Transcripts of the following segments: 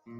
Hello,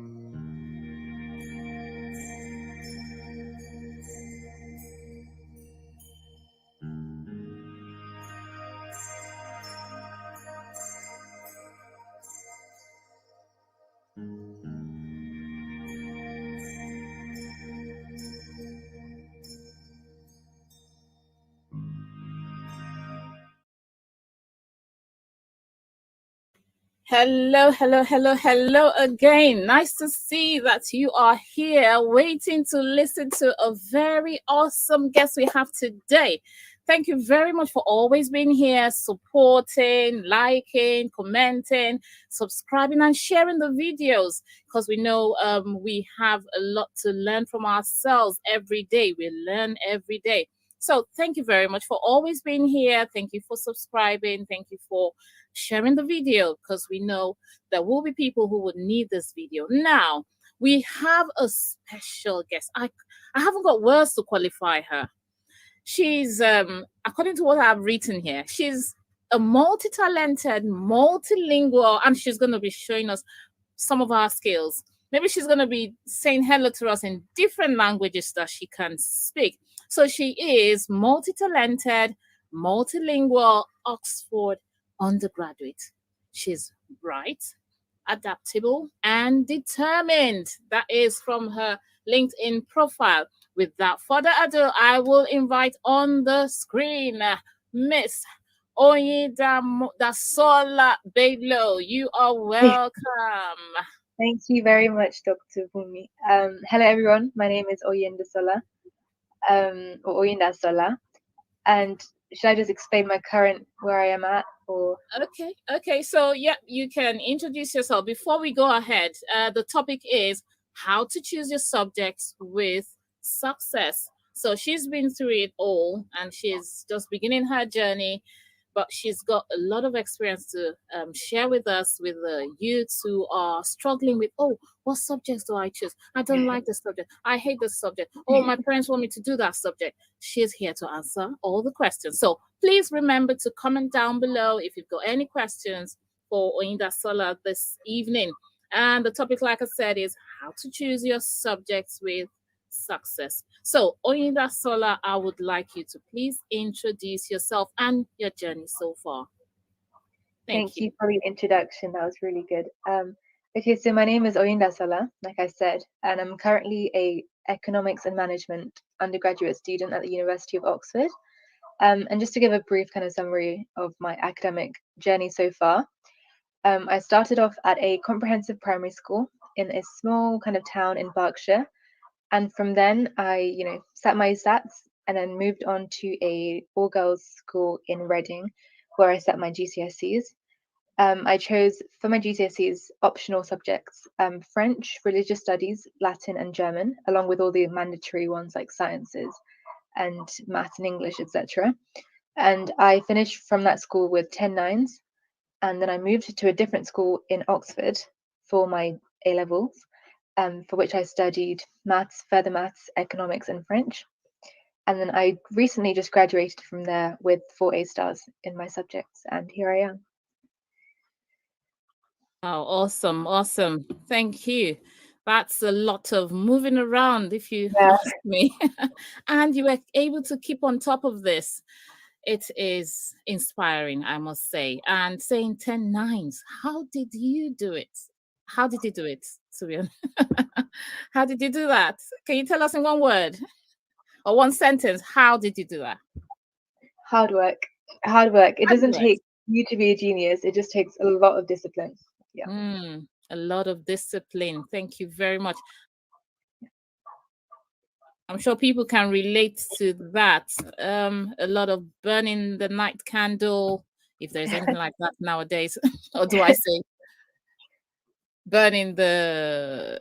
hello, hello, hello again. Nice to see that you are here waiting to listen to a very awesome guest we have today. Thank you very much for always being here, supporting, liking, commenting, subscribing, and sharing the videos because we know we have a lot to learn from ourselves every day. We learn every day. So thank you very much for always being here. Thank you for subscribing. Thank you for sharing the video because we know there will be people who would need this video. Now, we have a special guest. I haven't got words to qualify her. She's, according to what I've written here, she's a multi-talented, multilingual, and she's going to be showing us some of our skills. Maybe she's going to be saying hello to us in different languages that she can speak. So she is multi-talented, multilingual, Oxford undergraduate. She's bright, adaptable, and determined. That is from her LinkedIn profile. Without further ado, I will invite on the screen Miss Oyindasola Bello. You are welcome. Thank you very much, Dr. Bunmi. Hello, everyone. My name is Oyindasola, or Oyindasola. And should I just explain my current, where I am at, or? Okay. So, yeah, you can introduce yourself. Before we go ahead, the topic is how to choose your subjects with success. So she's been through it all, and she's just beginning her journey, but she's got a lot of experience to share with us, with the youths who are struggling with, oh, what subjects do I choose? I don't like this subject. I hate this subject. Oh, my parents want me to do that subject. She's here to answer all the questions. So please remember to comment down below if you've got any questions for Oyindasola this evening. And the topic, like I said, is how to choose your subjects with success. So, Oyindasola, I would like you to please introduce yourself and your journey so far. Thank you for the introduction. That was really good. Okay, so my name is Oyindasola, like I said, and I'm currently a economics and management undergraduate student at the University of Oxford. And just to give a brief kind of summary of my academic journey so far, I started off at a comprehensive primary school in a small kind of town in Berkshire. And from then I, sat my SATs and then moved on to a all-girls school in Reading, where I set my GCSEs. I chose for my GCSEs optional subjects, French, religious studies, Latin, and German, along with all the mandatory ones like sciences and maths and English, etc. And I finished from that school with 10 nines. And then I moved to a different school in Oxford for my A-levels. For which I studied maths, further maths, economics, and French. And then I recently just graduated from there with 4 A stars in my subjects, and here I am. Oh, awesome. Thank you. That's a lot of moving around, if you ask me. And you were able to keep on top of this. It is inspiring, I must say. And saying 10 nines, how did you do it? How did you do it, Subian? How did you do that? Can you tell us in one word or one sentence? How did you do that? Hard work. It doesn't take you to be a genius. It just takes a lot of discipline. Yeah. A lot of discipline. Thank you very much. I'm sure people can relate to that. A lot of burning the night candle, if there's anything like that nowadays. Or do I say burning the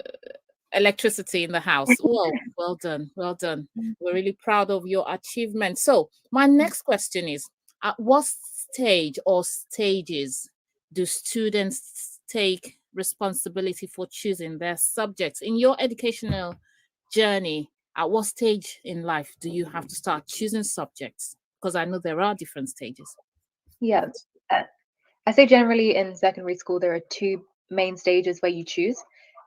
electricity in the house? Well done. We're really proud of your achievement. So my next question is, at what stage or stages do students take responsibility for choosing their subjects in your educational journey? At what stage in life do you have to start choosing subjects? Because I know there are different stages. Yeah, I say generally in secondary school there are 2 main stages where you choose.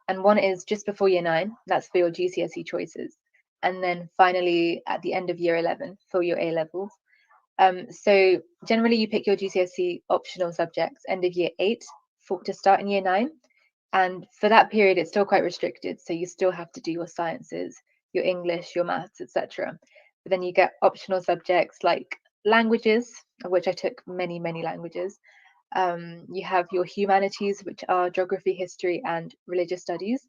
and one is just before year 9. That's for your GCSE choices, and then finally at the end of year 11 for your A levels. So generally you pick your GCSE optional subjects end of year 8 to start in year 9. And for that period, it's still quite restricted. So you still have to do your sciences, your English, your maths, etc. But then you get optional subjects like languages, of which I took many, many languages. You have your humanities, which are geography, history, and religious studies.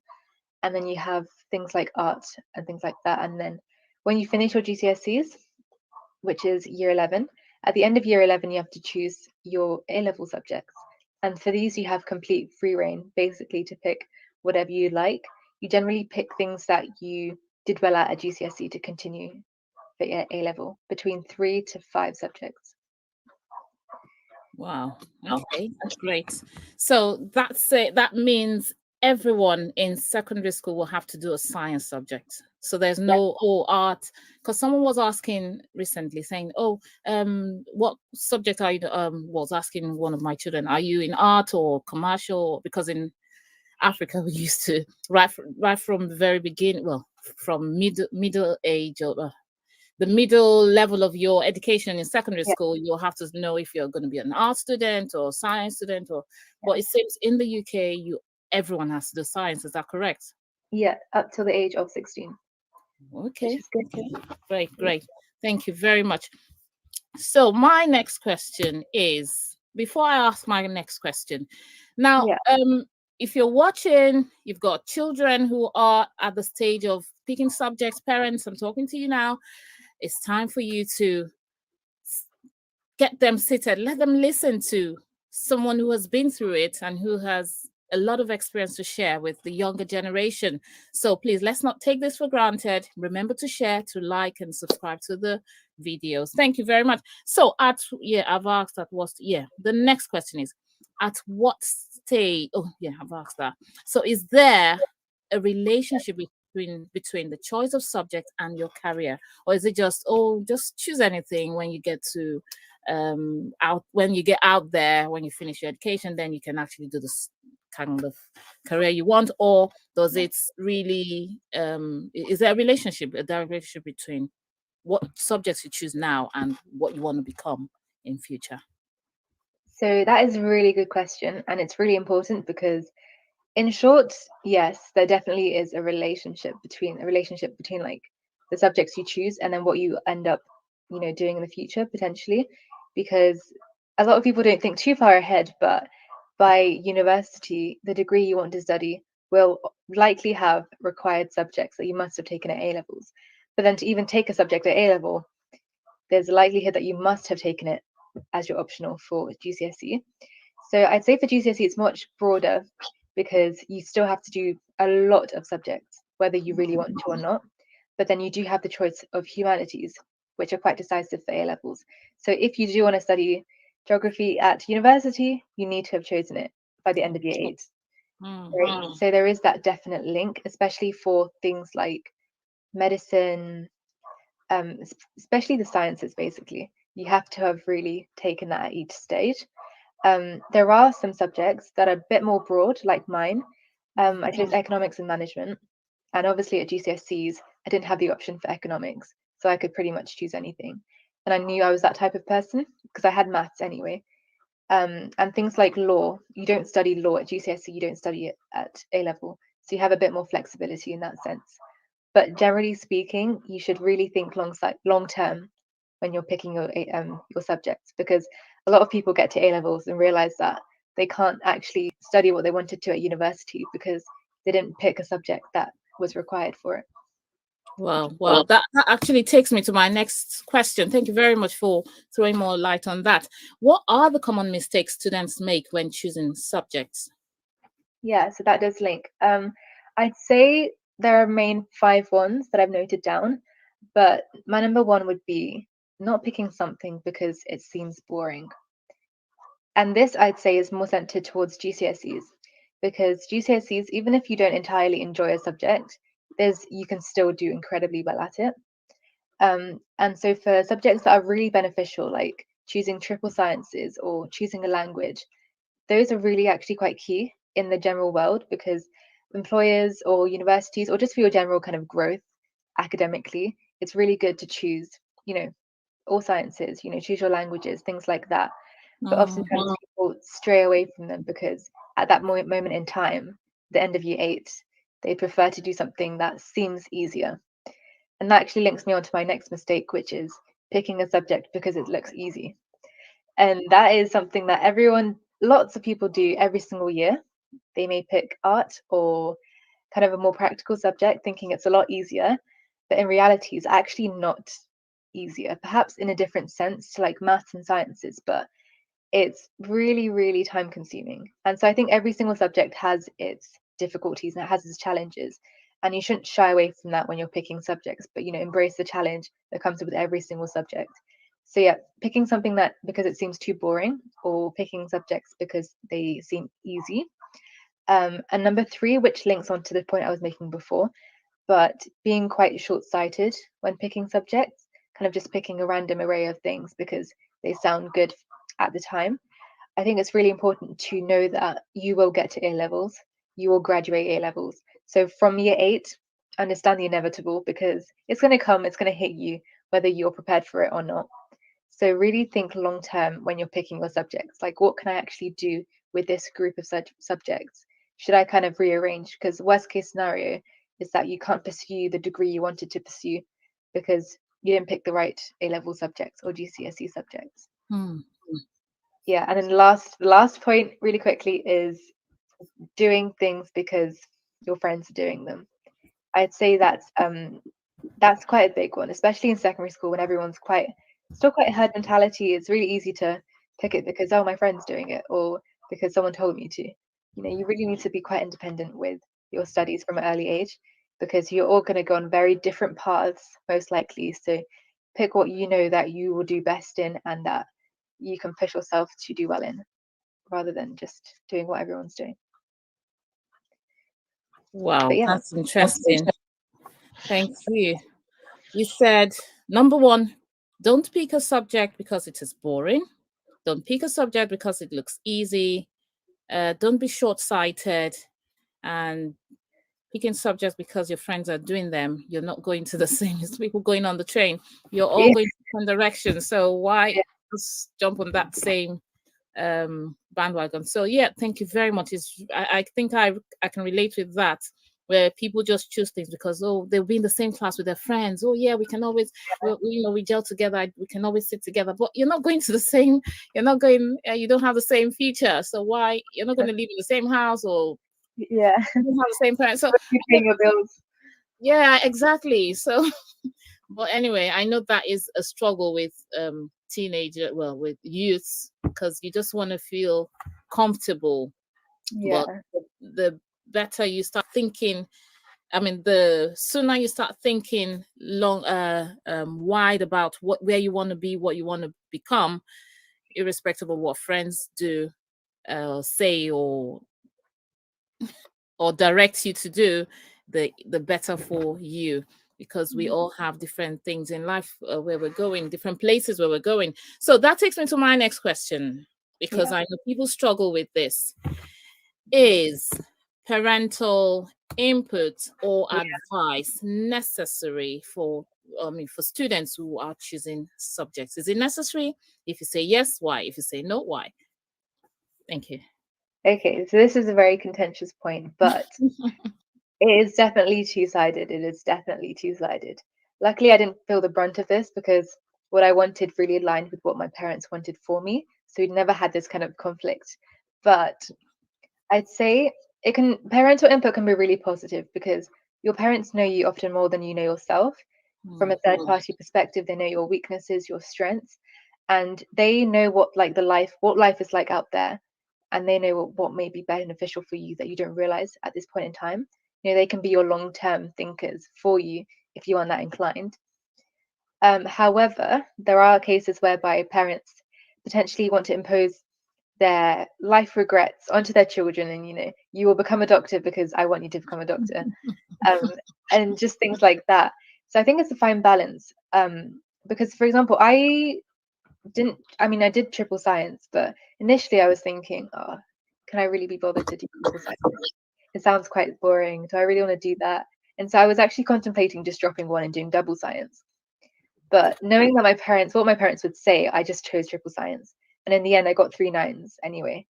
And then you have things like art and things like that. And then when you finish your GCSEs, which is year 11, at the end of year 11, you have to choose your A-level subjects. And for these, you have complete free reign, basically, to pick whatever you like. You generally pick things that you did well at GCSE to continue for A-level, between 3 to 5 subjects. Wow. Okay, that's great. So that's it. That means everyone in secondary school will have to do a science subject. So there's no art, because someone was asking recently saying, what subject are you was asking one of my children, are you in art or commercial? Because in Africa we used to right from the very beginning, well, from middle age or the middle level of your education in secondary school, you'll have to know if you're going to be an art student or science student, but it seems in the UK, everyone has to do science. Is that correct? Yeah, up till the age of 16. Okay. Okay. Great. Thank you very much. So my next question is, before I ask my next question, now, if you're watching, you've got children who are at the stage of picking subjects, parents, I'm talking to you now. It's time for you to get them seated, let them listen to someone who has been through it and who has a lot of experience to share with the younger generation. So please, let's not take this for granted. Remember to share, to like, and subscribe to the videos. Thank you very much. So I've asked that the next question is, at what stage? I've asked that. So is there a relationship between the choice of subject and your career, or is it just choose anything when you get to when you get out there, when you finish your education, then you can actually do this kind of career you want? Or does it really is there a direct relationship between what subjects you choose now and what you want to become in future? So that is a really good question, and it's really important because, in short, yes, there definitely is a relationship between like the subjects you choose and then what you end up, doing in the future potentially, because a lot of people don't think too far ahead, but by university, the degree you want to study will likely have required subjects that you must have taken at A levels. But then to even take a subject at A level, there's a likelihood that you must have taken it as your optional for GCSE. So I'd say for GCSE, it's much broader because you still have to do a lot of subjects, whether you really want to or not. But then you do have the choice of humanities, which are quite decisive for A levels. So if you do want to study geography at university, you need to have chosen it by the end of year 8. Right? So there is that definite link, especially for things like medicine, especially the sciences, basically. You have to have really taken that at each stage. There are some subjects that are a bit more broad, like mine. I chose economics and management. And obviously at GCSEs, I didn't have the option for economics. So I could pretty much choose anything. And I knew I was that type of person because I had maths anyway. And things like law, you don't study law at GCSE, you don't study it at A level. So you have a bit more flexibility in that sense. But generally speaking, you should really think long term when you're picking your subjects, because a lot of people get to A levels and realize that they can't actually study what they wanted to at university because they didn't pick a subject that was required for it. Well, that actually takes me to my next question. Thank you very much for throwing more light on that. What are the common mistakes students make when choosing subjects? Yeah, so that does link. I'd say there are main 5 ones that I've noted down, but my number 1 would be not picking something because it seems boring. And this, I'd say, is more centered towards GCSEs, because GCSEs, even if you don't entirely enjoy a subject, you can still do incredibly well at it. And so for subjects that are really beneficial, like choosing triple sciences or choosing a language, those are really actually quite key in the general world, because employers or universities, or just for your general kind of growth academically, it's really good to choose, all sciences, choose your languages, things like that. But oftentimes people stray away from them because at that moment in time, the end of year 8, they prefer to do something that seems easier. And that actually links me on to my next mistake, which is picking a subject because it looks easy. And that is something that lots of people do every single year. They may pick art or kind of a more practical subject, thinking it's a lot easier. But in reality, it's actually not easier, perhaps in a different sense to like maths and sciences, but it's really, really time consuming. And so I think every single subject has its difficulties and it has its challenges. And you shouldn't shy away from that when you're picking subjects, but embrace the challenge that comes with every single subject. So yeah, picking something that because it seems too boring, or picking subjects because they seem easy. And number 3, which links on to the point I was making before, but being quite short-sighted when picking subjects, kind of just picking a random array of things because they sound good at the time. I think it's really important to know that you will get to A levels, you will graduate A levels. So from year 8, understand the inevitable because it's going to come, it's going to hit you, whether you're prepared for it or not. So really think long term when you're picking your subjects, like what can I actually do with this group of subjects? Should I kind of rearrange? Because worst case scenario is that you can't pursue the degree you wanted to pursue because you didn't pick the right A-level subjects or GCSE subjects. Yeah, and then the last point really quickly is doing things because your friends are doing them. I'd say that's quite a big one, especially in secondary school when everyone's still quite herd mentality. It's really easy to pick it because, oh, my friend's doing it, or because someone told me to. You really need to be quite independent with your studies from an early age because you're all going to go on very different paths, most likely. So pick what you know that you will do best in and that you can push yourself to do well in, rather than just doing what everyone's doing. Wow, yeah, that's interesting. Thank you. You said, number 1, don't pick a subject because it is boring. Don't pick a subject because it looks easy. Don't be short-sighted. And picking subjects because your friends are doing them, you're not going to the same as people going on the train. You're all going different directions. So why just jump on that same bandwagon? So yeah, thank you very much. I think I can relate with that, where people just choose things because they'll be in the same class with their friends. Oh yeah, we can always we gel together, we can always sit together, but you're not going to the same, you don't have the same future. So why you're not going to live in the same house, or you don't have the same parents, so you paying your bills. Yeah, exactly. So but anyway, I know that is a struggle with with youths, because you just want to feel comfortable. Yeah. But the better you start thinking, the sooner you start thinking wide about where you want to be, what you want to become, irrespective of what friends do, say, or direct you to do, the better for you, because we all have different things in life where we're going, different places where we're going. So that takes me to my next question, because I know people struggle with this. Is parental input or advice necessary for students who are choosing subjects? Is it necessary? If you say yes, why? If you say no, why? Thank you. Okay, so this is a very contentious point, but it is definitely two-sided. It is definitely two-sided. Luckily, I didn't feel the brunt of this because what I wanted really aligned with what my parents wanted for me. So we'd never had this kind of conflict. But I'd say parental input can be really positive because your parents know you often more than you know yourself. From a third-party perspective, they know your weaknesses, your strengths, and they know what life is like out there, and they know what may be beneficial for you that you don't realize at this point in time. They can be your long-term thinkers for you if you are that inclined. However, there are cases whereby parents potentially want to impose their life regrets onto their children, and you will become a doctor because I want you to become a doctor, and just things like that. So I think it's a fine balance, because, for example, I did triple science, but initially I was thinking, oh, can I really be bothered to do triple science? It sounds quite boring. Do I really want to do that? And so I was actually contemplating just dropping one and doing double science. But knowing that what my parents would say, I just chose triple science. And in the end, I got 3 9s anyway.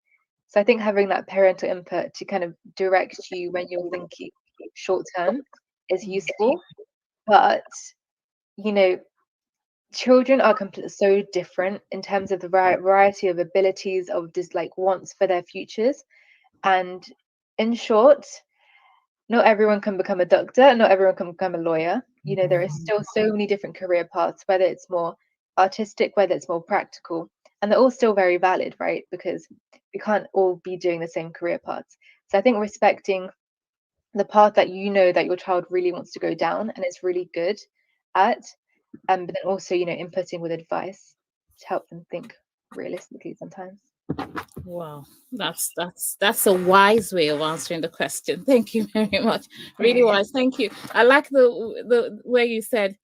So I think having that parental input to kind of direct you when you're thinking short term is useful. But, you know, children are so different in terms of the variety of abilities, of just like wants for their futures. And in short, not everyone can become a doctor, not everyone can become a lawyer. There is still so many different career paths, whether it's more artistic, whether it's more practical, and they're all still very valid, right? Because we can't all be doing the same career paths. So I think respecting the path that that your child really wants to go down and is really good at, but then also, inputting with advice to help them think realistically sometimes. Wow, that's a wise way of answering the question. Thank you very much. Really wise. Thank you. I like the way you said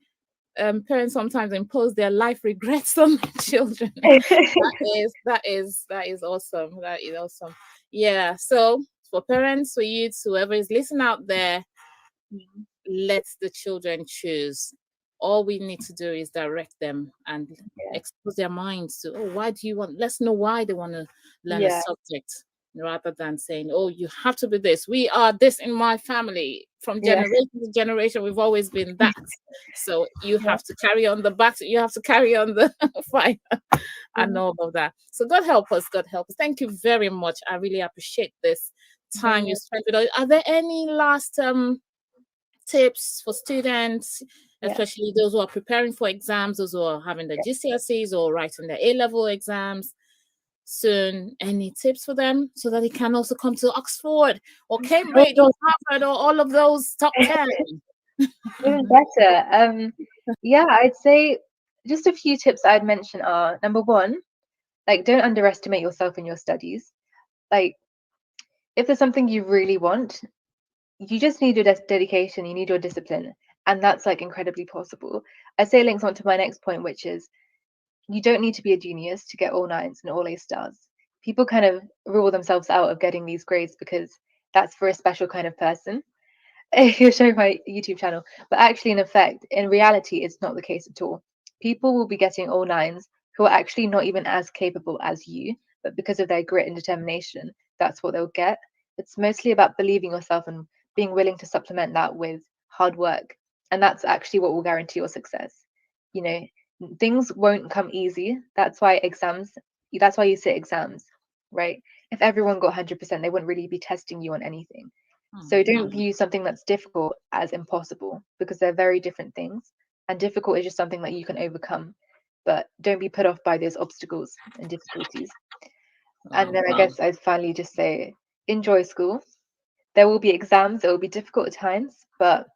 parents sometimes impose their life regrets on their children. That is awesome. That is awesome. Yeah. So for parents, for youths, whoever is listening out there, let the children choose. All we need to do is direct them and expose their minds to, oh, why do you want, let's know why they want to learn a subject, rather than saying, oh, you have to be this. We are this in my family. From generation to generation, we've always been that. So you have to carry on the battle. You have to carry on the fire and all of that. So God help us. God help us. Thank you very much. I really appreciate this time you spent with us. Are there any last tips for students, especially those who are preparing for exams, those who are having their GCSEs or writing their A-level exams soon? Any tips for them so that they can also come to Oxford or Cambridge or Harvard or all of those top 10? Even better. I'd say just a few tips I'd mention are, number one, like, don't underestimate yourself in your studies. Like, if there's something you really want, you just need your dedication, you need your discipline, and that's like incredibly possible. I say links on to my next point, which is you don't need to be a genius to get all 9s and all A stars. People kind of rule themselves out of getting these grades because that's for a special kind of person. You're showing my YouTube channel, but actually, in reality, it's not the case at all. People will be getting all 9s who are actually not even as capable as you, but because of their grit and determination, that's what they'll get. It's mostly about believing yourself and being willing to supplement that with hard work. And that's actually what will guarantee your success. Things won't come easy. That's why you sit exams, right? If everyone got 100%, they wouldn't really be testing you on anything. So don't view something that's difficult as impossible, because they're very different things. And difficult is just something that you can overcome. But don't be put off by those obstacles and difficulties. And then I guess I'd finally just say, enjoy school. There will be exams, it will be difficult at times, but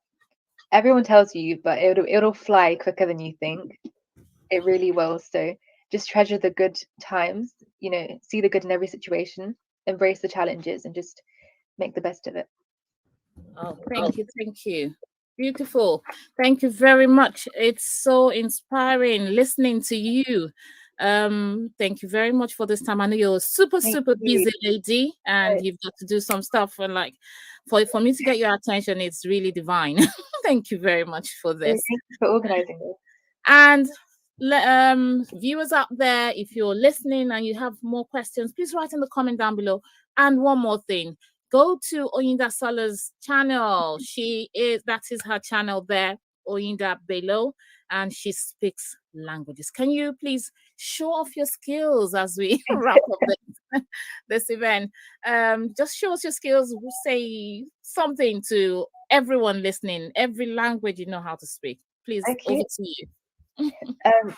everyone tells you, but it'll fly quicker than you think. It really will. So just treasure the good times, see the good in every situation, embrace the challenges, and just make the best of it. Oh, thank you. Beautiful. Thank you very much. It's so inspiring listening to you. Thank you very much for this time. I know you're a super busy lady, and you've got to do some stuff, and like for me to get your attention, it's really divine. Thank you very much for this. Thank you for organizing this. And viewers out there, if you're listening and you have more questions, please write in the comment down below. And one more thing, go to Oyinda Sala's channel. That is her channel there, Oyinda Bello, and she speaks languages. Can you please show off your skills as we wrap up this event? Just show us your skills. Say something to everyone listening, every language you know how to speak. Please, over to you.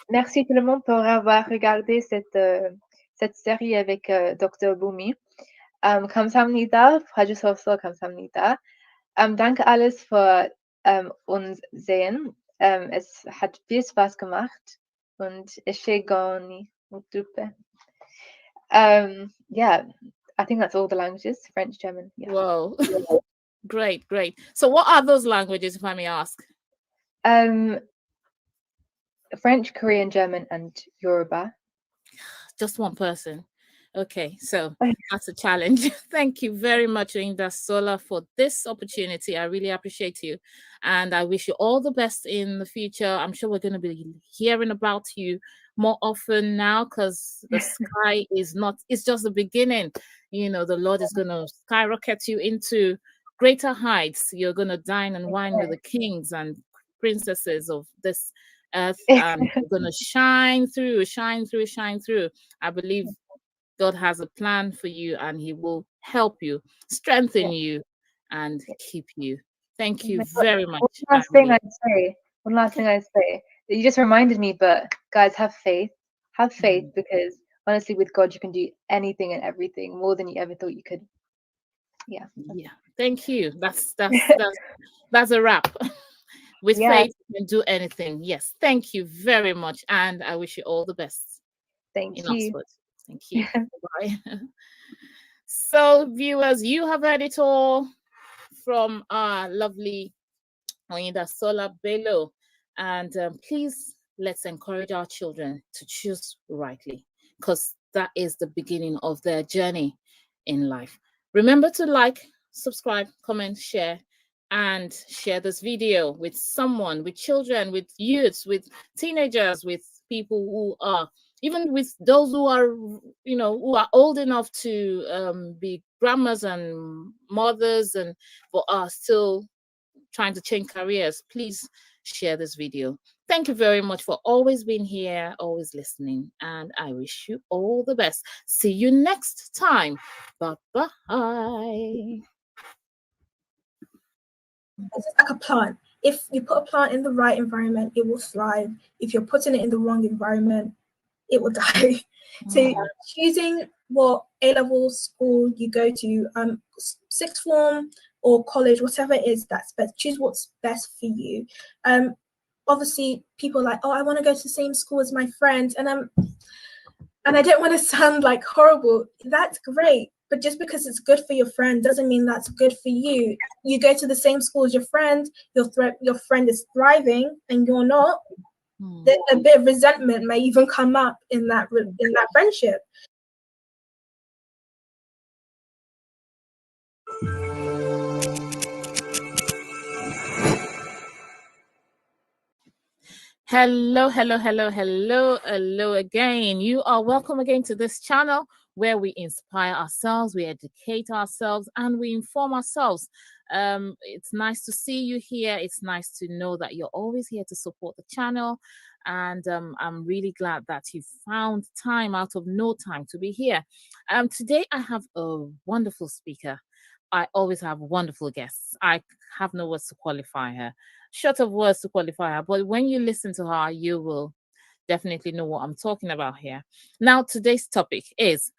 Merci tout le monde pour avoir regardé cette série avec Dr. Bunmi. 감사합니다. 봐주셔서 감사합니다. Danke alles für uns sehen. Es hat viel Spaß gemacht und ich gar nicht yeah, I think that's all the languages, French, German. Yeah. Whoa. Great. So what are those languages, if I may ask? French, Korean, German, and Yoruba. Just one person. Okay, so that's a challenge. Thank you very much, Inda Sola, for this opportunity. I really appreciate you. And I wish you all the best in the future. I'm sure we're going to be hearing about you more often now, because the sky is not, it's just the beginning. You know, the Lord is going to skyrocket you into greater heights. You're going to dine and wine with the kings and princesses of this earth, and you're going to shine through, shine through, shine through. I believe God has a plan for you, and He will help you, strengthen you, and keep you. Thank you very much. One last thing I'd say. You just reminded me, but guys, have faith. Have faith, because honestly, with God, you can do anything and everything more than you ever thought you could. Yeah. Yeah. Thank you. That's a wrap. With faith, you can do anything. Yes. Thank you very much, and I wish you all the best. Thank you. Oxford. Thank you. Bye. So, viewers, you have heard it all from our lovely Oyinda Sola Bello. And please, let's encourage our children to choose rightly, because that is the beginning of their journey in life. Remember to like, subscribe, comment, share, and share this video with someone, with children, with youths, with teenagers, with people who are, even with those who are, you know, who are old enough to be grandmas and mothers, and but are still trying to change careers. Please share this video. Thank you very much for always being here, always listening, and I wish you all the best. See you next time. Bye-bye. It's like a plant. If you put a plant in the right environment, it will thrive. If you're putting it in the wrong environment, it will die. So choosing what A-level school you go to, sixth form or college, whatever it is, that's best. Choose what's best for you. Obviously, people are like, oh, I want to go to the same school as my friends, and I don't want to sound like horrible. That's great. But just because it's good for your friend doesn't mean that's good for you. You go to the same school as your friend, your friend is thriving and you're not. A bit of resentment may even come up in that friendship. Hello, hello, hello, hello, hello again. You are welcome again to this channel where we inspire ourselves, we educate ourselves, and we inform ourselves. It's nice to see you here. It's nice to know that you're always here to support the channel. And I'm really glad that you found time out of no time to be here. Today I have a wonderful speaker. I always have wonderful guests. I have no words to qualify her, short of words to qualify her, but when you listen to her, you will definitely know what I'm talking about here. Now, today's topic is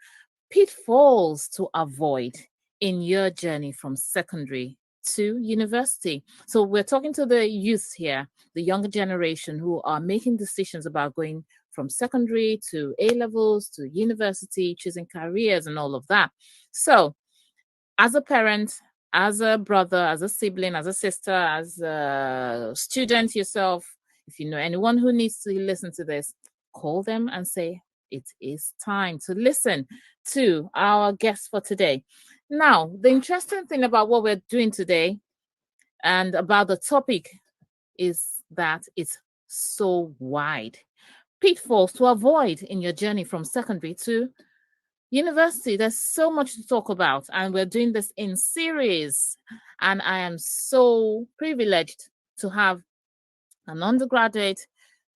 pitfalls to avoid in your journey from secondary to university. So we're talking to the youth here, the younger generation who are making decisions about going from secondary to A levels to university, choosing careers and all of that. So as a parent, as a brother, as a sibling, as a sister, as a student yourself, if you know anyone who needs to listen to this, call them and say, it is time to listen to our guest for today. Now, the interesting thing about what we're doing today and about the topic is that it's so wide. Pitfalls to avoid in your journey from secondary to university. There's so much to talk about, and we're doing this in series. And I am so privileged to have an undergraduate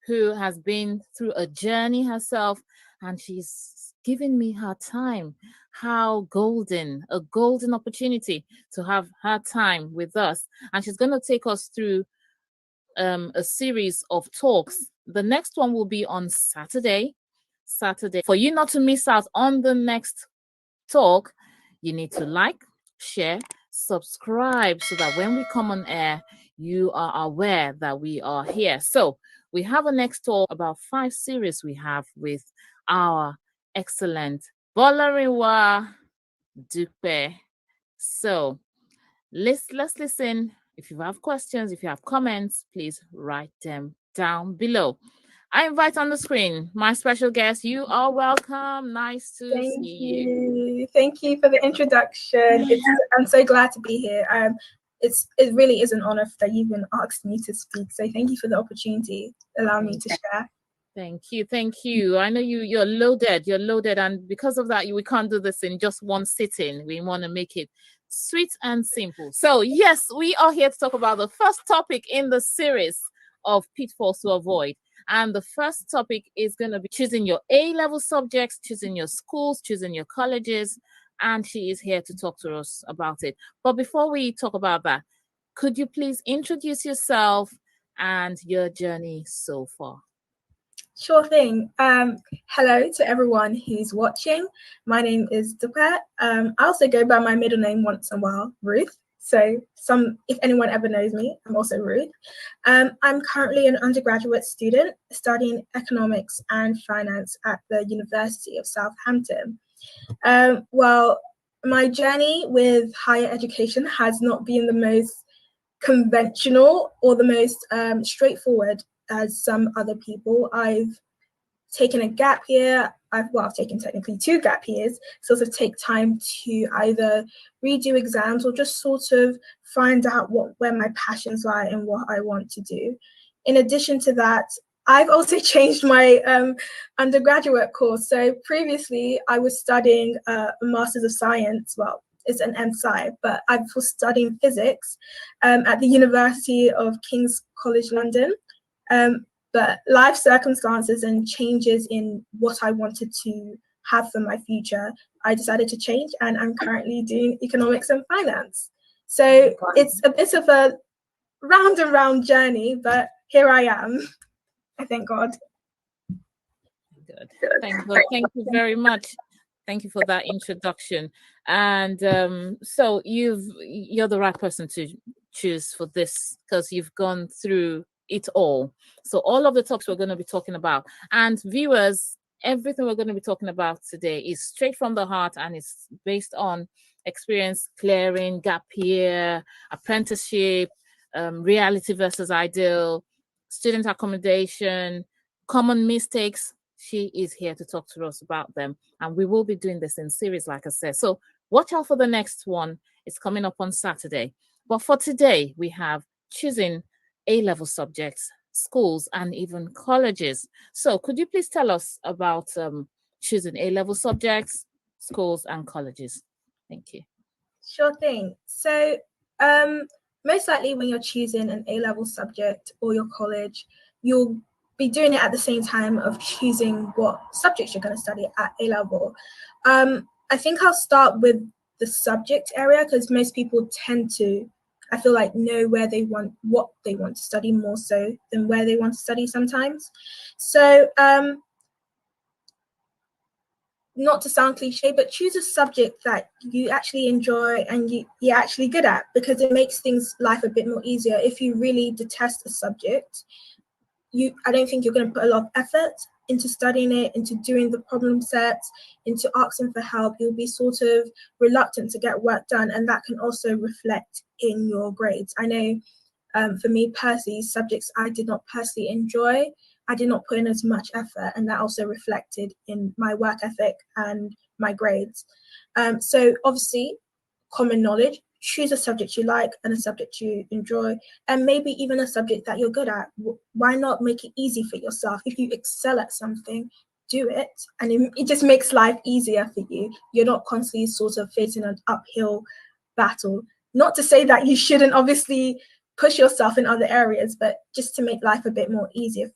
who has been through a journey herself, and she's giving me her time. How golden, a golden opportunity to have her time with us. And she's going to take us through a series of talks. The next one will be on Saturday. For you not to miss out on the next talk, you need to like, share, subscribe so that when we come on air, you are aware that we are here. So we have a next talk about 5 series we have with our excellent Bolariwa Dupe. So let's listen. If you have questions, if you have comments, please write them down below. I invite on the screen my special guest. You are welcome. Nice to see you. Thank you for the introduction. I'm so glad to be here. It really is an honor that you've been asked me to speak. So thank you for the opportunity, allowing me to share. Thank you. I know you're loaded, and because of that, we can't do this in just one sitting. We want to make it sweet and simple. So yes, we are here to talk about the first topic in the series of pitfalls to avoid. And the first topic is going to be choosing your A-level subjects, choosing your schools, choosing your colleges, and she is here to talk to us about it. But before we talk about that, could you please introduce yourself and your journey so far? Sure thing. Hello to everyone who's watching. My name is Dupa. I also go by my middle name once in a while, Ruth. So if anyone ever knows me, I'm also Ruth. I'm currently an undergraduate student studying economics and finance at the University of Southampton. Well, my journey with higher education has not been the most conventional or the most straightforward as some other people. I've taken a gap year. I've taken technically 2 gap years, sort of take time to either redo exams or just sort of find out where my passions lie and what I want to do. In addition to that, I've also changed my undergraduate course. So previously I was studying a Master's of Science. Well, it's an MSci, but I was studying physics at the University of King's College London. But life circumstances and changes in what I wanted to have for my future, I decided to change, and I'm currently doing economics and finance. So it's a bit of a round and round journey, but here I am. I thank God. Good. Thank God. Thank you very much. Thank you for that introduction. And so you're the right person to choose for this because you've gone through it all. So all of the topics we're going to be talking about, and viewers, everything we're going to be talking about today is straight from the heart, and it's based on experience, clearing, gap year, apprenticeship, reality versus ideal, student accommodation, common mistakes. She is here to talk to us about them, and we will be doing this in series, like I said. So watch out for the next one. It's coming up on Saturday. But for today, we have choosing A-level subjects, schools, and even colleges. So could you please tell us about choosing A-level subjects, schools, and colleges? Thank you. Sure thing. So most likely when you're choosing an A-level subject or your college, you'll be doing it at the same time of choosing what subjects you're going to study at A-level. I think I'll start with the subject area because most people tend to, I feel like, know what they want to study more so than where they want to study sometimes. So not to sound cliche, but choose a subject that you actually enjoy and you're actually good at, because it makes life a bit more easier. If you really detest a subject, I don't think you're going to put a lot of effort into studying it, into doing the problem sets, into asking for help. You'll be sort of reluctant to get work done, and that can also reflect in your grades. I know for me personally, subjects I did not personally enjoy, I did not put in as much effort, and that also reflected in my work ethic and my grades. So obviously, common knowledge, choose a subject you like and a subject you enjoy, and maybe even a subject that you're good at. Why not make it easy for yourself? If you excel at something, do it, and it just makes life easier for you. You're not constantly sort of facing an uphill battle. Not to say that you shouldn't obviously push yourself in other areas, but just to make life a bit more easier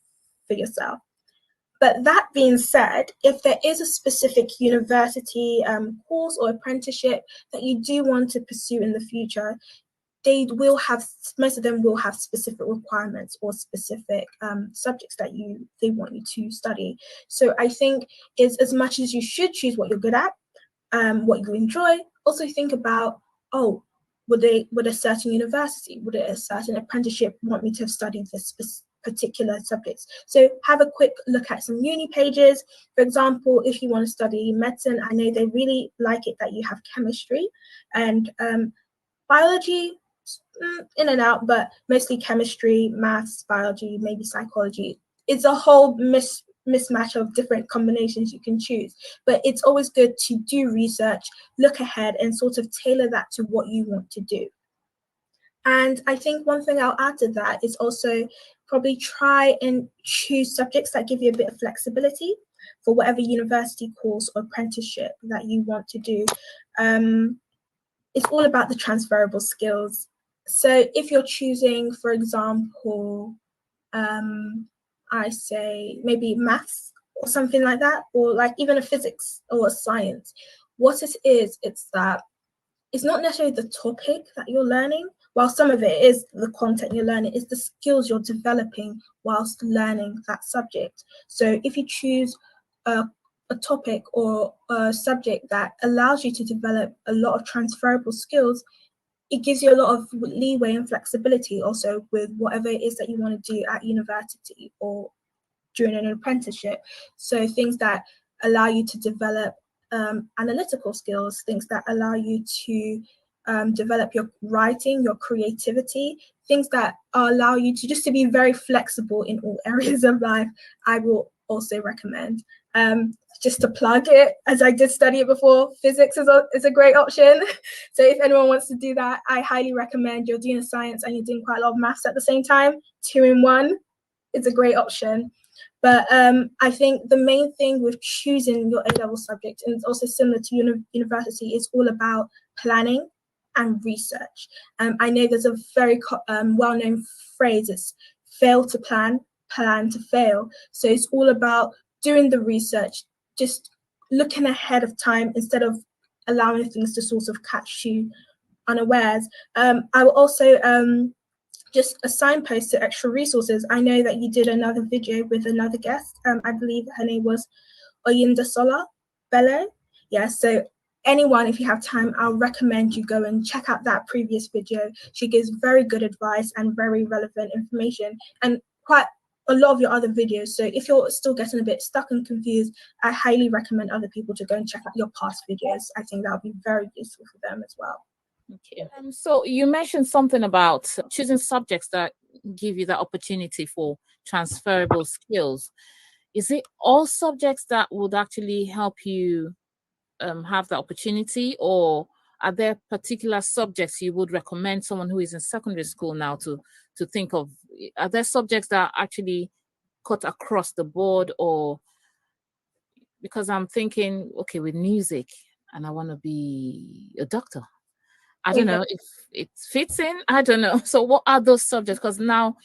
for yourself. But that being said, if there is a specific university course or apprenticeship that you do want to pursue in the future, most of them will have specific requirements or specific subjects that they want you to study. So I think it's as much as you should choose what you're good at, what you enjoy, also think about, would a certain university, would a certain apprenticeship want me to have studied this particular subjects? So have a quick look at some uni pages. For example, if you want to study medicine, I know they really like it that you have chemistry and biology, in and out, but mostly chemistry, maths, biology, maybe psychology. it's a whole mismatch of different combinations you can choose. But it's always good to do research, look ahead, and sort of tailor that to what you want to do. And I think one thing I'll add to that is also probably try and choose subjects that give you a bit of flexibility for whatever university course or apprenticeship that you want to do. It's all about the transferable skills. So if you're choosing, for example, I say maybe maths or something like that, or like even a physics or a science, what it is, it's that it's not necessarily the topic that you're learning. While some of it is the content you're learning, it's the skills you're developing whilst learning that subject. So if you choose a topic or a subject that allows you to develop a lot of transferable skills, it gives you a lot of leeway and flexibility also with whatever it is that you want to do at university or during an apprenticeship. So things that allow you to develop analytical skills, things that allow you to develop your writing, your creativity, things that allow you to just to be very flexible in all areas of life, I will also recommend. Just to plug it, as I did study it before, physics is a great option. So if anyone wants to do that, I highly recommend. You're doing science and you're doing quite a lot of maths at the same time, 2 in 1. It's a great option. But I think the main thing with choosing your A-level subject, and it's also similar to university, is all about planning and research. I know there's a very well-known phrase, it's fail to plan, plan to fail. So it's all about doing the research, just looking ahead of time instead of allowing things to sort of catch you unawares. I will also just a signpost to extra resources. I know that you did another video with another guest. I believe her name was Oyindasola Bello. Yeah, so anyone, if you have time, I'll recommend you go and check out that previous video. She gives very good advice and very relevant information, and quite a lot of your other videos. So if you're still getting a bit stuck and confused, I highly recommend other people to go and check out your past videos. I think that would be very useful for them as well. Okay. So you mentioned something about choosing subjects that give you that opportunity for transferable skills. Is it all subjects that would actually help you have the opportunity, or are there particular subjects you would recommend someone who is in secondary school now to think of? Are there subjects that actually cut across the board? Or because I'm thinking, okay, with music and I want to be a doctor, I don't know if it fits in. I don't know. So what are those subjects? Because now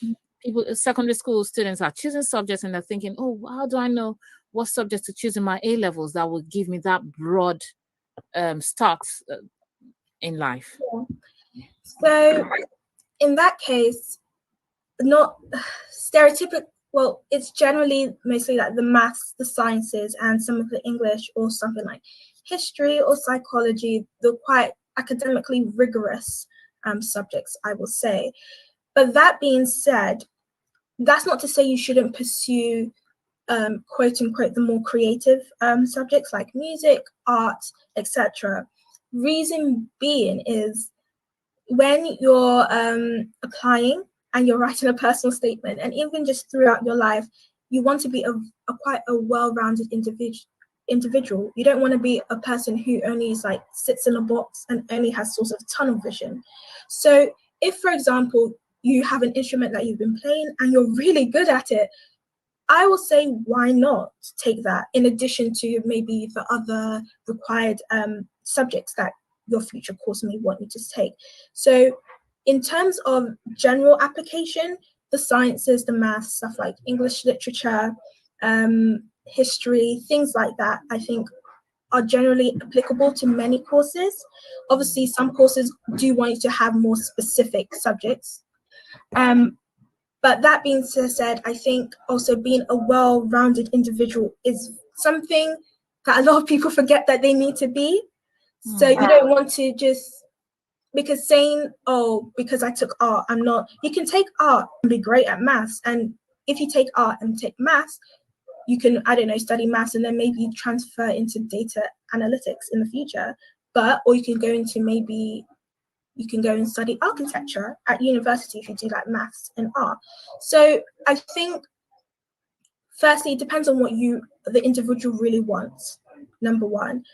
people, secondary school students are choosing subjects and they're thinking, oh, how do I know what subjects to choose in my A-levels that will give me that broad start in life? Yeah. So in that case, not stereotypical, well, it's generally mostly like the maths, the sciences, and some of the English or something like history or psychology, the quite academically rigorous subjects, I will say. But that being said, that's not to say you shouldn't pursue quote unquote the more creative subjects like music, art, etc. Reason being is when you're applying and you're writing a personal statement, and even just throughout your life, you want to be a quite a well-rounded individual. You don't want to be a person who only is like sits in a box and only has sort of tunnel vision. So if, for example, you have an instrument that you've been playing and you're really good at it, I will say, why not take that in addition to maybe the other required subjects that your future course may want you to take. So in terms of general application, the sciences, the maths, stuff like English literature, history, things like that, I think are generally applicable to many courses. Obviously, some courses do want you to have more specific subjects. But that being said, I think also being a well-rounded individual is something that a lot of people forget that they need to be. So you don't want to just, because saying, oh, because I took art, I'm not, you can take art and be great at maths. And if you take art and take maths, you can, I don't know, study maths and then maybe transfer into data analytics in the future. Or you can go into maybe, you can go and study architecture at university if you do like maths and art. So I think firstly, it depends on what the individual really wants, number one.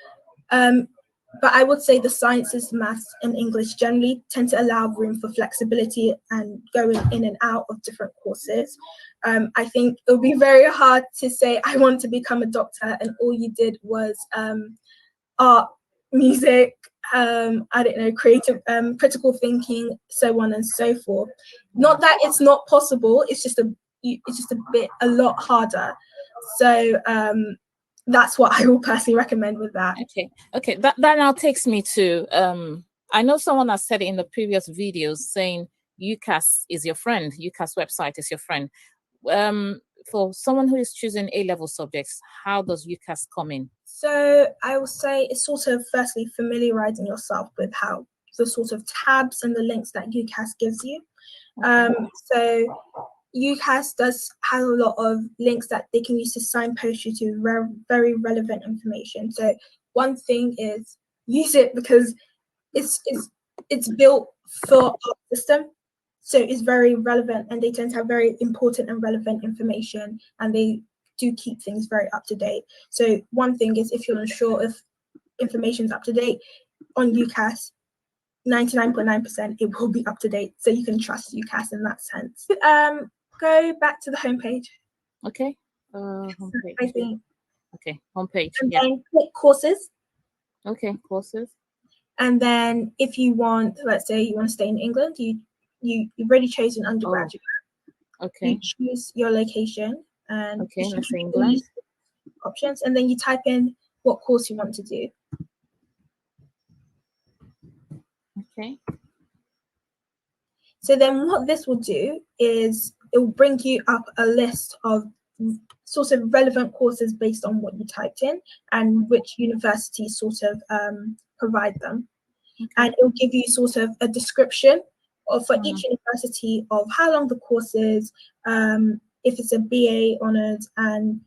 But I would say the sciences, maths, and English generally tend to allow room for flexibility and going in and out of different courses. I think it would be very hard to say, I want to become a doctor, and all you did was art, music, I don't know, creative, critical thinking, so on and so forth. Not that it's not possible, it's just a lot harder. So that's what I will personally recommend with that. Okay. That now takes me to I know someone has said it in the previous videos, saying UCAS is your friend, UCAS website is your friend. For someone who is choosing A-level subjects, how does UCAS come in? So I will say it's sort of firstly familiarizing yourself with how the sort of tabs and the links that UCAS gives you. So UCAS does have a lot of links that they can use to signpost you to very relevant information. So one thing is use it because it's built for our system. So it's very relevant, and they tend to have very important and relevant information, and they do keep things very up to date. So one thing is, if you're unsure if information is up to date on UCAS, 99.9% it will be up to date. So you can trust UCAS in that sense. Go back to the homepage. Okay. Homepage. I think. Okay, homepage. And then click courses. Okay, courses. And then if you want, let's say you want to stay in England, you've already chosen undergraduate. Okay. You choose your location and let's say England. Options, and then you type in what course you want to do. Okay. So then what this will do is it will bring you up a list of sort of relevant courses based on what you typed in and which universities sort of provide them. Okay. And it will give you sort of a description for each university of how long the course is, if it's a BA honours and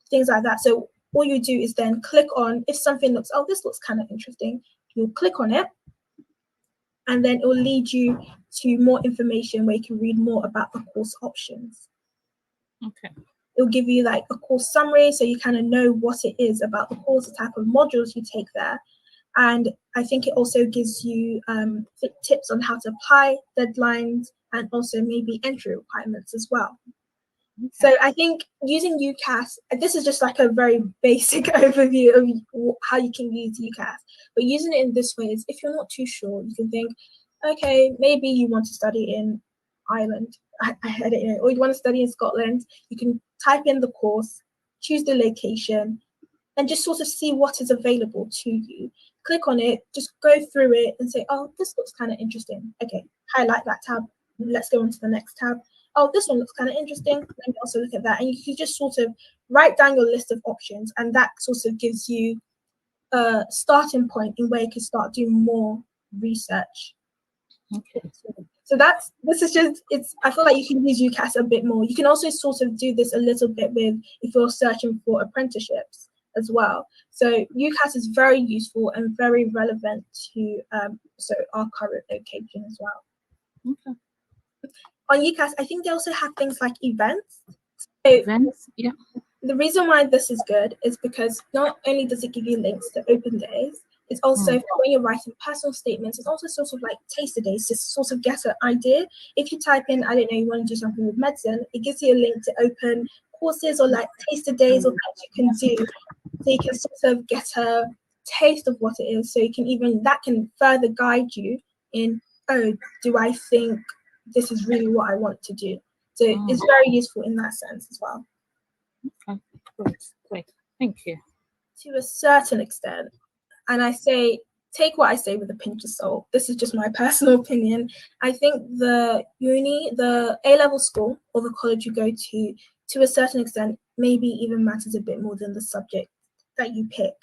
things like that. So all you do is then click on, if something looks, oh, this looks kind of interesting, you'll click on it, and then it will lead you to more information where you can read more about the course options. Okay. It'll give you like a course summary, so you kind of know what it is about the course, the type of modules you take there. And I think it also gives you tips on how to apply, deadlines, and also maybe entry requirements as well. Okay. So I think using UCAS, this is just like a very basic overview of how you can use UCAS. But using it in this way is, if you're not too sure, you can think, okay, maybe you want to study in Ireland, I don't know, or you want to study in Scotland. You can type in the course, choose the location, and just sort of see what is available to you. Click on it, just go through it and say, oh, this looks kind of interesting. Okay, highlight that tab. Let's go on to the next tab. Oh, this one looks kind of interesting. Let me also look at that. And you can just sort of write down your list of options, and that sort of gives you a starting point in where you can start doing more research. Okay. So I feel like you can use UCAS a bit more. You can also sort of do this a little bit with, if you're searching for apprenticeships as well. So UCAS is very useful and very relevant to our current location as well. Okay. On UCAS, I think they also have things like events. Events, yeah. The reason why this is good is because not only does it give you links to open days, it's also when you're writing personal statements, it's also sort of like taster days to sort of get an idea. If you type in, I don't know, you want to do something with medicine, it gives you a link to open courses or like taster days or things you can do. So you can sort of get a taste of what it is. So that can further guide you in, oh, do I think this is really what I want to do? So it's very useful in that sense as well. Okay, great. Thank you. To a certain extent, and I say, take what I say with a pinch of salt. This is just my personal opinion. I think the A-level school or the college you go to a certain extent, maybe even matters a bit more than the subject that you pick.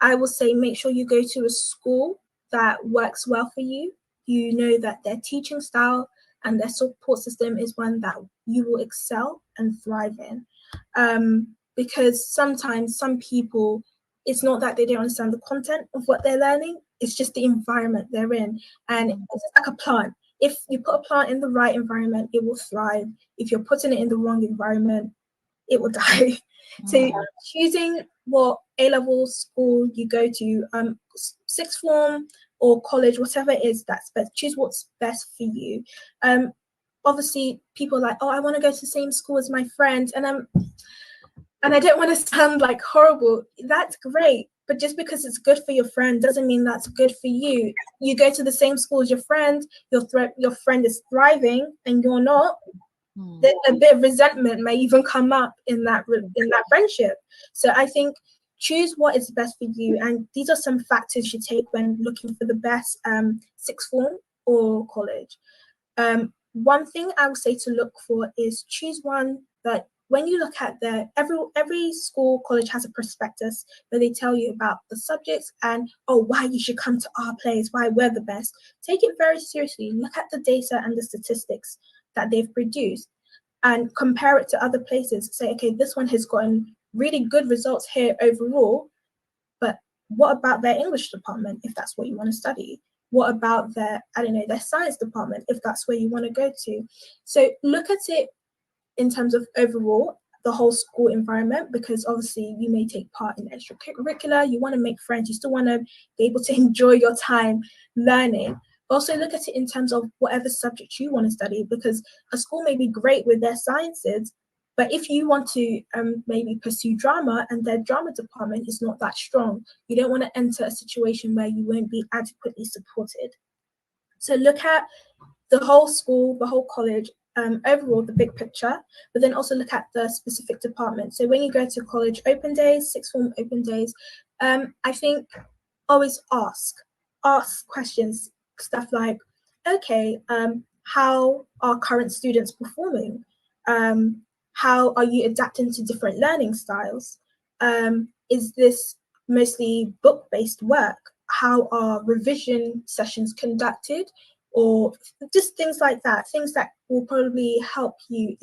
I will say, make sure you go to a school that works well for you. You know that their teaching style and their support system is one that you will excel and thrive in. Because sometimes some people, it's not that they don't understand the content of what they're learning, it's just the environment they're in. And it's like a plant. If you put a plant in the right environment, it will thrive. If you're putting it in the wrong environment, it will die. So choosing what A-level school you go to, sixth form or college, whatever it is, that's best. Choose what's best for you. Obviously, people are like, oh, I want to go to the same school as my friend, and I don't want to sound like horrible. That's great, but just because it's good for your friend doesn't mean that's good for you. You go to the same school as your friend, your friend is thriving and you're not. A bit of resentment may even come up in that friendship. So I think choose what is best for you, and these are some factors you take when looking for the best sixth form or college. One thing I would say to look for is choose one that when you look at every school, college has a prospectus where they tell you about the subjects and why you should come to our place, why we're the best. Take it very seriously. Look at the data and the statistics that they've produced and compare it to other places. Say, okay, this one has gotten really good results here overall, but what about their English department if that's what you want to study? What about their science department if that's where you want to go to? So look at it in terms of overall, the whole school environment, because obviously you may take part in extracurricular, you want to make friends, you still want to be able to enjoy your time learning. Also look at it in terms of whatever subject you want to study, because a school may be great with their sciences, but if you want to maybe pursue drama and their drama department is not that strong, you don't want to enter a situation where you won't be adequately supported. So look at the whole school, the whole college, overall, the big picture, but then also look at the specific department. So when you go to college open days, sixth form open days, I think always ask questions, stuff like, okay, how are current students performing? How are you adapting to different learning styles? Is this mostly book-based work? How are revision sessions conducted? Or just things like that, things that will probably help you.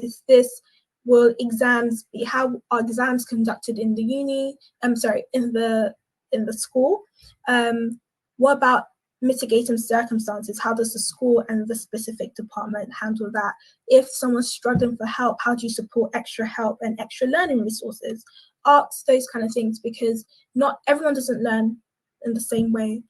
Will exams be, how are exams conducted in the uni? In the school? What about mitigating circumstances? How does the school and the specific department handle that? If someone's struggling for help, how do you support extra help and extra learning resources? Ask those kind of things, because not everyone doesn't learn in the same way.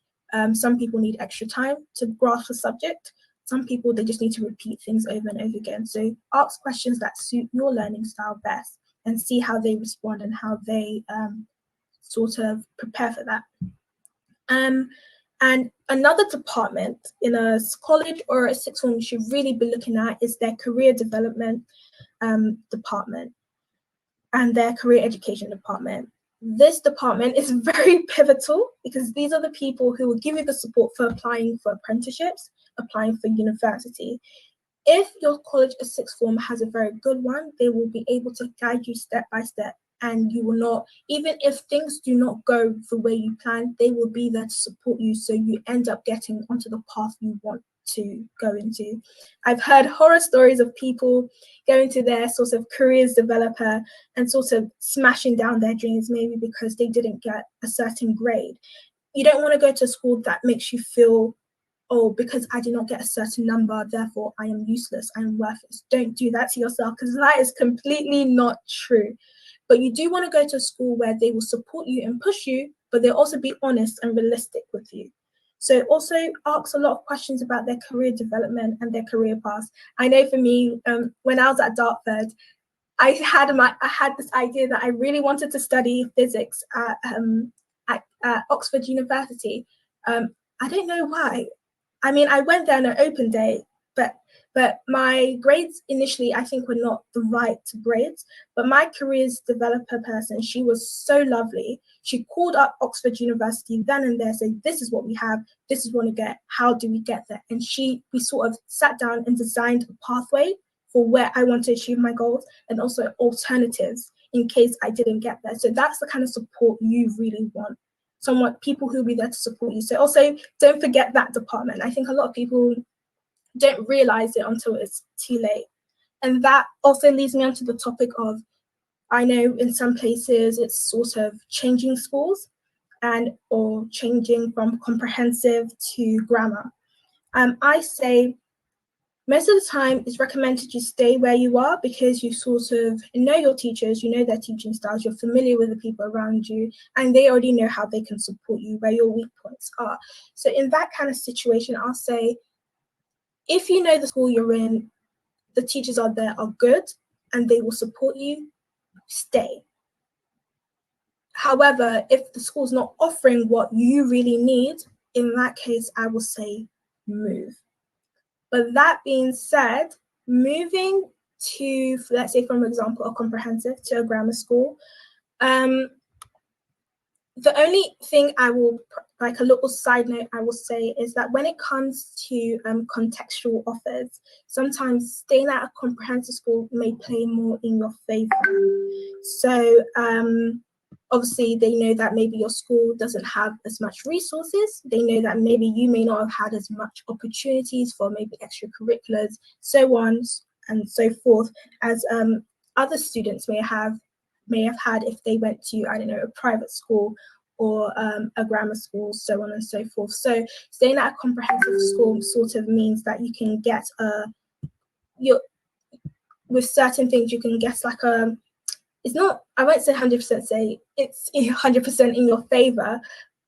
Some people need extra time to grasp a subject. Some people, they just need to repeat things over and over again. So ask questions that suit your learning style best and see how they respond and how they sort of prepare for that. And another department in a college or a sixth form you should really be looking at is their career development department and their career education department. This department is very pivotal because these are the people who will give you the support for applying for apprenticeships, applying for university. If your college or sixth form has a very good one, they will be able to guide you step by step, and you will not, even if things do not go the way you plan, they will be there to support you so you end up getting onto the path you want to go into. I've heard horror stories of people going to their sort of careers developer and sort of smashing down their dreams, maybe because they didn't get a certain grade. You don't want to go to a school that makes you feel, oh, because I did not get a certain number, therefore I am useless, I am worthless. Don't do that to yourself, because that is completely not true. But you do want to go to a school where they will support you and push you, but they'll also be honest and realistic with you. So also ask a lot of questions about their career development and their career paths. I know for me, when I was at Dartford, I had this idea that I really wanted to study physics at Oxford University. I don't know why. I mean, I went there on an open day, but my grades initially, I think, were not the right grades. But my careers developer person, she was so lovely. She called up Oxford University then and there, said, this is what we have, this is what we get, how do we get there? And we sort of sat down and designed a pathway for where I want to achieve my goals, and also alternatives in case I didn't get there. So that's the kind of support you really want. People who will be there to support you. So also don't forget that department. I think a lot of people don't realize it until it's too late. And that also leads me onto the topic of, I know in some places it's sort of changing schools or changing from comprehensive to grammar. I say most of the time it's recommended you stay where you are because you sort of know your teachers, you know their teaching styles, you're familiar with the people around you, and they already know how they can support you, where your weak points are. So in that kind of situation, I'll say, if you know the school you're in, the teachers are there are good and they will support you, stay. However, if the school's not offering what you really need, in that case, I will say move. But that being said, moving to, let's say, for example, a comprehensive to a grammar school, the only thing I will, like a little side note I will say, is that when it comes to contextual offers, sometimes staying at a comprehensive school may play more in your favor. So obviously they know that maybe your school doesn't have as much resources. They know that maybe you may not have had as much opportunities for maybe extracurriculars, so on and so forth, as other students may have had if they went to, I don't know, a private school or a grammar school, so on and so forth. So staying at a comprehensive school sort of means that you can get with certain things you can get like it's not, I won't say 100% say it's 100% in your favor,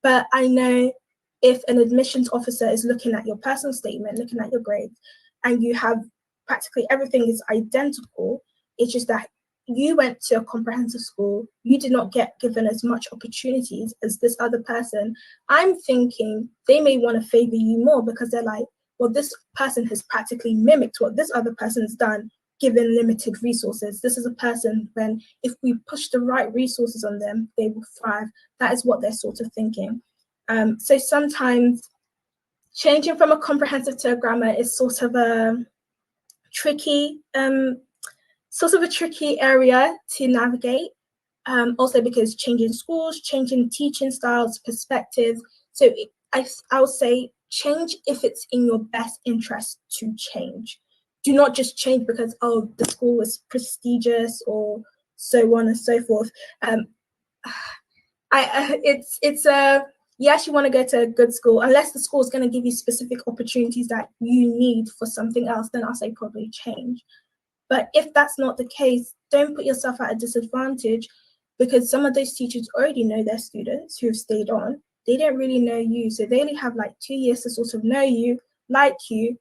but I know if an admissions officer is looking at your personal statement, looking at your grades, and you have practically everything is identical, it's just that you went to a comprehensive school, you did not get given as much opportunities as this other person. I'm thinking they may want to favor you more because they're like, well, this person has practically mimicked what this other person's done, given limited resources. This is a person when if we push the right resources on them, they will thrive. That is what they're sort of thinking. So sometimes changing from a comprehensive to a grammar is sort of a tricky area to navigate. Also because changing schools, changing teaching styles, perspectives. So I would say change if it's in your best interest to change. Do not just change because, oh, the school is prestigious or so on and so forth. Yes, you want to go to a good school, unless the school is going to give you specific opportunities that you need for something else, then I'll say probably change. But if that's not the case, don't put yourself at a disadvantage because some of those teachers already know their students who have stayed on. They don't really know you. So they only have like 2 years to sort of know you, like you,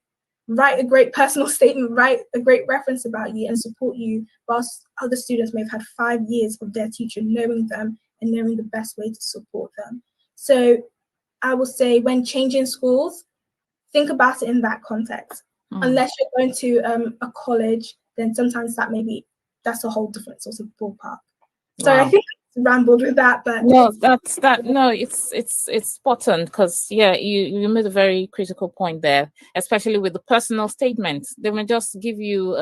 write a great personal statement, write a great reference about you and support you, whilst other students may have had 5 years of their teacher knowing them and knowing the best way to support them. So I will say when changing schools, think about it in that context. Unless you're going to a college, then sometimes that's a whole different sort of ballpark. So wow. I think I rambled with that, but no, it's spot on because you made a very critical point there, especially with the personal statement. They may just give you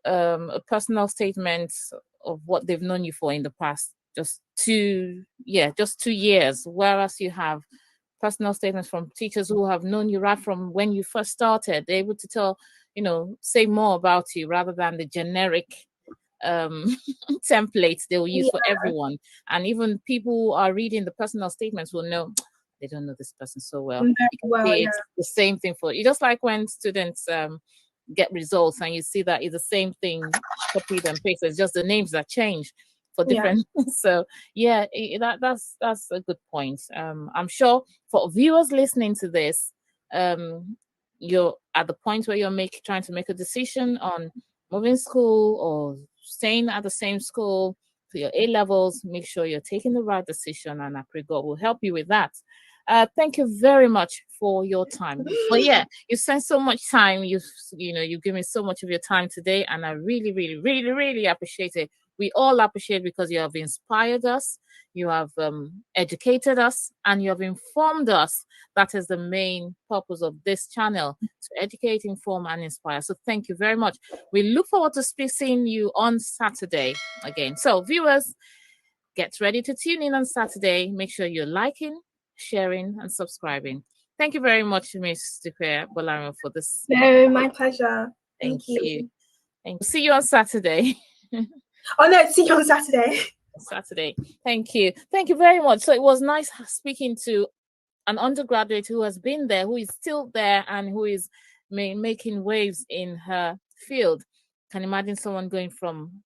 a personal statement of what they've known you for in the past, just 2 years, whereas you have personal statements from teachers who have known you right from when you first started. They're able to tell, say more about you rather than the generic templates they will use for everyone. And even people who are reading the personal statements will know they don't know this person so well. It's the same thing for you. Just like when students get results and you see that it's the same thing copied and pasted, it's just the names that change for different so that's a good point. I'm sure for viewers listening to this, you're at the point where you're trying to make a decision on moving school or staying at the same school for your A levels. Make sure you're taking the right decision, and I pray God will help you with that. Thank you very much for your time. But you spent so much time. You've given me so much of your time today, and I really, really, really, really appreciate it. We all appreciate it because you have inspired us, you have educated us, and you have informed us. That is the main purpose of this channel, to educate, inform, and inspire. So thank you very much. We look forward to seeing you on Saturday again. So viewers, get ready to tune in on Saturday. Make sure you're liking, sharing, and subscribing. Thank you very much, Ms. Dupre Bolario, for this. No, my pleasure. Thank you. Thank you. See you on Saturday. Oh no, see you on Saturday. Thank you. Thank you very much. So it was nice speaking to an undergraduate who has been there, who is still there, and who is making waves in her field. Can imagine someone going from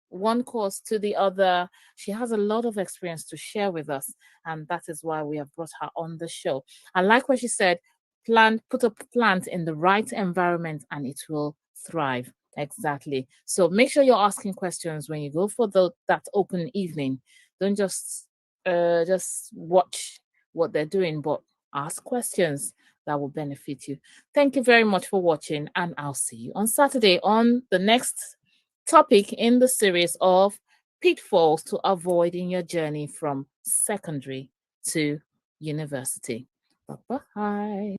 one course to the other. She has a lot of experience to share with us, and that is why we have brought her on the show. I like what she said, put a plant in the right environment and it will thrive. Exactly. So make sure you're asking questions when you go for that open evening. Don't just watch what they're doing, but ask questions that will benefit you. Thank you very much for watching, and I'll see you on Saturday on the next topic in the series of pitfalls to avoid in your journey from secondary to university. Bye-bye.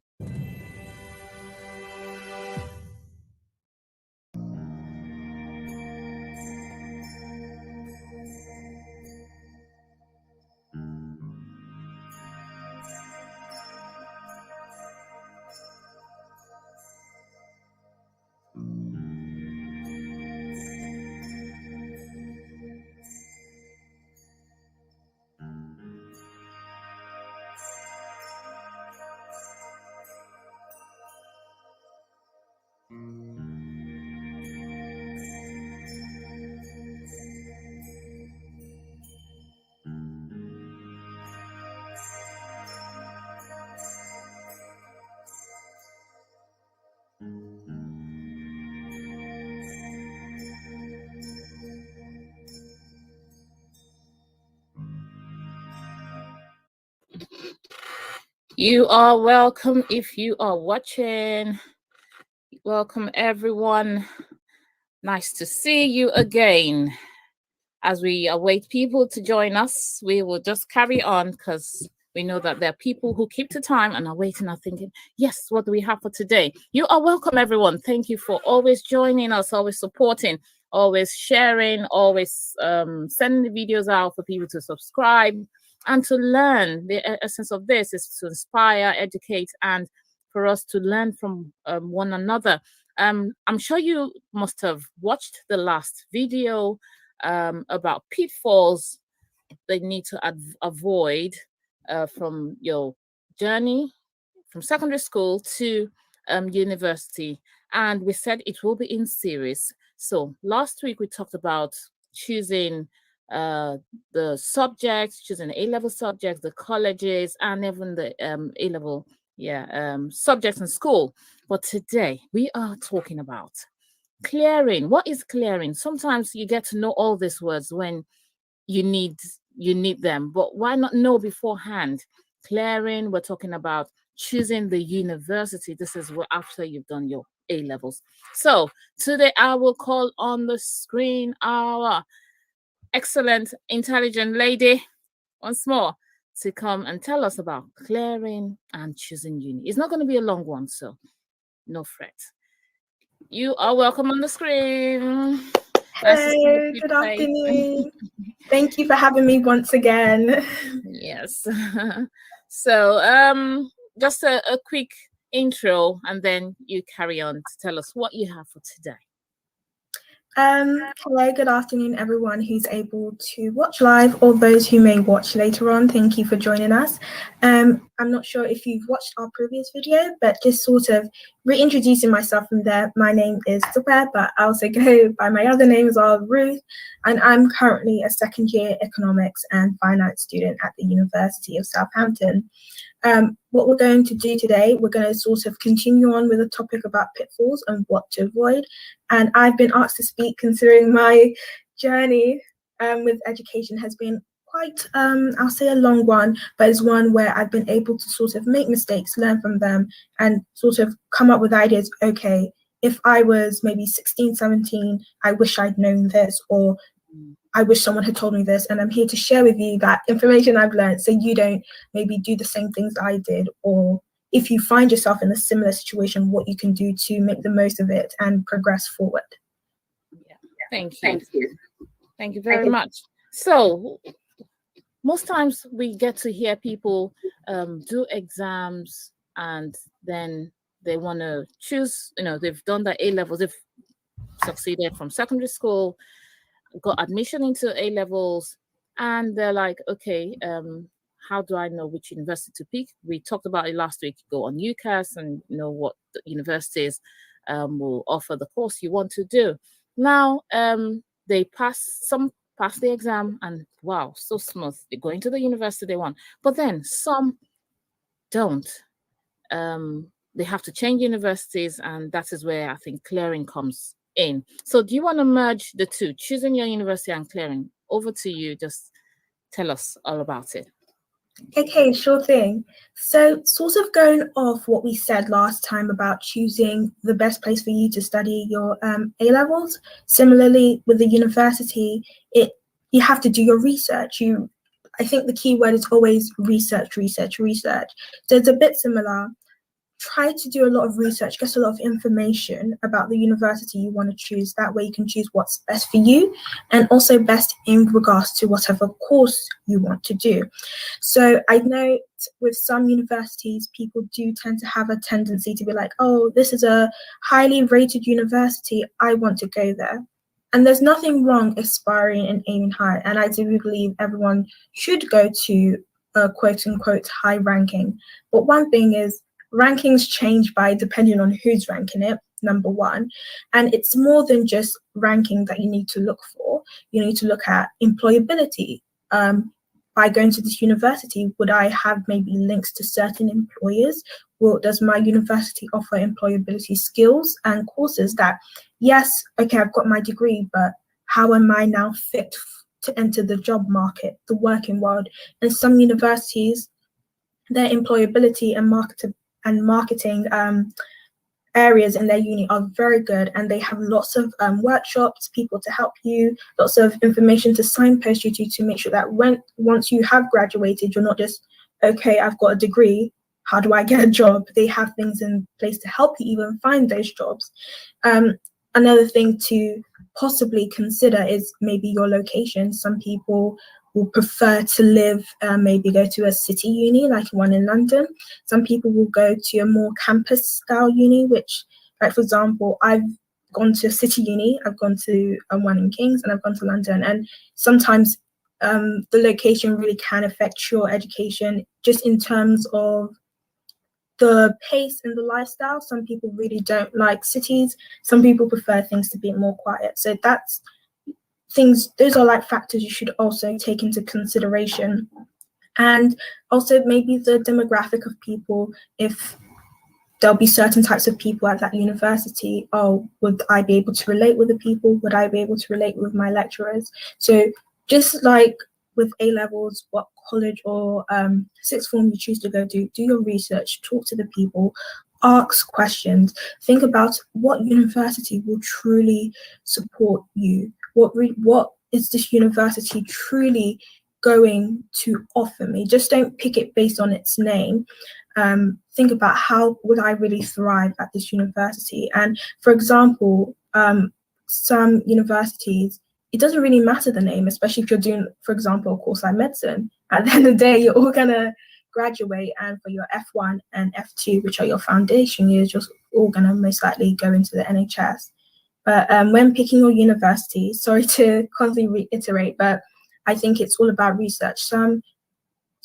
You are welcome if you are watching. Welcome, everyone. Nice to see you again. As we await people to join us, we will just carry on because we know that there are people who keep to time and are waiting and thinking, yes, what do we have for today? You are welcome, everyone. Thank you for always joining us, always supporting, always sharing, always sending the videos out for people to subscribe and to learn. The essence of this is to inspire, educate, and for us to learn from one another. I'm sure you must have watched the last video about pitfalls they need to avoid from your journey from secondary school to university. And we said it will be in series. So last week we talked about choosing the subjects, choosing A-level subjects, the colleges, and even the A-level subjects in school. But today we are talking about clearing. What is clearing? Sometimes you get to know all these words when you need them, but why not know beforehand? Clearing, we're talking about choosing the university. This is what after you've done your A levels. So today I will call on the screen our excellent, intelligent lady once more to come and tell us about clearing and choosing uni. It's not going to be a long one, so no fret. You are welcome on the screen. Hello, good afternoon. Thank you for having me once again. Yes. So just a quick intro and then you carry on to tell us what you have for today. Hello, good afternoon, everyone who's able to watch live or those who may watch later on. Thank you for joining us. I'm not sure if you've watched our previous video, but just sort of reintroducing myself from there. My name is Super, but I also go by my other name as well, Ruth, and I'm currently a second-year economics and finance student at the University of Southampton. What we're going to do today, we're going to sort of continue on with a topic about pitfalls and what to avoid. And I've been asked to speak considering my journey with education has been quite, I'll say a long one, but it's one where I've been able to sort of make mistakes, learn from them, and sort of come up with ideas. Okay, if I was maybe 16, 17, I wish I'd known this, or I wish someone had told me this, and I'm here to share with you that information I've learned so you don't maybe do the same things I did, or if you find yourself in a similar situation, what you can do to make the most of it and progress forward. Yeah. Thank you. Thank you very much. So most times we get to hear people do exams and then they want to choose, they've done their A levels, they've succeeded from secondary school, got admission into A levels, and they're like, okay, how do I know which university to pick? We talked about it last week. Go on UCAS and know what the universities will offer the course you want to do. Now, they pass the exam and wow, so smooth. They go into the university they want. But then some don't. They have to change universities, and that is where I think clearing comes in. So do you want to merge the two, choosing your university and clearing? Over to you. Just tell us all about it. Okay, sure thing. So sort of going off what we said last time about choosing the best place for you to study your A-levels, similarly with the university, you have to do your research. I think the key word is always research, research, research. So it's a bit similar. Try to do a lot of research, get a lot of information about the university you want to choose. That way you can choose what's best for you and also best in regards to whatever course you want to do. So I know with some universities, people do tend to have a tendency to be like, oh, this is a highly rated university, I want to go there. And there's nothing wrong aspiring and aiming high. And I do believe everyone should go to a quote unquote high ranking. But one thing is, rankings change by depending on who's ranking it, number one. And it's more than just ranking that you need to look for. You need to look at employability. By going to this university, would I have maybe links to certain employers? Well, does my university offer employability skills and courses that, yes, okay, I've got my degree, but how am I now fit to enter the job market, the working world? And some universities, their employability and marketing areas in their uni are very good, and they have lots of workshops, people to help you, lots of information to signpost you to make sure that once you have graduated, you're not just, okay, I've got a degree, how do I get a job? They have things in place to help you even find those jobs. Another thing to possibly consider is maybe your location. Some people will prefer to live, maybe go to a city uni like one in London. Some people will go to a more campus style uni, which, like for example, I've gone to a city uni, I've gone to one in Kings, and I've gone to London. And sometimes the location really can affect your education just in terms of the pace and the lifestyle. Some people really don't like cities. Some people prefer things to be more quiet. So that's those are like factors you should also take into consideration. And also maybe the demographic of people, if there'll be certain types of people at that university. Oh, would I be able to relate with the people? Would I be able to relate with my lecturers? So just like with A-levels, what college or sixth form you choose to go do your research, talk to the people, ask questions, think about what university will truly support you. What is this university truly going to offer me? Just don't pick it based on its name. Think about how would I really thrive at this university. And for example, some universities, it doesn't really matter the name, especially if you're doing, for example, a course like medicine. At the end of the day, you're all gonna graduate, and for your F1 and F2, which are your foundation years, you're all gonna most likely go into the NHS. But when picking your university, sorry to constantly reiterate, but I think it's all about research. Some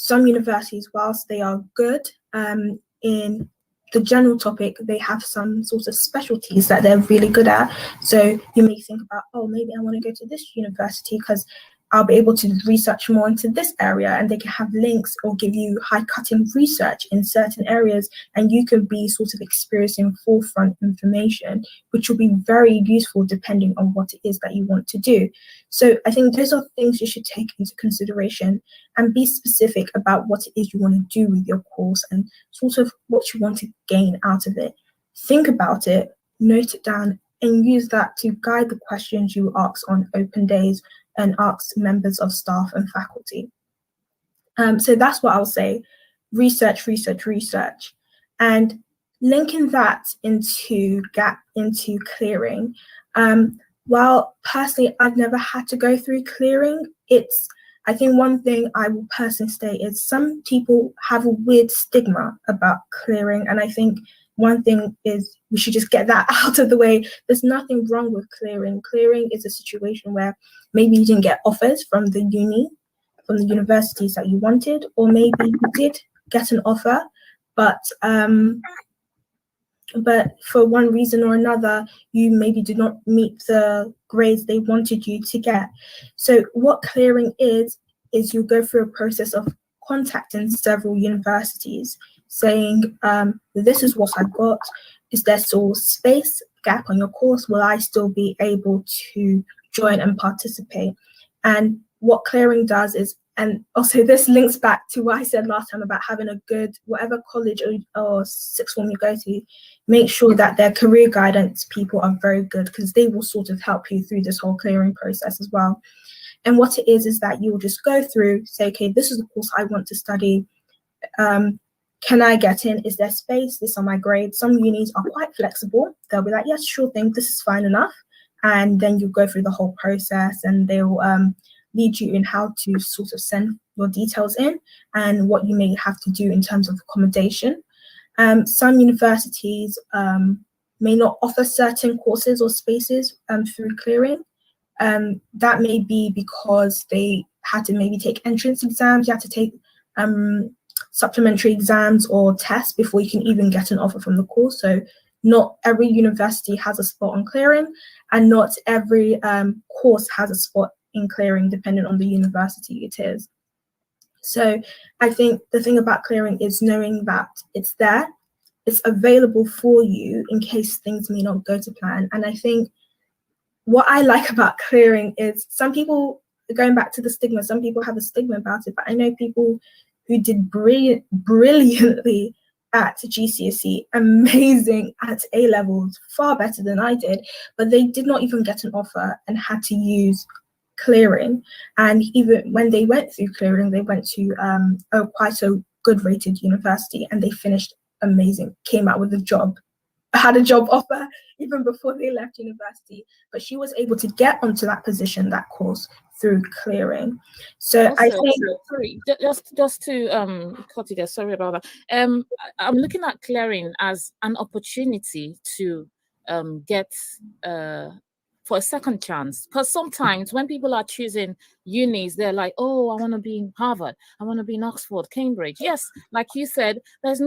universities, whilst they are good in the general topic, they have some sort of specialties that they're really good at. So you may think about, oh, maybe I want to go to this university because I'll be able to research more into this area, and they can have links or give you high-cutting research in certain areas, and you can be sort of experiencing forefront information, which will be very useful depending on what it is that you want to do. So I think those are things you should take into consideration, and be specific about what it is you want to do with your course and sort of what you want to gain out of it. Think about it, note it down, and use that to guide the questions you ask on open days and ask members of staff and faculty. So that's what I'll say, research, research, research. And linking that into clearing, while personally I've never had to go through clearing, I think one thing I will personally say is some people have a weird stigma about clearing, and I think one thing is we should just get that out of the way. There's nothing wrong with clearing. Clearing is a situation where maybe you didn't get offers from the uni from the universities that you wanted, or maybe you did get an offer, but for one reason or another, you maybe did not meet the grades they wanted you to get. So what clearing is you go through a process of contacting several universities, saying, this is what I got. Is there still space, gap on your course? Will I still be able to join and participate? And what clearing does is, and also this links back to what I said last time about having a good, whatever college or sixth form you go to, make sure that their career guidance people are very good, because they will sort of help you through this whole clearing process as well. And what it is that you will just go through, say, okay, this is the course I want to study. Can I get in? Is there space? This are my grades. Some unis are quite flexible. They'll be like, yes, sure thing, this is fine enough. And then you go through the whole process, and they'll lead you in how to sort of send your details in and what you may have to do in terms of accommodation. Some universities may not offer certain courses or spaces through clearing. That may be because they had to maybe take entrance exams, you had to take supplementary exams or tests before you can even get an offer from the course. So not every university has a spot on clearing, and not every course has a spot in clearing, depending on the university it is. So I think the thing about clearing is knowing that it's there, it's available for you in case things may not go to plan. And I think what I like about clearing is some people, going back to the stigma, some people have a stigma about it, but I know people who did brilliantly at GCSE, amazing at A-levels, far better than I did, but they did not even get an offer and had to use clearing. And even when they went through clearing, they went to quite a good rated university, and they finished amazing, came out with a job, had a job offer even before they left university, but she was able to get onto that position, that course, through clearing. So also, I think sorry, just to cut you there, sorry about that. I'm looking at clearing as an opportunity to get for a second chance, because sometimes when people are choosing unis, they're like, oh, I want to be in Harvard, I want to be in Oxford, Cambridge. Yes, like you said, there's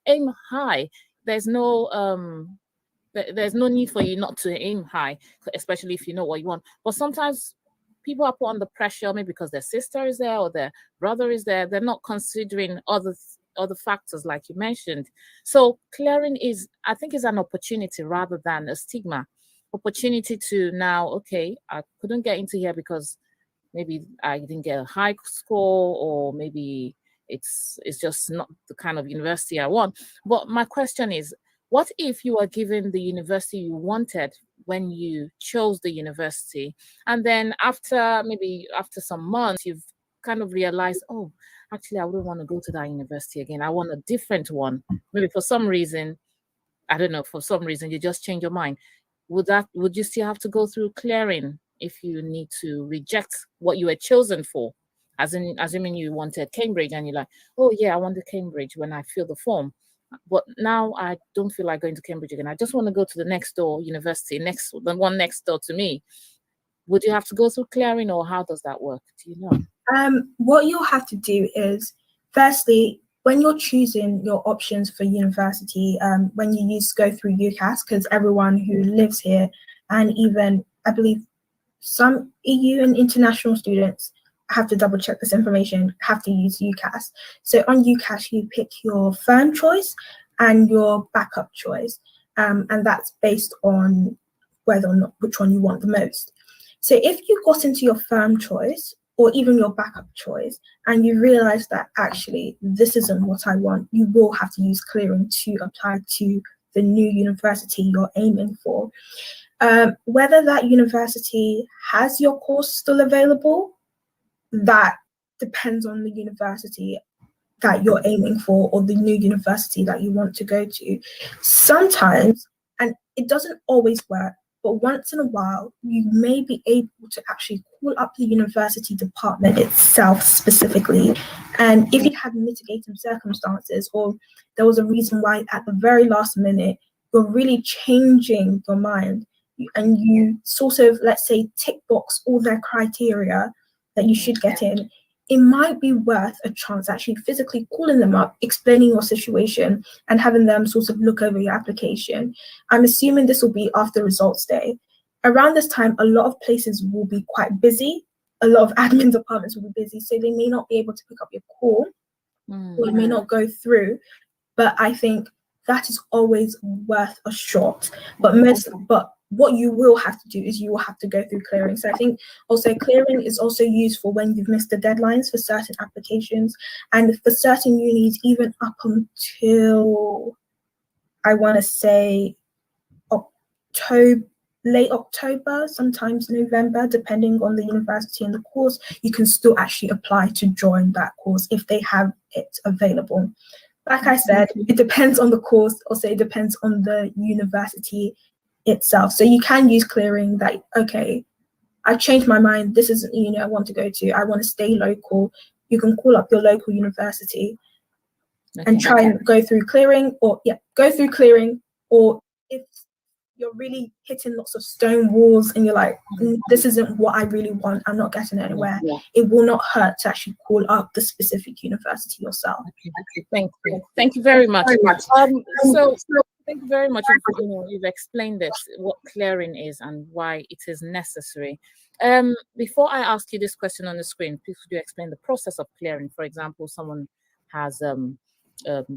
aim high. There's no need for you not to aim high, especially if you know what you want. But sometimes people are put under pressure, maybe because their sister is there or their brother is there. They're not considering other factors like you mentioned. So clearing I think is an opportunity rather than a stigma. Opportunity to now, okay, I couldn't get into here because maybe I didn't get a high score, or maybe it's just not the kind of university I want. But my question is, what if you were given the university you wanted when you chose the university, and then after some months, you've kind of realized, oh, actually, I wouldn't want to go to that university again. I want a different one. Maybe for some reason, I don't know, for some reason, you just change your mind. Would you still have to go through clearing if you need to reject what you were chosen for? Assuming you wanted Cambridge and you're like, oh yeah, I wanted Cambridge when I fill the form, but now I don't feel like going to Cambridge again. I just want to go to the next door university, the one next door to me. Would you have to go through clearing, or how does that work? Do you know? What you'll have to do is, firstly, when you're choosing your options for university, when you go through UCAS, because everyone who lives here, and even I believe some EU and international students, I have to double check this information, have to use UCAS. So on UCAS, you pick your firm choice and your backup choice, and that's based on whether or not which one you want the most. So if you got into your firm choice, or even your backup choice, and you realize that actually this isn't what I want, you will have to use clearing to apply to the new university you're aiming for. Whether that university has your course still available, that depends on the university that you're aiming for, or the new university that you want to go to. Sometimes, and it doesn't always work, but once in a while, you may be able to actually call up the university department itself specifically. And if you have mitigating circumstances, or there was a reason why at the very last minute, you're really changing your mind, and you sort of, let's say, tick box all their criteria, that you should get in, it might be worth a chance actually physically calling them up, explaining your situation, and having them sort of look over your application. I'm assuming this will be after results day. Around this time, a lot of places will be quite busy. A lot of admin departments will be busy, so they may not be able to pick up your call, or it may not go through. But I think that is always worth a shot. But what you will have to do is you will have to go through clearing. So I think also clearing is also used for when you've missed the deadlines for certain applications, and for certain unis, even up until, I want to say, late October, sometimes November, depending on the university and the course, you can still actually apply to join that course if they have it available. Like I said, it depends on the course, also it depends on the university itself. So you can use clearing that, okay, I've changed my mind, this isn't the uni I want to go to, I want to stay local. You can call up your local university and try and go through clearing, or if you're really hitting lots of stone walls and you're like, this isn't what I really want, I'm not getting anywhere, it will not hurt to actually call up the specific university yourself. Thank you very much. So thank you very much. You've explained this, what clearing is and why it is necessary. Before I ask you this question on the screen, please could you explain the process of clearing? For example, someone has done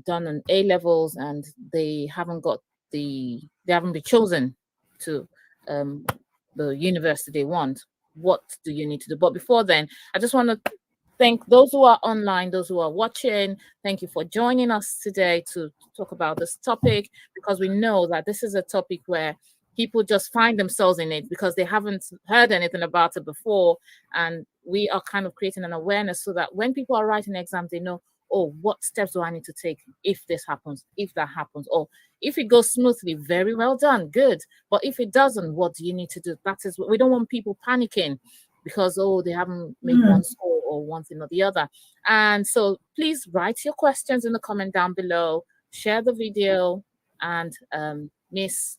an A levels and they haven't been chosen to the university they want. What do you need to do? But before then, I just want to thank those who are online, those who are watching. Thank you for joining us today to talk about this topic, because we know that this is a topic where people just find themselves in it because they haven't heard anything about it before. And we are kind of creating an awareness so that when people are writing exams, they know, oh, what steps do I need to take if this happens, if that happens, or if it goes smoothly, very well done, good. But if it doesn't, what do you need to do? That is what we don't want people panicking because, oh, they haven't made one score or one thing or the other. And so please write your questions in the comment down below, share the video, and Miss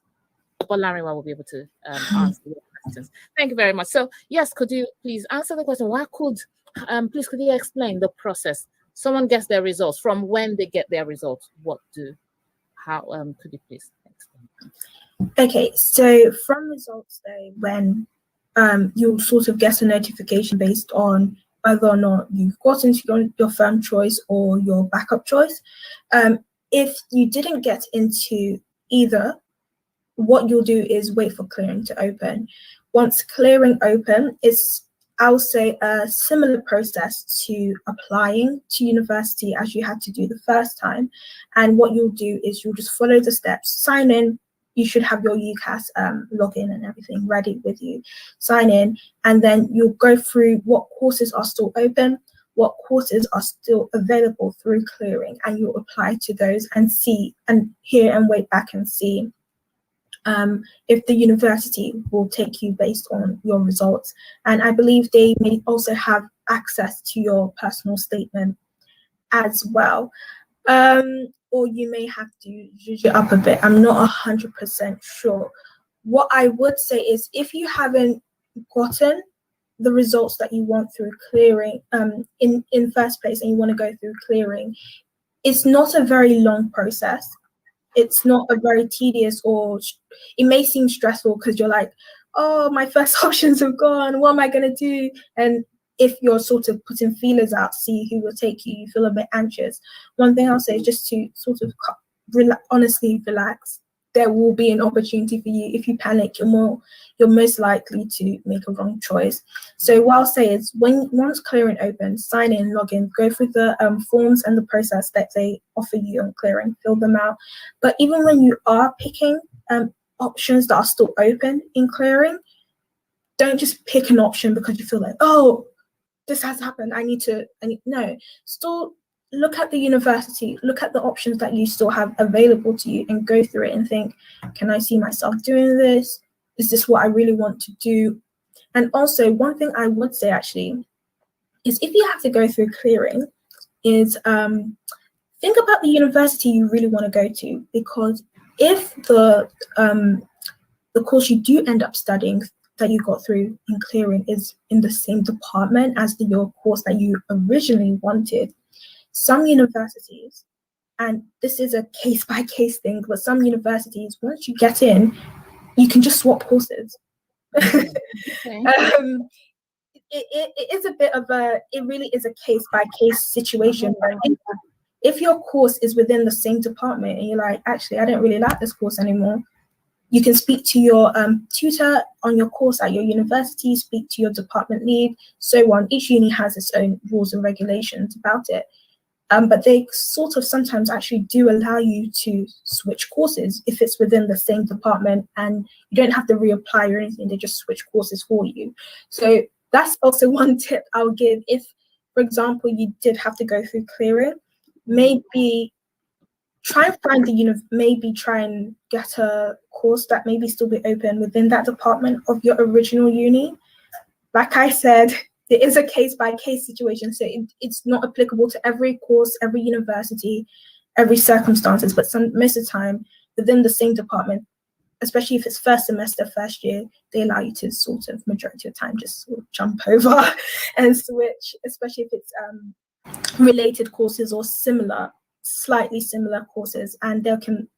Bolariwa will be able to answer your questions. Thank you very much. So yes, could you please answer the question? Could you explain the process? Someone gets their results. From when they get their results, could you please explain? Okay, so from results day, when you'll sort of get a notification based on whether or not you've got into your firm choice or your backup choice. If you didn't get into either, what you'll do is wait for clearing to open. Once clearing open, I'll say a similar process to applying to university as you had to do the first time. And what you'll do is you'll just follow the steps, sign in. You should have your UCAS login and everything ready with you. Sign in, and then you'll go through what courses are still open, what courses are still available through clearing, and you'll apply to those and see and hear and wait back and see if the university will take you based on your results. And I believe they may also have access to your personal statement as well. Or you may have to zhuzh it up a bit. I'm not 100% sure. What I would say is if you haven't gotten the results that you want through clearing in first place and you want to go through clearing, it's not a very long process. It's not a very tedious, or it may seem stressful because you're like, oh, my first options have gone, what am I going to do? And if you're sort of putting feelers out to see who will take you, you feel a bit anxious. One thing I'll say is just to sort of honestly relax. There will be an opportunity for you. If you panic, you're most likely to make a wrong choice. So what I'll say is once clearing opens, sign in, log in, go through the forms and the process that they offer you on clearing, fill them out. But even when you are picking options that are still open in clearing, don't just pick an option because you feel like, oh, this has happened, no, still look at the university, look at the options that you still have available to you and go through it and think, can I see myself doing this? Is this what I really want to do? And also one thing I would say actually is if you have to go through clearing is think about the university you really want to go to, because if the course you do end up studying that you got through in clearing is in the same department as your course that you originally wanted. Some universities, and this is a case-by-case thing, but some universities, once you get in, you can just swap courses. Okay. It is a bit of it really is a case-by-case situation. But if your course is within the same department and you're like, actually, I don't really like this course anymore, you can speak to your tutor on your course at your university, speak to your department lead, so on. Each uni has its own rules and regulations about it. But they sort of sometimes actually do allow you to switch courses if it's within the same department, and you don't have to reapply or anything. They just switch courses for you. So that's also one tip I'll give. If, for example, you did have to go through clearing, maybe try and find maybe try and get a course that maybe still be open within that department of your original uni. Like I said, it is a case-by-case situation, so it's not applicable to every course, every university, every circumstances, but most of the time within the same department, especially if it's first semester, first year, they allow you to sort of majority of the time just sort of jump over and switch, especially if it's related courses or slightly similar courses, and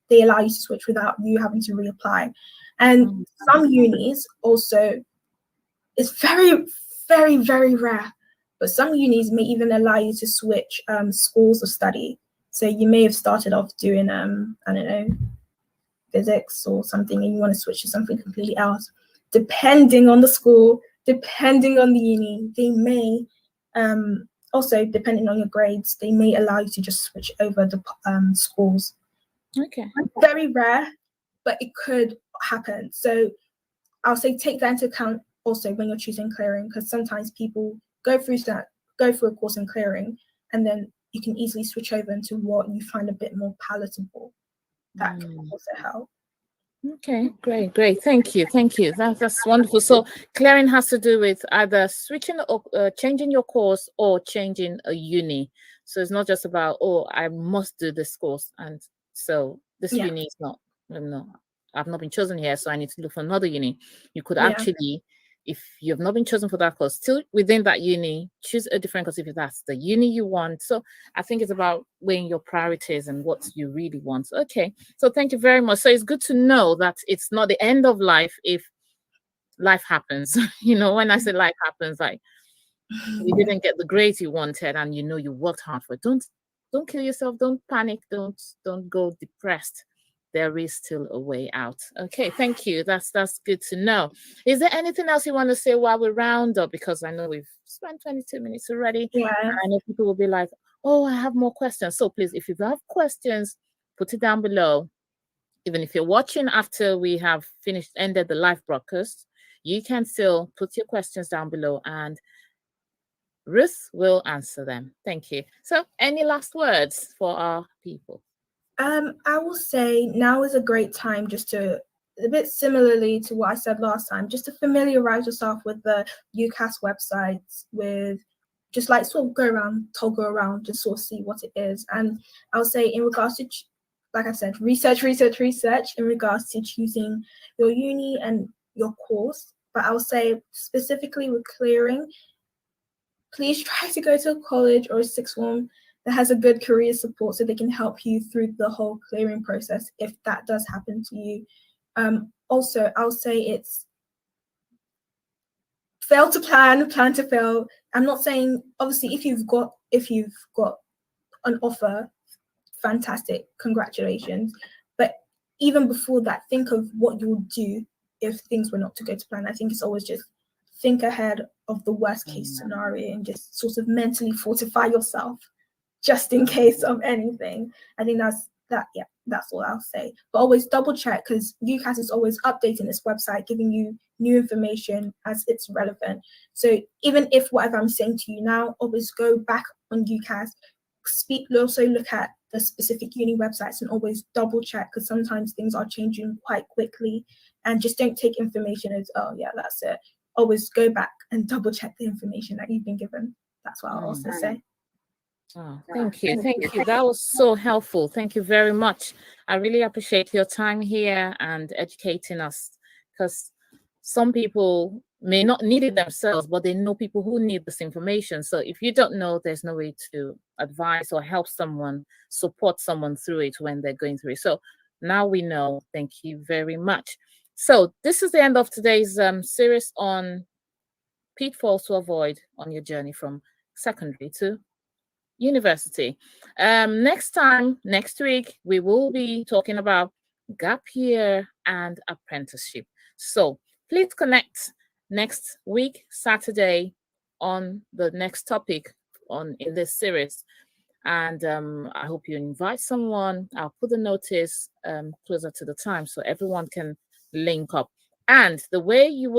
they allow you to switch without you having to reapply. And some unis also, it's very, very, very rare, but some unis may even allow you to switch schools of study. So you may have started off doing I don't know, physics or something, and you want to switch to something completely else. Depending on the school, depending on the uni, they may also, depending on your grades, they may allow you to just switch over the schools. Okay. Very rare, but it could happen. So I'll say take that into account also when you're choosing clearing, because sometimes people go through a course in clearing, and then you can easily switch over into what you find a bit more palatable. That can also help. Okay, great. Thank you. That's wonderful. So clearing has to do with either switching or changing your course or changing a uni. So it's not just about, oh, I must do this course, and so this uni is not, no, I've not been chosen here, so I need to look for another uni. You could actually, if you have not been chosen for that course, still within that uni, choose a different course if that's the uni you want. So I think it's about weighing your priorities and what you really want. Okay, so thank you very much. So it's good to know that it's not the end of life if life happens. You know, when I say life happens, like you didn't get the grades you wanted and you know you worked hard for it. Don't kill yourself, don't panic, don't go depressed. There is still a way out. Okay, thank you. That's good to know. Is there anything else you want to say while we round up? Because I know we've spent 22 minutes already. Yeah. I know people will be like, oh, I have more questions. So please, if you have questions, put it down below. Even if you're watching after we have ended the live broadcast, you can still put your questions down below and Ruth will answer them. Thank you. So any last words for our people? I will say now is a great time just to, a bit similarly to what I said last time, just to familiarize yourself with the UCAS websites, with just like sort of toggle around, just sort of see what it is. And I'll say in regards to, like I said, research in regards to choosing your uni and your course. But I'll say specifically with clearing, please try to go to a college or a sixth form that has a good career support so they can help you through the whole clearing process if that does happen to you. Also, I'll say it's fail to plan to fail. I'm not saying, obviously, if you've got an offer, fantastic, congratulations. But even before that, think of what you would do if things were not to go to plan. I think it's always just think ahead of the worst case scenario and just sort of mentally fortify yourself just in case of anything. I think that's all I'll say. But always double check, because UCAS is always updating this website, giving you new information as it's relevant. So even if whatever I'm saying to you now, always go back on UCAS, also look at the specific uni websites and always double check, because sometimes things are changing quite quickly, and just don't take information as, oh yeah, that's it. Always go back and double check the information that you've been given. That's what I'll also say. Oh, thank you. That was so helpful. Thank you very much. I really appreciate your time here and educating us, because some people may not need it themselves, but they know people who need this information. So if you don't know, there's no way to advise or help someone, support someone through it when they're going through it. So now we know. Thank you very much. So this is the end of today's series on pitfalls to avoid on your journey from secondary to university. Next week, we will be talking about gap year and apprenticeship. So please connect next week, Saturday, on the next topic in this series. And I hope you invite someone. I'll put the notice closer to the time so everyone can link up. And the way you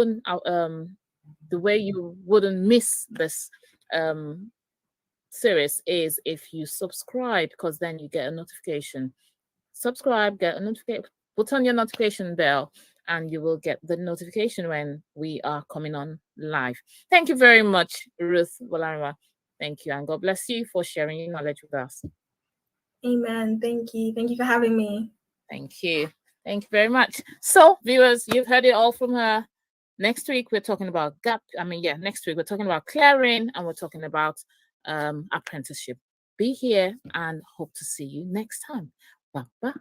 wouldn't miss this series is if you subscribe, because then you get a notification. Subscribe, get a notification, put on your notification bell, and you will get the notification when we are coming on live. Thank you very much, Ruth Bolarwa. Thank you, and God bless you for sharing your knowledge with us. Amen. Thank you. Thank you for having me. Thank you. Thank you very much. So, viewers, you've heard it all from her. Next week, we're talking about next week we're talking about clearing, and we're talking about apprenticeship. Be here, and hope to see you next time. Bye-bye.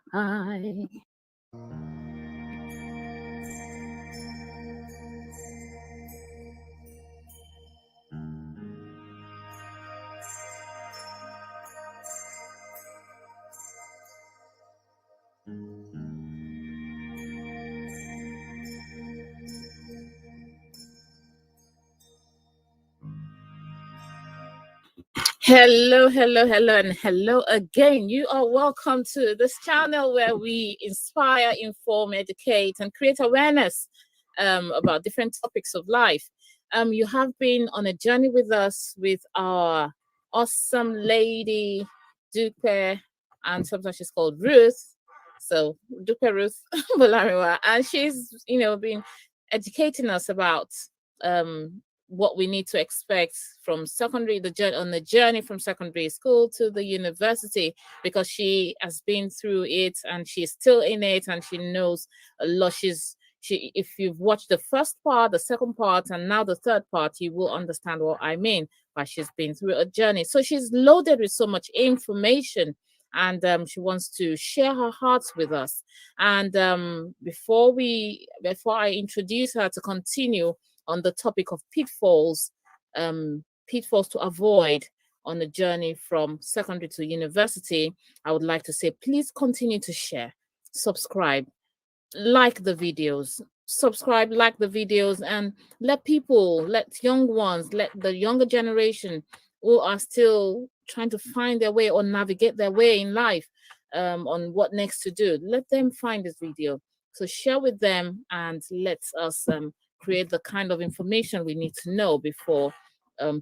Hello, and hello again. You are welcome to this channel where we inspire, inform, educate, and create awareness about different topics of life. You have been on a journey with us with our awesome lady, Dupe, and sometimes she's called Ruth. So Dupe Ruth Bolariwa, and she's been educating us about what we need to expect from secondary, on the journey from secondary school to the university, because she has been through it and she's still in it and she knows a lot. If you've watched the first part, the second part, and now the third part, you will understand what I mean. But she's been through a journey, so she's loaded with so much information, and she wants to share her heart with us. And before I introduce her to continue on the topic of pitfalls to avoid on the journey from secondary to university, I would like to say, please continue to share, subscribe, like the videos, and let young ones, let the younger generation who are still trying to find their way or navigate their way in life on what next to do, let them find this video. So share with them and let us create the kind of information we need to know before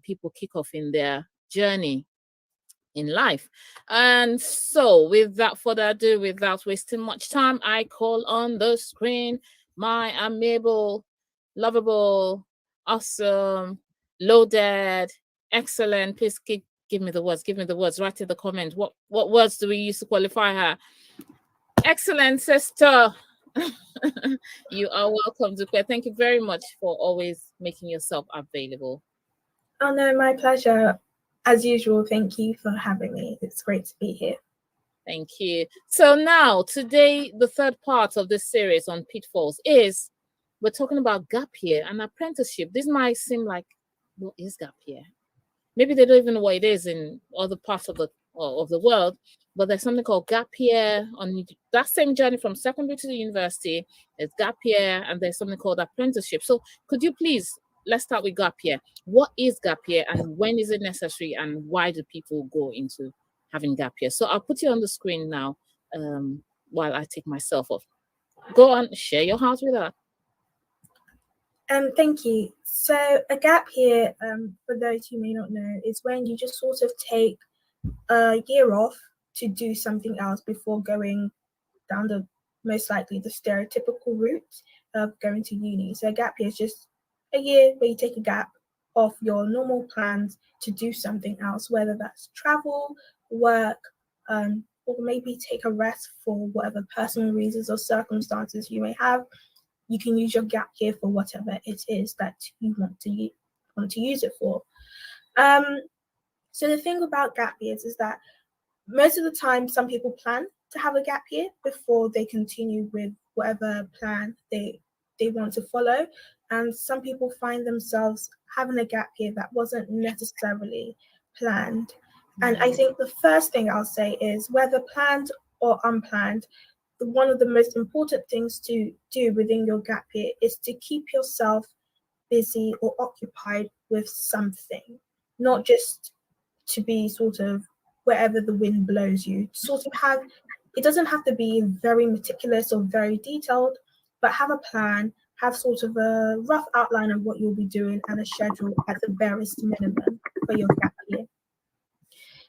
people kick off in their journey in life. And so without further ado, without wasting much time, I call on the screen my amiable, lovable, awesome, loaded, excellent. Please give me the words. Write in the comment. What words do we use to qualify her? Excellent sister. You are welcome, Dupe. Thank you very much for always making yourself available. Oh no, my pleasure. As usual, thank you for having me. It's great to be here. Thank you. So now, today, the third part of this series on pitfalls is we're talking about gap year and apprenticeship. This might seem like, what is gap year? Maybe they don't even know what it is in other parts of the world, but there's something called gap year on that same journey from secondary to the university. There's gap year, and there's something called apprenticeship. So could you please, let's start with gap year. What is gap year, and when is it necessary, and why do people go into having gap year? So I'll put you on the screen now while I take myself off. Go on, share your heart with us. Thank you. So a gap year, for those who may not know, is when you just sort of take a year off to do something else before going down the most likely the stereotypical route of going to uni. So a gap year is just a year where you take a gap off your normal plans to do something else, whether that's travel, work, or maybe take a rest for whatever personal reasons or circumstances you may have. you can use your gap year for whatever it is that you want to use it for. So the thing about gap years is that most of the time, some people plan to have a gap year before they continue with whatever plan they want to follow. And some people find themselves having a gap year that wasn't necessarily planned. And I think the first thing I'll say is, whether planned or unplanned, one of the most important things to do within your gap year is to keep yourself busy or occupied with something, not just to be sort of wherever the wind blows you. Sort of have, it doesn't have to be very meticulous or very detailed, but have a plan, have sort of a rough outline of what you'll be doing and a schedule at the barest minimum for your gap year.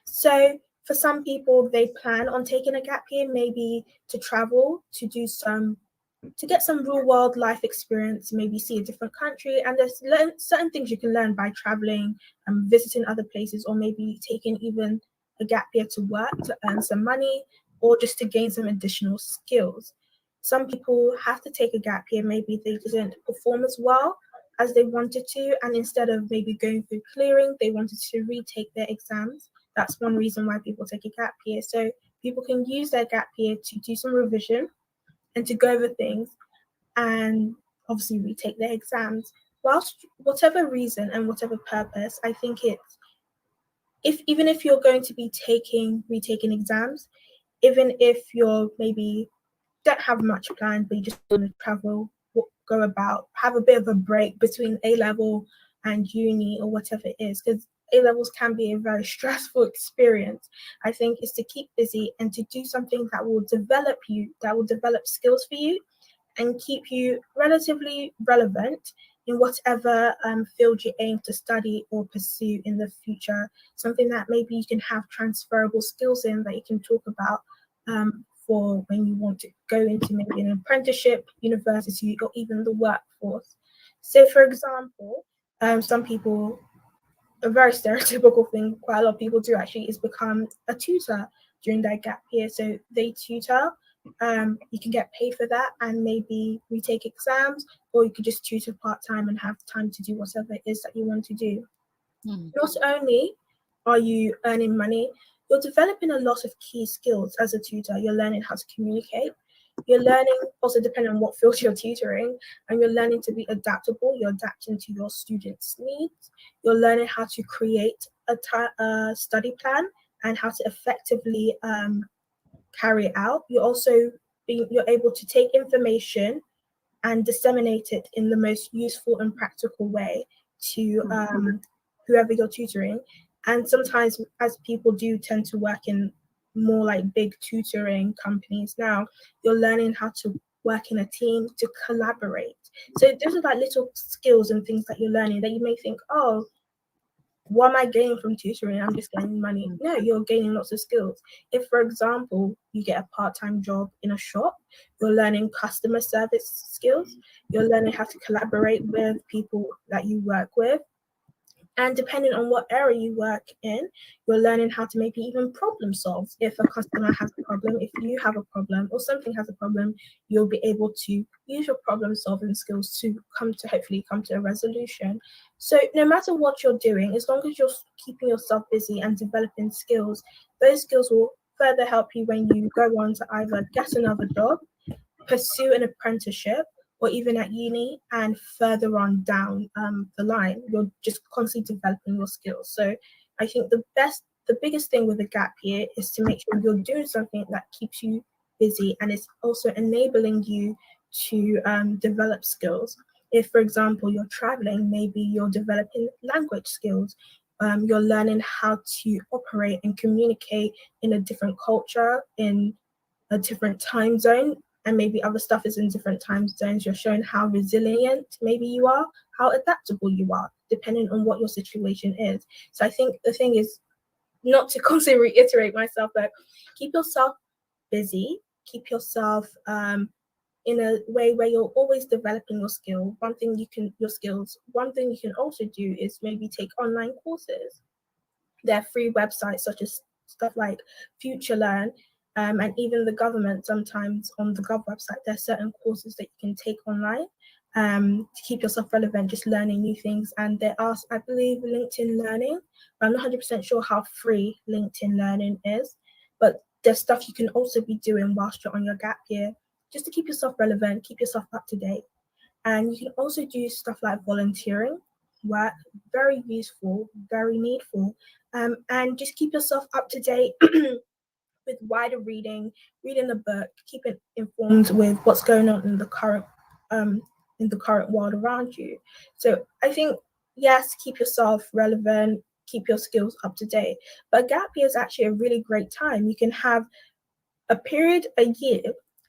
So for some people, they plan on taking a gap year, maybe to travel, to get some real world life experience, maybe see a different country. And there's certain things you can learn by traveling and visiting other places, or maybe taking even a gap year to work, to earn some money, or just to gain some additional skills. Some people have to take a gap year, maybe they didn't perform as well as they wanted to, and instead of maybe going through clearing, they wanted to retake their exams. That's one reason why people take a gap year. So people can use their gap year to do some revision and to go over things and obviously retake their exams. Whilst whatever reason and whatever purpose, I think even if you're going to be retaking exams, even if you're maybe don't have much planned, but you just want to travel, go about, have a bit of a break between A-level and uni or whatever it is, because A-levels can be a very stressful experience. I think is to keep busy and to do something that will develop you, that will develop skills for you and keep you relatively relevant in whatever field you aim to study or pursue in the future. Something that maybe you can have transferable skills in that you can talk about for when you want to go into maybe an apprenticeship, university, or even the workforce. So for example, some people, a very stereotypical thing quite a lot of people do actually is become a tutor during their gap year. So they tutor, you can get paid for that and maybe retake exams, or you could just tutor part-time and have time to do whatever it is that you want to do. Not only are you earning money, you're developing a lot of key skills as a tutor. You're learning how to communicate. You're learning, also depending on what field you're tutoring, and you're learning to be adaptable. You're adapting to your students' needs. You're learning how to create a study plan and how to effectively carry it out. You're able to take information and disseminate it in the most useful and practical way to whoever you're tutoring. And sometimes, as people do tend to work in more like big tutoring companies now, you're learning how to work in a team, to collaborate. So those are like little skills and things that you're learning that you may think, oh, what am I gaining from tutoring? I'm just gaining money. No, you're gaining lots of skills. If, for example, you get a part-time job in a shop, you're learning customer service skills. You're learning how to collaborate with people that you work with. And depending on what area you work in, you're learning how to maybe even problem solve. If a customer has a problem, if you have a problem, or something has a problem, you'll be able to use your problem solving skills to hopefully come to a resolution. So no matter what you're doing, as long as you're keeping yourself busy and developing skills, those skills will further help you when you go on to either get another job, pursue an apprenticeship, or even at uni and further on down the line. You're just constantly developing your skills. So I think the biggest thing with a gap year is to make sure you're doing something that keeps you busy and is also enabling you to develop skills. If, for example, you're traveling, maybe you're developing language skills. You're learning how to operate and communicate in a different culture, in a different time zone, and maybe other stuff is in different time zones. You're showing how resilient maybe you are, how adaptable you are, depending on what your situation is. So I think the thing is not to constantly reiterate myself, but keep yourself busy, keep yourself in a way where you're always developing your skill. One thing you can also do is maybe take online courses. There are free websites such as stuff like FutureLearn And even the government, sometimes on the Gov website, there are certain courses that you can take online to keep yourself relevant, just learning new things. And there are, I believe, LinkedIn Learning. I'm not 100% sure how free LinkedIn Learning is, but there's stuff you can also be doing whilst you're on your gap year, just to keep yourself relevant, keep yourself up to date. And you can also do stuff like volunteering work, very useful, very needful, and just keep yourself up to date with wider reading a book, keeping informed with what's going on in the current world around you. So I think, yes, keep yourself relevant, keep your skills up to date. But gap year is actually a really great time. You can have a period a year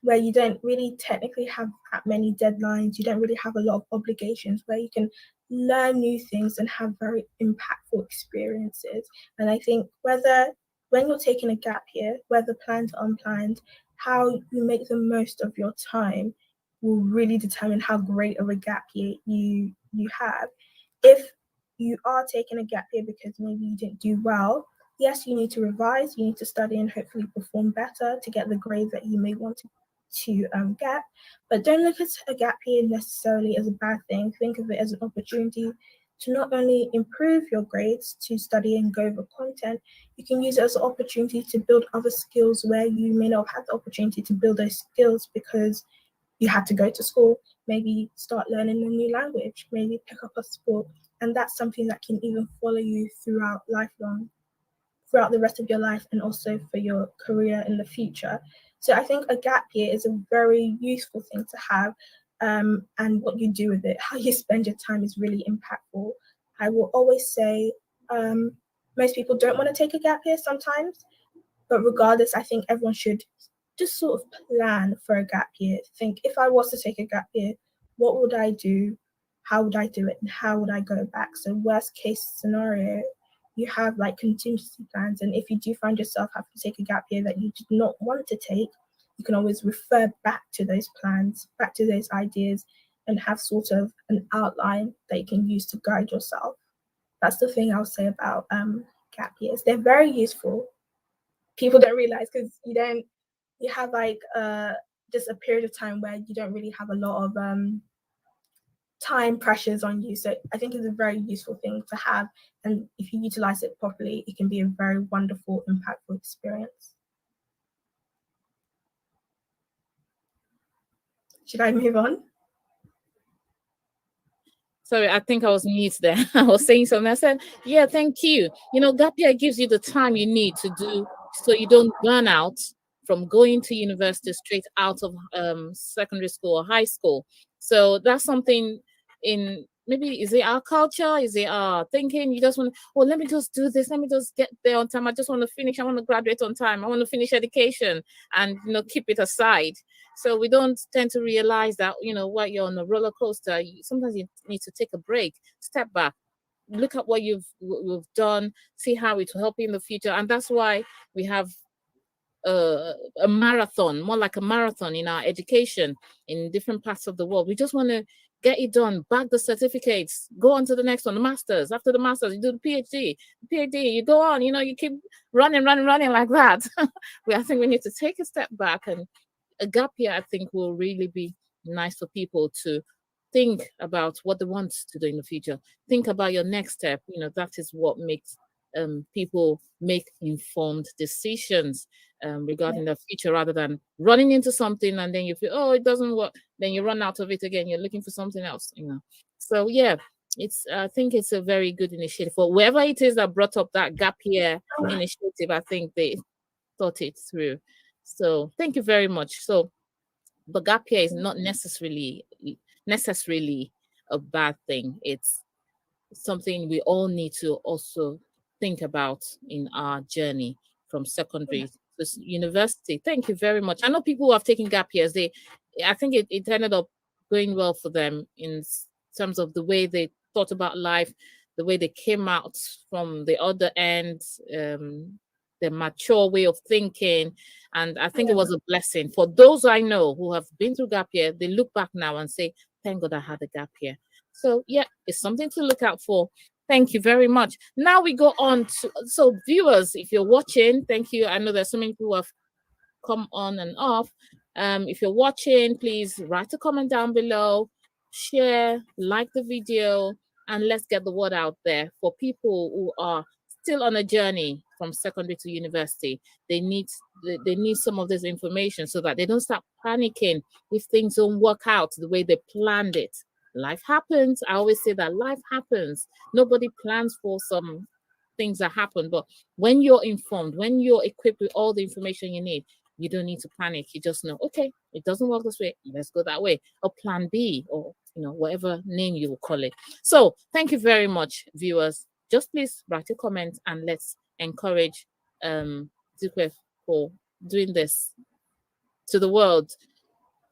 where you don't really technically have that many deadlines, you don't really have a lot of obligations, where you can learn new things and have very impactful experiences. And I think when you're taking a gap year, whether planned or unplanned, how you make the most of your time will really determine how great of a gap year you have. If you are taking a gap year because maybe you didn't do well, yes, you need to revise, you need to study and hopefully perform better to get the grade that you may want to get. But don't look at a gap year necessarily as a bad thing. Think of it as an opportunity to not only improve your grades, to study and go over content, you can use it as an opportunity to build other skills where you may not have had the opportunity to build those skills because you had to go to school, maybe start learning a new language, maybe pick up a sport. And that's something that can even follow you throughout the rest of your life, and also for your career in the future. So I think a gap year is a very useful thing to have, and what you do with it, how you spend your time, is really impactful. I will always say most people don't want to take a gap year sometimes, but regardless, I think everyone should just sort of plan for a gap year. Think, if I was to take a gap year, what would I do? How would I do it? And how would I go back? So worst case scenario, you have like contingency plans. And if you do find yourself having to take a gap year that you did not want to take, you can always refer back to those plans, back to those ideas, and have sort of an outline that you can use to guide yourself. That's the thing I'll say about gap years. They're very useful. People don't realize, because you have like just a period of time where you don't really have a lot of time pressures on you. So I think it's a very useful thing to have, and if you utilize it properly, it can be a very wonderful, impactful experience. Should I move on? Sorry, I think I was mute there. I was saying something. I said, yeah, thank you. Gap year gives you the time you need to do, so you don't burn out from going to university straight out of secondary school or high school. So that's something in, maybe, is it our culture? Is it our thinking? You just want, oh, let me just do this. Let me just get there on time. I just want to finish. I want to graduate on time. I want to finish education and, keep it aside. So we don't tend to realize that, while you're on a roller coaster, sometimes you need to take a break, step back, look at what you've done, see how it will help you in the future. And that's why we have a marathon, more like a marathon in our education in different parts of the world. We just want to get it done, back the certificates, go on to the next one, the masters. After the masters, you do the PhD, you go on, you keep running like that. I think we need to take a step back, and a gap year, I think, will really be nice for people to think about what they want to do in the future. Think about your next step. That is what makes people make informed decisions regarding the future, rather than running into something and then you feel, oh, it doesn't work, then you run out of it again, you're looking for something else. So yeah, I think it's a very good initiative for whoever it is that brought up that gap year initiative. I think they thought it through. So thank you very much. So the gap year is not necessarily a bad thing. It's something we all need to also think about in our journey from secondary to university. Thank you very much. I know people who have taken gap years, I think it ended up going well for them in terms of the way they thought about life, the way they came out from the other end, the mature way of thinking. And I think it was a blessing for those I know who have been through gap year. They look back now and say, thank God I had a gap year. So yeah, it's something to look out for. Thank you very much. Now we go on to, so viewers, if you're watching, thank you. I know there's so many people who have come on and off. If you're watching, please write a comment down below, share, like the video, and let's get the word out there for people who are still on a journey from secondary to university. They need some of this information so that they don't start panicking if things don't work out the way they planned it. Life happens. I always say that life happens. Nobody plans for some things that happen, but when you're informed, when you're equipped with all the information you need, you don't need to panic. You just know, okay, it doesn't work this way, let's go that way, or plan B, or whatever name you will call it. So thank you very much, viewers. Just please write a comment and let's encourage Zukwe for doing this to the world,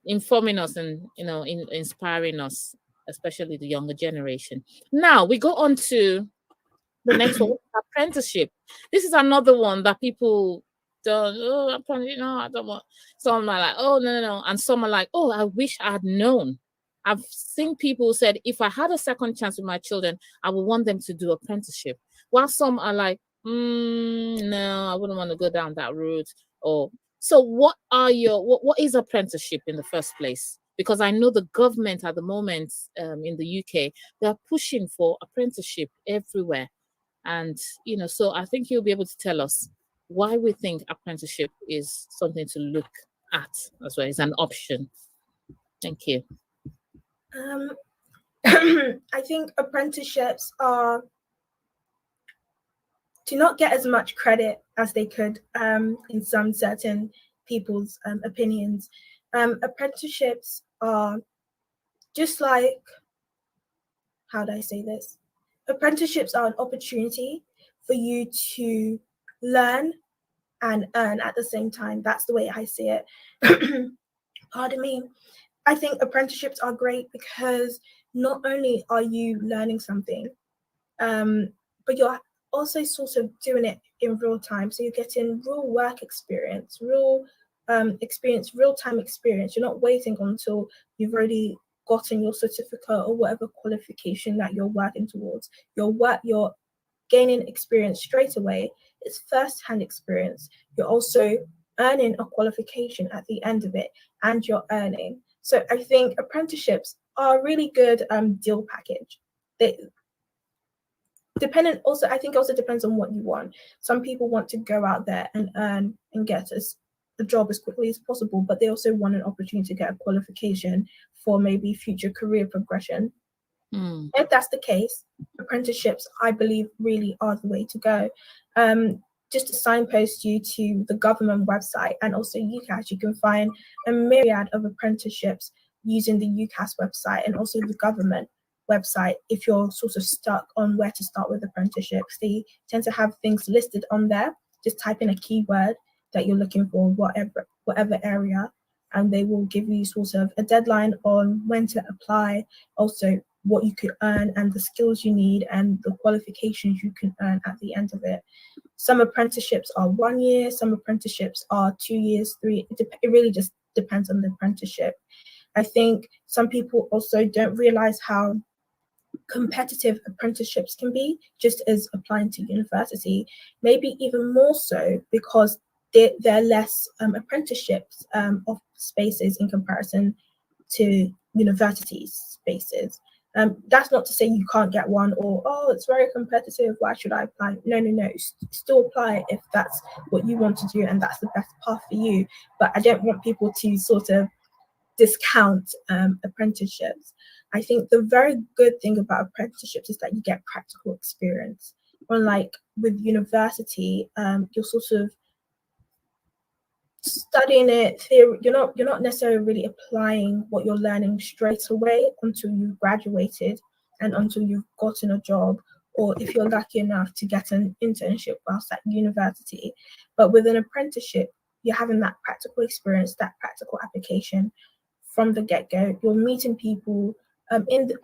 informing us and inspiring us, especially the younger generation. Now we go on to the next one, apprenticeship. This is another one that people don't. Oh, I don't want. Some are like, oh no, and some are like, oh, I wish I had known. I've seen people who said, if I had a second chance with my children, I would want them to do apprenticeship. While some are like, no, I wouldn't want to go down that route. Or so, what is apprenticeship in the first place? Because I know the government at the moment in the UK, they're pushing for apprenticeship everywhere. And, so I think you'll be able to tell us why we think apprenticeship is something to look at as well as an option. Thank you. I think apprenticeships do not get as much credit as they could in some certain people's opinions. Apprenticeships are just like, how do I say this? Apprenticeships are an opportunity for you to learn and earn at the same time. That's the way I see it. Pardon me. I think apprenticeships are great because not only are you learning something, but you're also sort of doing it in real time. So you're getting real work experience, real-time experience. You're not waiting until you've already gotten your certificate or whatever qualification that you're working towards. You're gaining experience straight away. It's first-hand experience. You're also earning a qualification at the end of it, and you're earning. So I think apprenticeships are a really good deal package. I think it also depends on what you want. Some people want to go out there and earn and get a job as quickly as possible, but they also want an opportunity to get a qualification for maybe future career progression. If that's the case, apprenticeships, I believe, really are the way to go. Just to signpost you to the government website and also UCAS, you can find a myriad of apprenticeships using the UCAS website and also the government website. If you're sort of stuck on where to start with apprenticeships, they tend to have things listed on there. Just type in a keyword that you're looking for, whatever area, and they will give you sort of a deadline on when to apply, also what you could earn and the skills you need and the qualifications you can earn at the end of it. Some apprenticeships are 1 year, some apprenticeships are 2 years, 3. It really just depends on the apprenticeship. I think some people also don't realize how competitive apprenticeships can be, just as applying to university, maybe even more so because there are less apprenticeships of spaces in comparison to university spaces. That's not to say you can't get one or, oh, it's very competitive, why should I apply? No. Still apply if that's what you want to do and that's the best path for you. But I don't want people to sort of discount apprenticeships. I think the very good thing about apprenticeships is that you get practical experience. Unlike with university, you're sort of studying it, you're not necessarily really applying what you're learning straight away until you've graduated and until you've gotten a job, or if you're lucky enough to get an internship whilst at university. But with an apprenticeship, you're having that practical experience, that practical application from the get-go. You're meeting people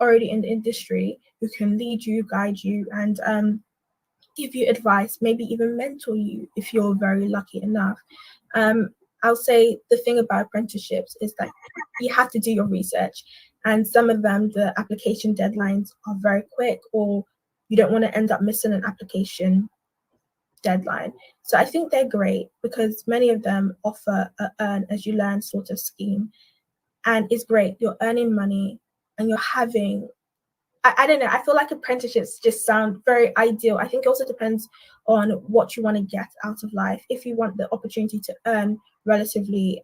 already in the industry who can lead you, guide you, and give you advice, maybe even mentor you if you're very lucky enough. I'll say the thing about apprenticeships is that you have to do your research, and some of them, the application deadlines are very quick, or you don't want to end up missing an application deadline. So I think they're great because many of them offer a earn as you learn sort of scheme. And it's great. You're earning money and you're having, I don't know, I feel like apprenticeships just sound very ideal. I think it also depends on what you want to get out of life. If you want the opportunity to earn relatively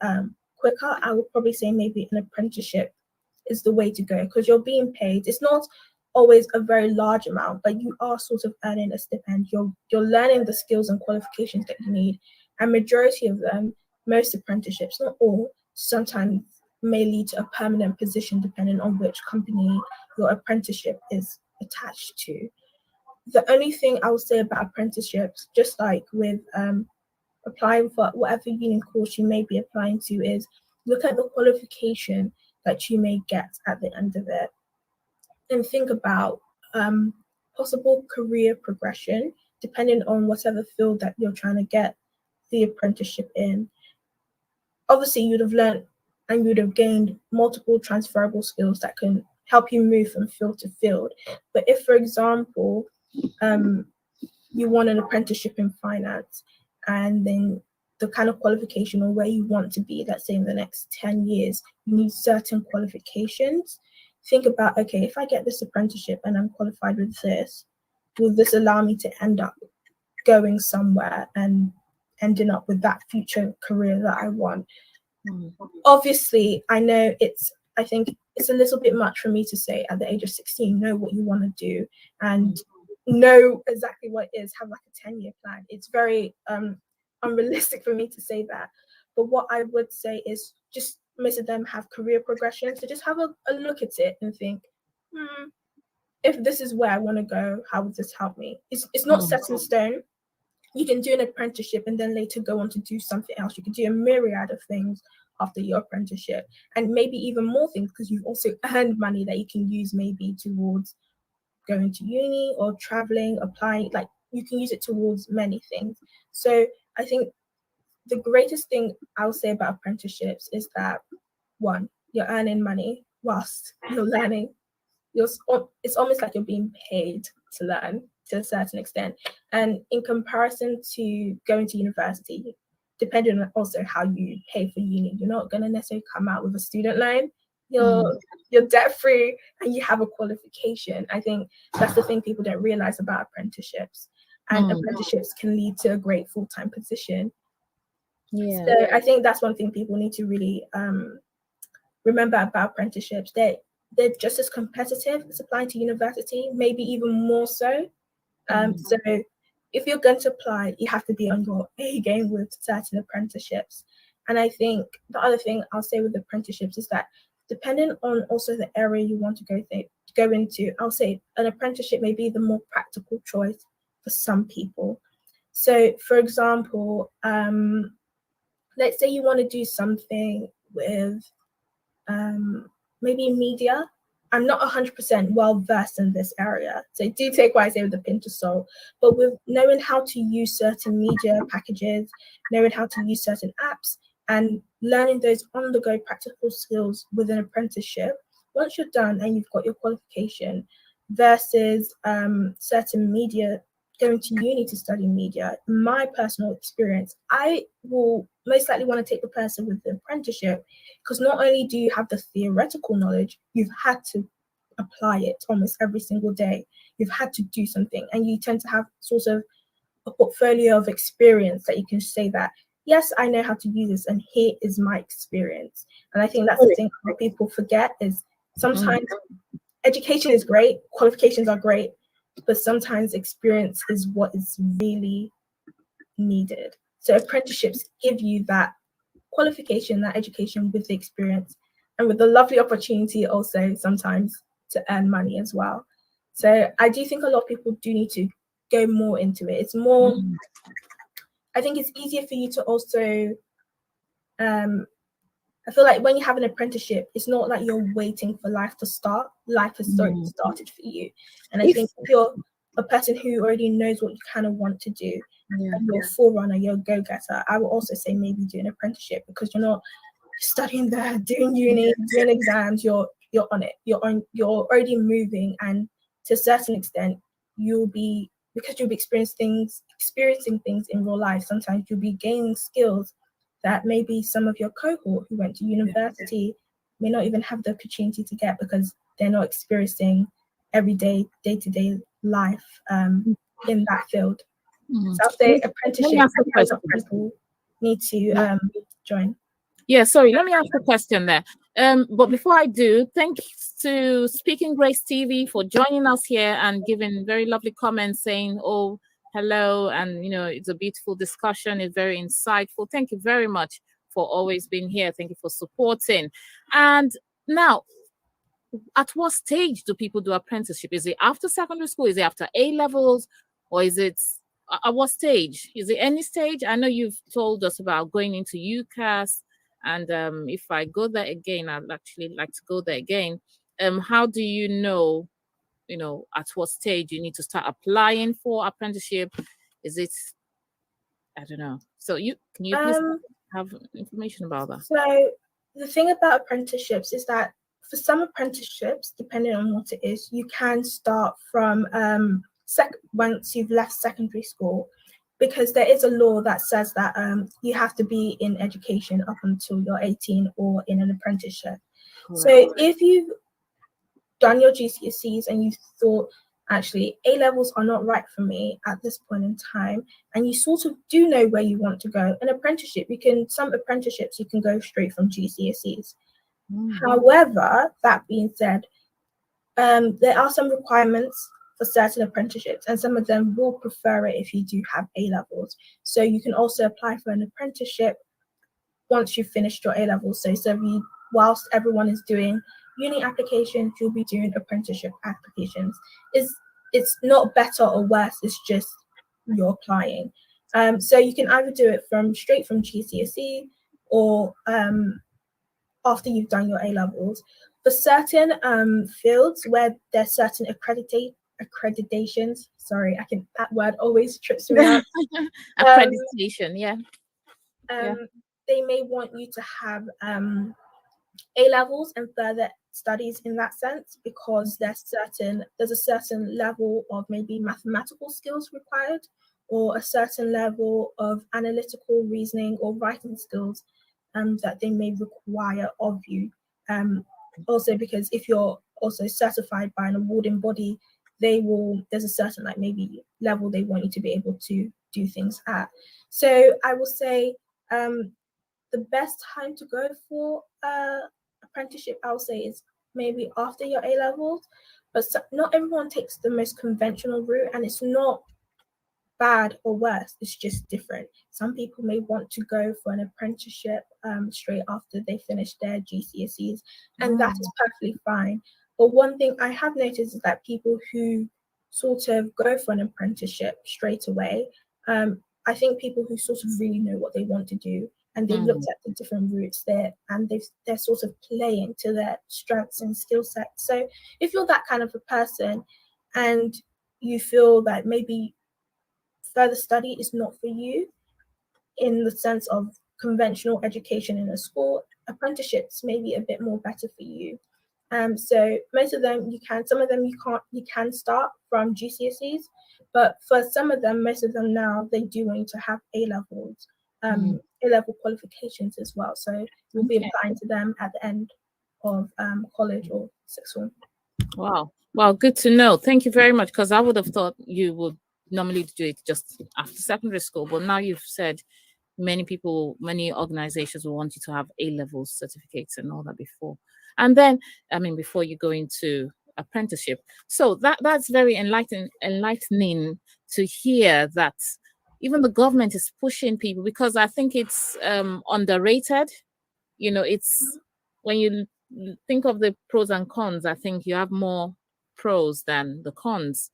quicker, I would probably say maybe an apprenticeship is the way to go because you're being paid. It's not always a very large amount, but you are sort of earning a stipend. You're learning the skills and qualifications that you need. And majority of them, most apprenticeships, not all, sometimes may lead to a permanent position depending on which company your apprenticeship is attached to. The only thing I would say about apprenticeships, just like with applying for whatever uni course you may be applying to, is look at the qualification that you may get at the end of it and think about possible career progression depending on whatever field that you're trying to get the apprenticeship in. Obviously, you'd have learned and you'd have gained multiple transferable skills that can help you move from field to field. But if, for example, you want an apprenticeship in finance and then the kind of qualification or where you want to be, let's say in the next 10 years, you need certain qualifications. Think about, okay, if I get this apprenticeship and I'm qualified with this, will this allow me to end up going somewhere and ending up with that future career that I want? Obviously, I know I think it's a little bit much for me to say at the age of 16, know what you want to do and know exactly what it is, have like a 10-year plan. It's very unrealistic for me to say that. But what I would say is just most of them have career progression. So just have a look at it and think, if this is where I want to go, how would this help me? It's not set in stone. You can do an apprenticeship and then later go on to do something else. You can do a myriad of things after your apprenticeship and maybe even more things because you've also earned money that you can use maybe towards going to uni or traveling, applying, like you can use it towards many things. So I think the greatest thing I'll say about apprenticeships is that, one, you're earning money whilst you're learning. It's almost like you're being paid to learn to a certain extent. And in comparison to going to university, depending on also how you pay for uni, you're not going to necessarily come out with a student loan. You're debt free and you have a qualification. I think that's the thing people don't realize about apprenticeships. And apprenticeships can lead to a great full-time position. Yeah. So I think that's one thing people need to really remember about apprenticeships. They're just as competitive as applying to university, maybe even more so. So if you're going to apply, you have to be on your A game with certain apprenticeships. And I think the other thing I'll say with apprenticeships is that depending on also the area you want to go into, I'll say an apprenticeship may be the more practical choice for some people. So for example, let's say you want to do something with maybe media. I'm not 100% well versed in this area, so do take what I say with a pinch of salt. But with knowing how to use certain media packages, knowing how to use certain apps, and learning those on-the-go practical skills with an apprenticeship, once you're done and you've got your qualification, versus certain media, going to uni to study media, in my personal experience, I will most likely want to take the person with the apprenticeship because not only do you have the theoretical knowledge, you've had to apply it almost every single day. You've had to do something and you tend to have sort of a portfolio of experience that you can say that, yes, I know how to use this and here is my experience. And I think that's the thing that people forget is sometimes education is great, qualifications are great, but sometimes experience is what is really needed. So apprenticeships give you that qualification, that education with the experience and with the lovely opportunity also sometimes to earn money as well. So I do think a lot of people do need to go more into it. It's more, I think it's easier for you to also, I feel like when you have an apprenticeship, it's not like you're waiting for life to start. Life has already started for you. And I think if you're a person who already knows what you kind of want to do, and you're a forerunner, you're a go-getter, I will also say maybe do an apprenticeship because you're not studying there, doing uni, doing exams, you're on it. You're already moving, and to a certain extent, you'll be because you'll be experiencing things in real life. Sometimes you'll be gaining skills that maybe some of your cohort who went to university may not even have the opportunity to get, because they're not experiencing everyday, day-to-day life in that field. So I'll say apprenticeship, people need to join. Yeah, sorry, let me ask a question there. But before I do, thanks to Speaking Grace TV for joining us here and giving very lovely comments saying, oh, hello, and it's a beautiful discussion. It's very insightful. Thank you very much for always being here. Thank you for supporting. And now, at what stage do people do apprenticeship? Is it after secondary school? Is it after A levels? Or is it at what stage? Is it any stage? I know you've told us about going into UCAS, and if I go there again, I'd actually like to go there again. How do you know at what stage you need to start applying for apprenticeship? Is it, I don't know. So can you please have information about that? So the thing about apprenticeships is that for some apprenticeships, depending on what it is, you can start from once you've left secondary school, because there is a law that says that you have to be in education up until you're 18 or in an apprenticeship. Correct. So if you've done your GCSEs and you thought, actually, A levels are not right for me at this point in time, and you sort of do know where you want to go, an apprenticeship, some apprenticeships you can go straight from GCSEs. However, that being said, there are some requirements for certain apprenticeships, and some of them will prefer it if you do have A levels. So you can also apply for an apprenticeship once you've finished your A levels. So whilst everyone is doing uni applications, you'll be doing apprenticeship applications. It's not better or worse, it's just you're applying. So you can either do it straight from GCSE or after you've done your A levels. For certain fields where there's certain accreditations, sorry, that word always trips me up. Accreditation, yeah. They may want you to have A levels and further studies in that sense, because there's a certain level of maybe mathematical skills required, or a certain level of analytical reasoning or writing skills that they may require of you. Also, because if you're also certified by an awarding body, there's a certain maybe level they want you to be able to do things at. So I will say the best time to go for apprenticeship, I would say, is maybe after your A levels, but not everyone takes the most conventional route, and it's not bad or worse, it's just different. Some people may want to go for an apprenticeship straight after they finish their GCSEs, and that is perfectly fine. But one thing I have noticed is that people who sort of go for an apprenticeship straight away, I think people who sort of really know what they want to do, and they've looked at the different routes there, and they're sort of playing to their strengths and skill sets. So if you're that kind of a person and you feel that maybe further study is not for you in the sense of conventional education in a school, apprenticeships may be a bit more better for you. So most of them some of them you can start from GCSEs, but for some of them, most of them now, they do want you to have A levels, A-level qualifications as well. So you'll be applying to them at the end of college or sixth form. Wow. Well, good to know. Thank you very much, because I would have thought you would normally do it just after secondary school, but now you've said many organizations will want you to have A-level certificates and all that before. And then, before you go into apprenticeship. So that's very enlightening to hear that even the government is pushing people, because I think it's underrated. It's when you think of the pros and cons, I think you have more pros than the cons.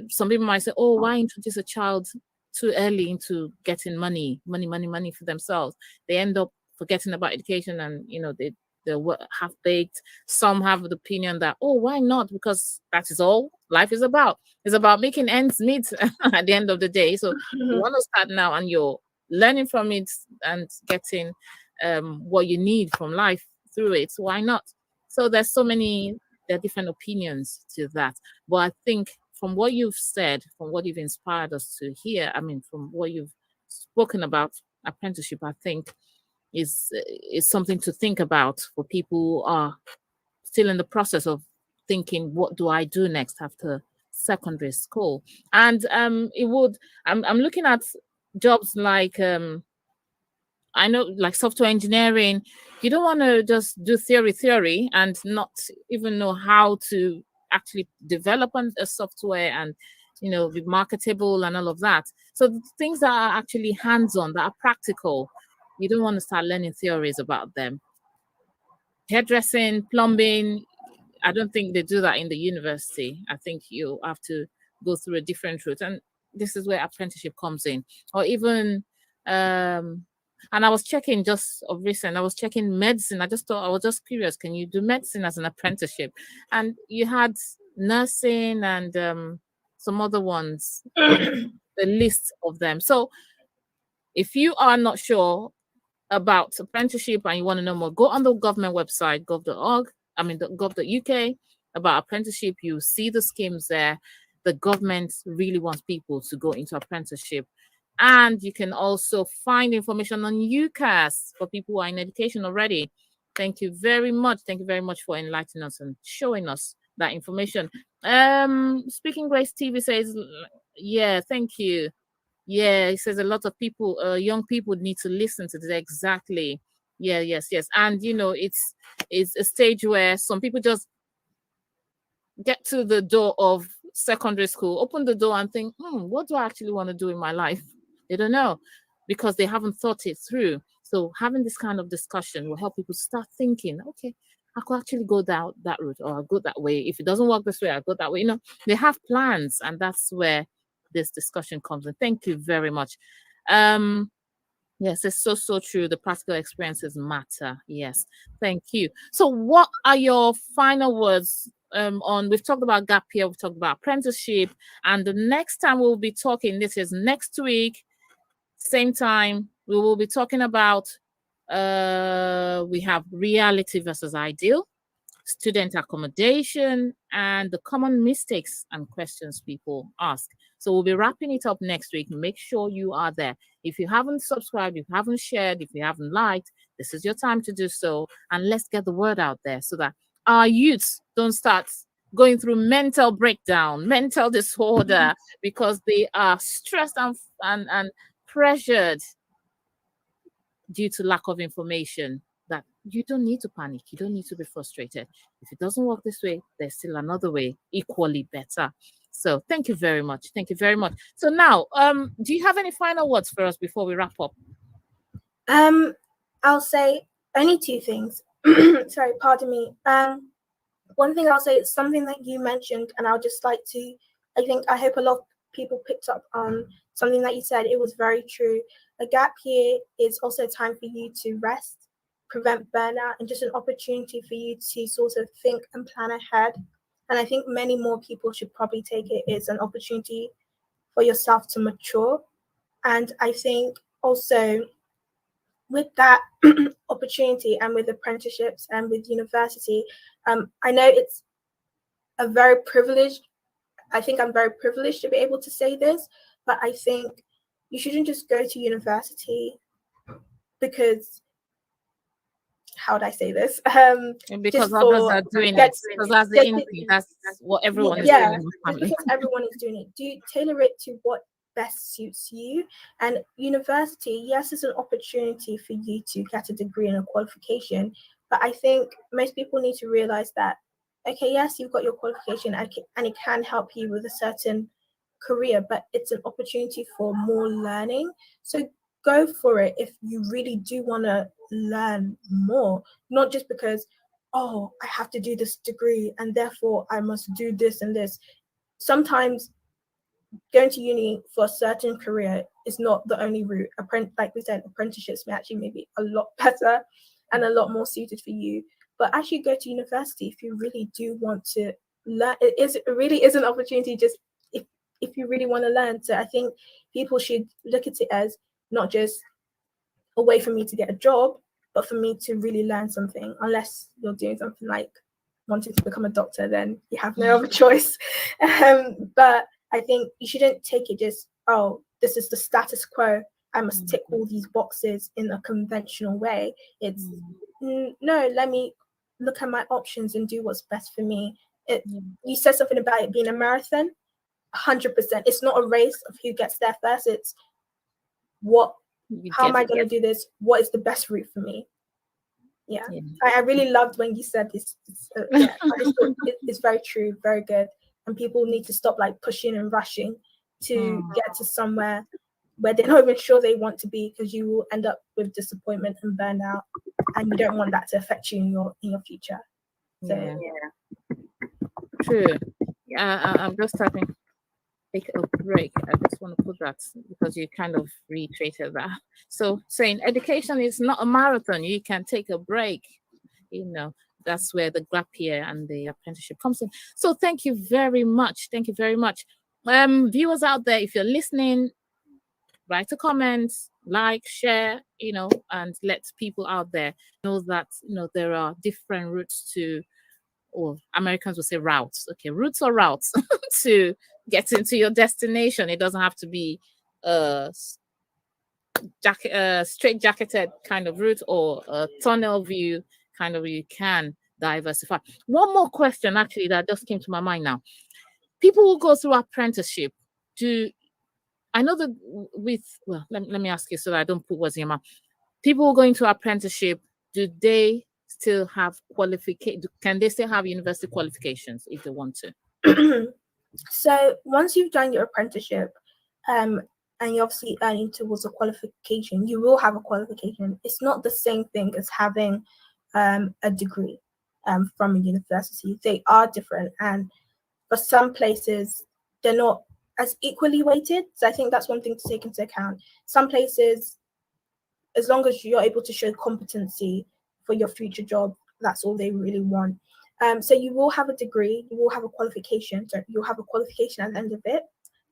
Some people might say, oh, why introduce a child too early into getting money for themselves? They end up forgetting about education, and they're half-baked. Some have the opinion that, oh, why not? Because that is all life is about. It's about making ends meet at the end of the day. So you want to start now, and you're learning from it and getting what you need from life through it. So why not? So there are different opinions to that. But I think from what you've said, from what you've inspired us to hear, I mean, from what you've spoken about apprenticeship, I think is something to think about for people who are still in the process of thinking, what do I do next after secondary school? And I'm looking at jobs like I know, like software engineering. You don't want to just do theory and not even know how to actually develop a software and be marketable and all of that. So things that are actually hands-on, that are practical, you don't want to start learning theories about them. Hairdressing, plumbing, I don't think they do that in the university. I think you have to go through a different route, and this is where apprenticeship comes in. Or even and I was checking just of recent, I was checking medicine. I was just curious, can you do medicine as an apprenticeship? And you had nursing and some other ones, the list of them. So if you are not sure about apprenticeship and you want to know more, go on the government website, gov.org, gov.uk, about apprenticeship. You see the schemes there. The government really wants people to go into apprenticeship. And you can also find information on UCAS for people who are in education already. Thank you very much. Thank you very much for enlightening us and showing us that information. Speaking Grace TV says, yeah, thank you. Yeah, it says a lot of people, young people need to listen to this. Exactly. Yeah, yes. And it's a stage where some people just get to the door of secondary school, open the door and think, what do I actually want to do in my life? They don't know because they haven't thought it through. So having this kind of discussion will help people start thinking, okay, I could actually go down that route, or I'll go that way. If it doesn't work this way, I'll go that way. They have plans, and that's where this discussion comes in. Thank you very much. Yes, it's so true. The practical experiences matter. Yes, thank you. So what are your final words we've talked about gap year, we've talked about apprenticeship, and the next time we'll be talking, this is next week, same time, we will be talking about we have reality versus ideal, student accommodation, and the common mistakes and questions people ask. So we'll be wrapping it up next week. Make sure you are there. If you haven't subscribed, if you haven't shared, if you haven't liked, this is your time to do so. And let's get the word out there so that our youths don't start going through mental breakdown, mental disorder, because they are stressed and pressured due to lack of information. That you don't need to panic. You don't need to be frustrated. If it doesn't work this way, there's still another way equally better. So thank you very much. Thank you very much. So now, do you have any final words for us before we wrap up? I'll say only two things. Sorry, pardon me. One thing I'll say is something that you mentioned, and I'll just like to, I hope a lot of people picked up on something that you said. It was very true. A gap year is also a time for you to rest, prevent burnout, and just an opportunity for you to sort of think and plan ahead. And I think many more people should probably take it as an opportunity for yourself to mature. And I think also with that opportunity and with apprenticeships and with university, I know it's a very privileged, I think I'm very privileged to be able to say this, but I think you shouldn't just go to university because, how would I say this? Because others are doing it. Because that's the industry. That's what everyone is doing in the family. Because everyone is doing it. Do tailor it to what best suits you. And university, yes, it's an opportunity for you to get a degree and a qualification, but I think most people need to realize that, okay, yes, you've got your qualification and it can help you with a certain career, but it's an opportunity for more learning. So go for it if you really do want to learn more, not just because, oh, I have to do this degree and therefore I must do this and this. Sometimes going to uni for a certain career is not the only route. Like we said, apprenticeships may actually maybe a lot better and a lot more suited for you. But actually go to university if you really do want to learn. It really is an opportunity just if you really want to learn. So I think people should look at it as not just a way for me to get a job, but for me to really learn something, unless you're doing something like wanting to become a doctor, then you have no other choice. But I think you shouldn't take it just, oh, this is the status quo, I must tick all these boxes in a conventional way. It's no, let me look at my options and do what's best for me. You said something about it being a marathon. 100%. It's not a race of who gets there first. It's how am I going to do this? What is the best route for me? Yeah. I really loved when you said this. I just thought it's very true, very good. And people need to stop like pushing and rushing to get to somewhere where they're not even sure they want to be, because you will end up with disappointment and burnout, and you don't want that to affect you in your future. So true. I'm just starting to take a break. I just want to put that because you kind of reiterated that. So saying education is not a marathon, you can take a break. That's where the gap year and the apprenticeship comes in. So thank you very much. Thank you very much. Viewers out there, if you're listening, write a comment, like, share, and let people out there know that, there are different routes to, or Americans will say routes. Okay, routes or routes to get into your destination. It doesn't have to be straight jacketed kind of route or a tunnel view kind of. You can diversify. One more question actually that just came to my mind now. People who go through apprenticeship, I know that let me ask you so that I don't put words in your mouth. People who go into apprenticeship, do they still have qualification? Can they still have university qualifications if they want to? So once you've done your apprenticeship, and you're obviously earning towards a qualification, you will have a qualification. It's not the same thing as having a degree from a university. They are different, and for some places, they're not as equally weighted. So I think that's one thing to take into account. Some places, as long as you're able to show competency for your future job, that's all they really want. So you will have a degree, you will have a qualification. So you'll have a qualification at the end of it,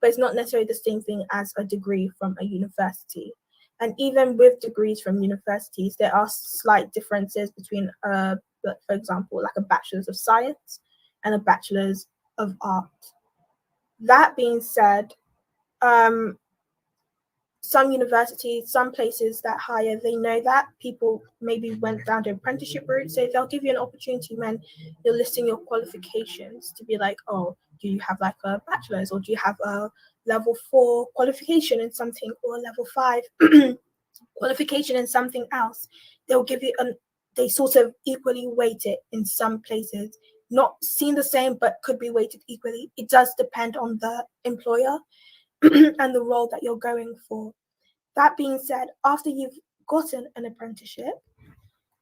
but it's not necessarily the same thing as a degree from a university. And even with degrees from universities, there are slight differences between, for example, like a bachelor's of science and a bachelor's of art. That being said, some universities, some places that hire, they know that people maybe went down the apprenticeship route, so they'll give you an opportunity when you're listing your qualifications to be like, oh, do you have like a bachelor's, or do you have a level 4 qualification in something, or a level 5 qualification in something else? They'll give you they sort of equally weight it in some places. Not seen the same, but could be weighted equally. It does depend on the employer and the role that you're going for. That being said, after you've gotten an apprenticeship,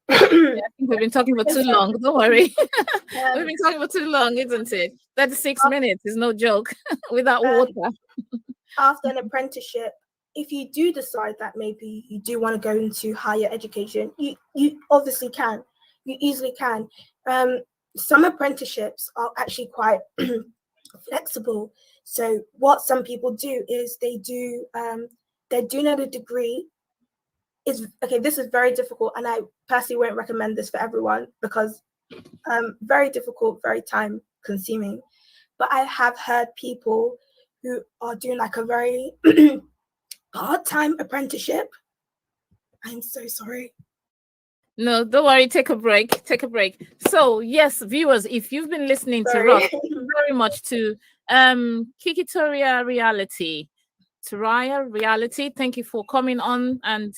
I think we've been talking for too long. Don't worry. We've been talking for too long, isn't it? 36 minutes is no joke without water. After an apprenticeship, if you do decide that maybe you do want to go into higher education, you obviously can. You easily can. Some apprenticeships are actually quite flexible. So what some people do is they're doing a degree. This is very difficult, and I personally won't recommend this for everyone because very difficult, very time consuming. But I have heard people who are doing like a very part-time apprenticeship. I'm so sorry. No, don't worry. Take a break. So yes, viewers, if you've been listening to us, thank you very much to Kikitoria Reality. Taraya Reality, thank you for coming on and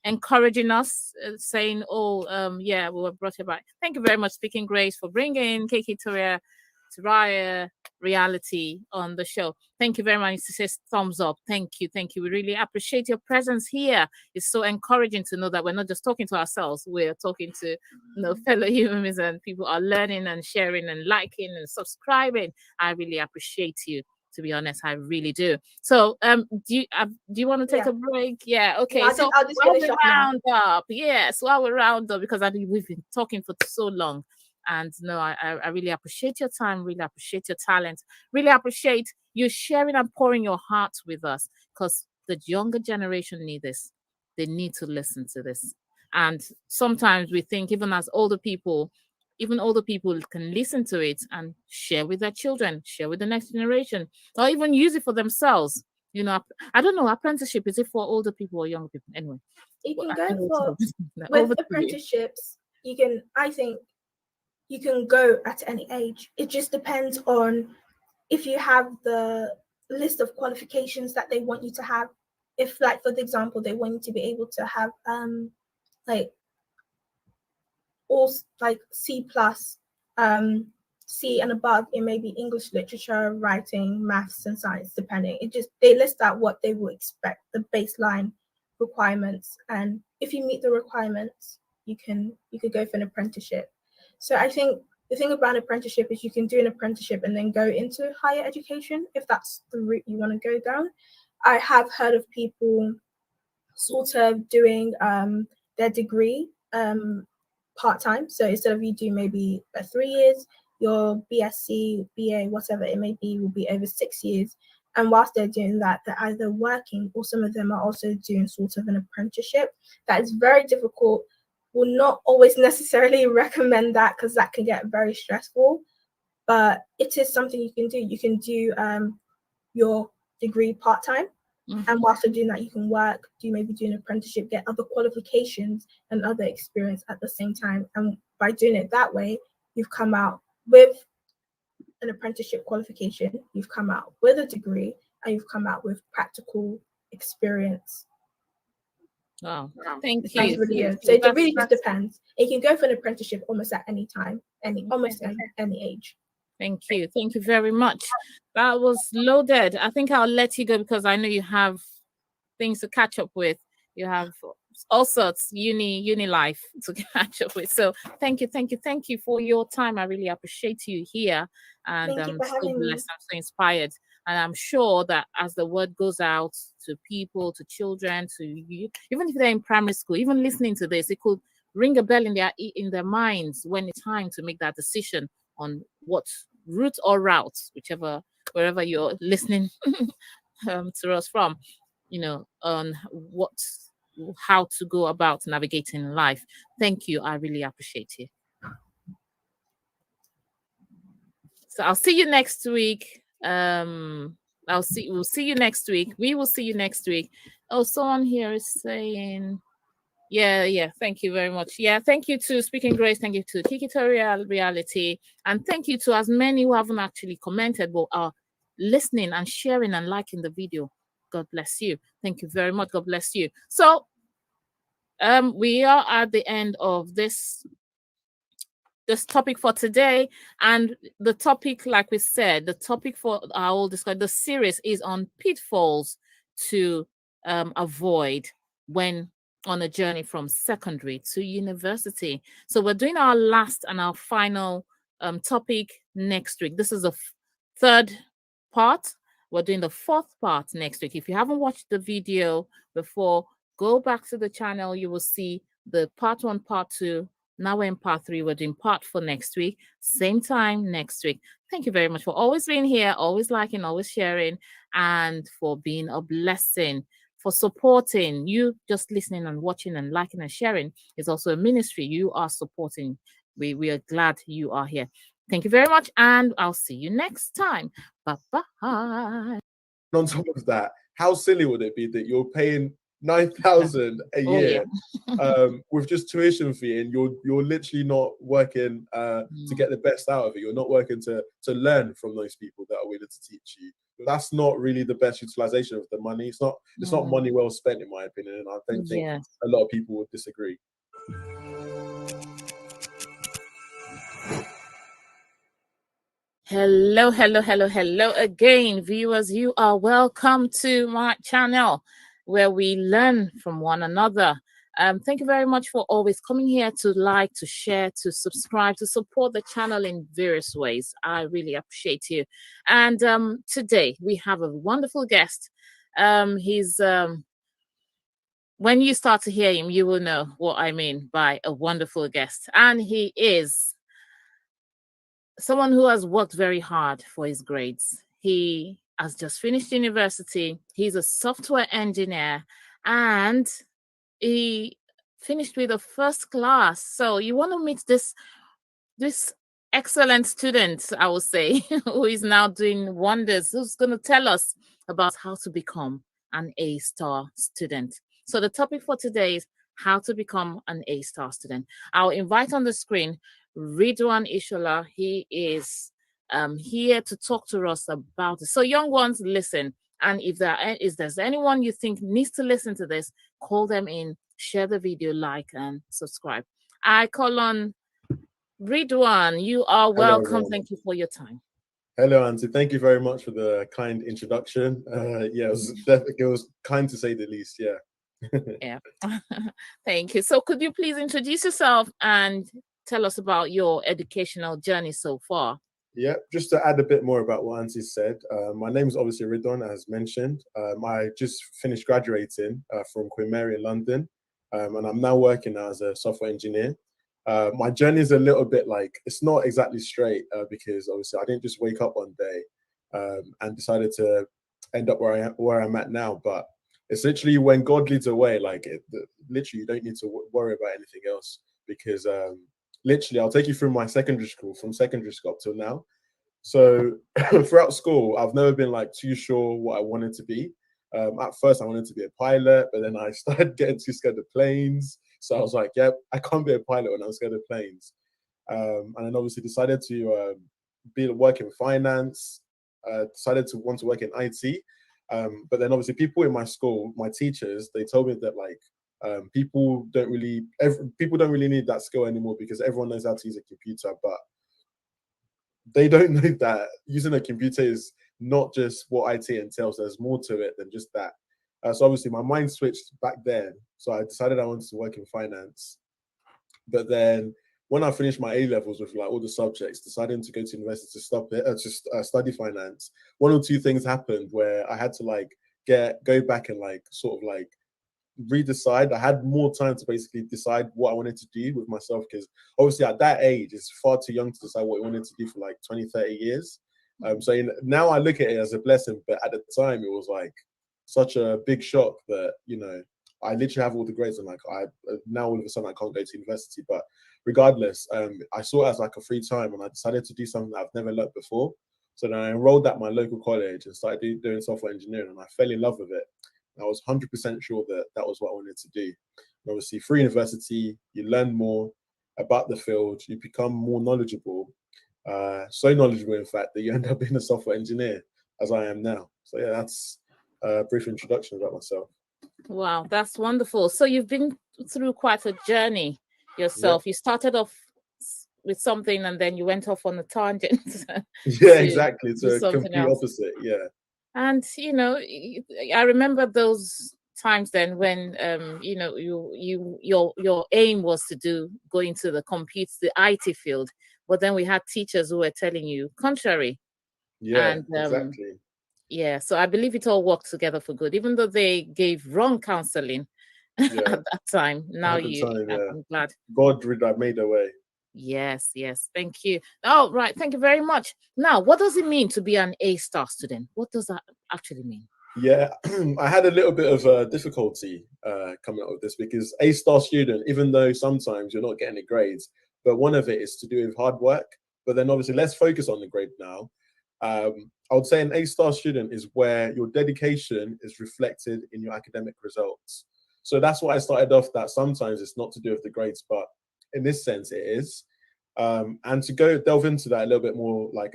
encouraging us, saying, we were brought here back. Thank you very much, Speaking Grace, for bringing Kikitoria Reality on the show. Thank you very much. It says thumbs up. Thank you. We really appreciate your presence here. It's so encouraging to know that we're not just talking to ourselves, we're talking to fellow humans, and people are learning and sharing and liking and subscribing. I really appreciate you. To be honest, I really do. So, do you want to take a break? Yeah. Okay. No, so I'll just while we round up, while we round up, because we've been talking for so long, and I really appreciate your time. Really appreciate your talent. Really appreciate you sharing and pouring your heart with us, because the younger generation need this. They need to listen to this. And sometimes we think, even as older people, even older people can listen to it and share with their children, share with the next generation, or even use it for themselves. You know, I don't know, apprenticeship, is it for older people or younger people? Anyway, you can go for with apprenticeships. You can, I think, you can go at any age. It just depends on if you have the list of qualifications that they want you to have. If, like, for example, they want you to be able to have like all like C plus, C and above in maybe English literature, writing, maths, and science, depending. It just, they list out what they will expect, the baseline requirements, and if you meet the requirements, you could go for an apprenticeship. So I think the thing about an apprenticeship is you can do an apprenticeship and then go into higher education if that's the route you want to go down. I have heard of people sort of doing their degree part-time. So instead of you do maybe 3 years, your BSc, BA, whatever it may be, will be over 6 years. And whilst they're doing that, they're either working or some of them are also doing sort of an apprenticeship. That is very difficult. Will not always necessarily recommend that because that can get very stressful, but it is something you can do. You can do your degree part-time. And whilst you're doing that, you can work, maybe do an apprenticeship, get other qualifications and other experience at the same time. And by doing it that way, you've come out with an apprenticeship qualification, you've come out with a degree, and you've come out with practical experience. Wow, thank you. That's really good. So it really just depends. You can go for an apprenticeship almost at any time, almost at any age. Thank you. Thank you very much. That was loaded. I think I'll let you go because I know you have things to catch up with. You have all sorts uni life to catch up with. So thank you for your time. I really appreciate you here, and I'm so blessed. I'm so inspired, and I'm sure that as the word goes out to people, to children, to you, even if they're in primary school, even listening to this, it could ring a bell in their minds when it's time to make that decision on what route or route, wherever you're listening to us from, on how to go about navigating life. Thank you. I really appreciate you. So I'll see you next week. We'll see you next week. We will see you next week. Oh, someone here is saying, yeah. Thank you very much. Yeah, thank you to Speaking Grace. Thank you to Kikitorial Reality. And thank you to as many who haven't actually commented but are listening and sharing and liking the video. God bless you. Thank you very much. God bless you. So we are at the end of this topic for today. And the topic, like we said, the topic for our whole discussion, the series is on pitfalls to avoid when on a journey from secondary to university. So we're doing our last and our final topic next week. This is the third part. We're doing the fourth part next week. If you haven't watched the video before, go back to the channel. You will see the part 1, part 2. Now we're in part 3. We're doing part 4 next week. Same time next week. Thank you very much for always being here, always liking, always sharing, and for being a blessing, for supporting. You just listening and watching and liking and sharing is also a ministry. You are supporting. We are glad you are here. Thank you very much, and I'll see you next time. Bye-bye. On top of that, how silly would it be that you're paying 9,000 a year with just tuition fee, and you're literally not working to get the best out of it. You're not working to learn from those people that are willing to teach you. That's not really the best utilization of the money. It's not money well spent, in my opinion, and I don't think a lot of people would disagree. Hello again, viewers. You are welcome to my channel where we learn from one another. Thank you very much for always coming here to like, to share, to subscribe, to support the channel in various ways. I really appreciate you. And today we have a wonderful guest. He's when you start to hear him, you will know what I mean by a wonderful guest. And he is someone who has worked very hard for his grades. He has just finished university. He's a software engineer, and he finished with a first class. So you want to meet this this excellent student, I would say, who is now doing wonders, who's going to tell us about how to become an A-star student. So the topic for today is how to become an A-star student. I'll invite on the screen Ridwan Ishola. He is here to talk to us about it. So young ones, listen. And if there's anyone you think needs to listen to this, call them in, share the video, like, and subscribe. I call on Ridwan. You are welcome. Hello, thank you for your time. Hello, Auntie. Thank you very much for the kind introduction. Yeah, it was kind to say the least. Yeah. Yeah. Thank you. So could you please introduce yourself and tell us about your educational journey so far? Yeah, just to add a bit more about what Auntie said, my name is obviously Ridwan, as mentioned. I just finished graduating from Queen Mary in London, and I'm now working as a software engineer. My journey is a little bit like, it's not exactly straight because obviously I didn't just wake up one day and decided to end up where I'm at now. But it's literally when God leads away, like literally you don't need to worry about anything else because literally, I'll take you through my secondary school, from secondary school up till now. So throughout school, I've never been like too sure what I wanted to be. At first, I wanted to be a pilot, but then I started getting too scared of planes. So I was like, yeah, I can't be a pilot when I'm scared of planes. And then obviously decided to work in finance, decided to want to work in IT. But then obviously people in my school, my teachers, they told me that like, people don't really need that skill anymore because everyone knows how to use a computer, but they don't know that using a computer is not just what IT entails. There's more to it than just that. So obviously my mind switched back then. So I decided I wanted to work in finance. But then when I finished my A levels with like all the subjects, deciding to go to university to study finance, one or two things happened where I had to like go back and like sort of like redecide. I had more time to basically decide what I wanted to do with myself because obviously at that age it's far too young to decide what you wanted to do for like 20-30 years. So now I look at it as a blessing, but at the time it was like such a big shock that, you know, I literally have all the grades and like I now all of a sudden I can't go to university. But regardless, I saw it as like a free time and I decided to do something that I've never learned before. So then I enrolled at my local college and started doing software engineering, and I fell in love with it. I was 100% sure that that was what I wanted to do. And obviously, through university, you learn more about the field, you become more knowledgeable, so knowledgeable, in fact, that you end up being a software engineer, as I am now. So yeah, that's a brief introduction about myself. Wow, that's wonderful. So you've been through quite a journey yourself. Yep. You started off with something and then you went off on a tangent. Yeah, exactly. It's a complete opposite. Yeah. And you know, I remember those times then when you know, your aim was to go into the IT field, but then we had teachers who were telling you contrary. Yeah, and, exactly. Yeah, so I believe it all worked together for good, even though they gave wrong counseling at that time. Now I'm glad God made a way. Yes, thank you. Oh, right, thank you very much. Now, what does it mean to be an A-star student? What does that actually mean? Yeah, I had a little bit of difficulty coming up with this because A-star student, even though sometimes you're not getting the grades, but one of it is to do with hard work. But then obviously, let's focus on the grade now. I would say an A-star student is where your dedication is reflected in your academic results. So that's why I started off that sometimes it's not to do with the grades, but in this sense it is. And to go delve into that a little bit more, like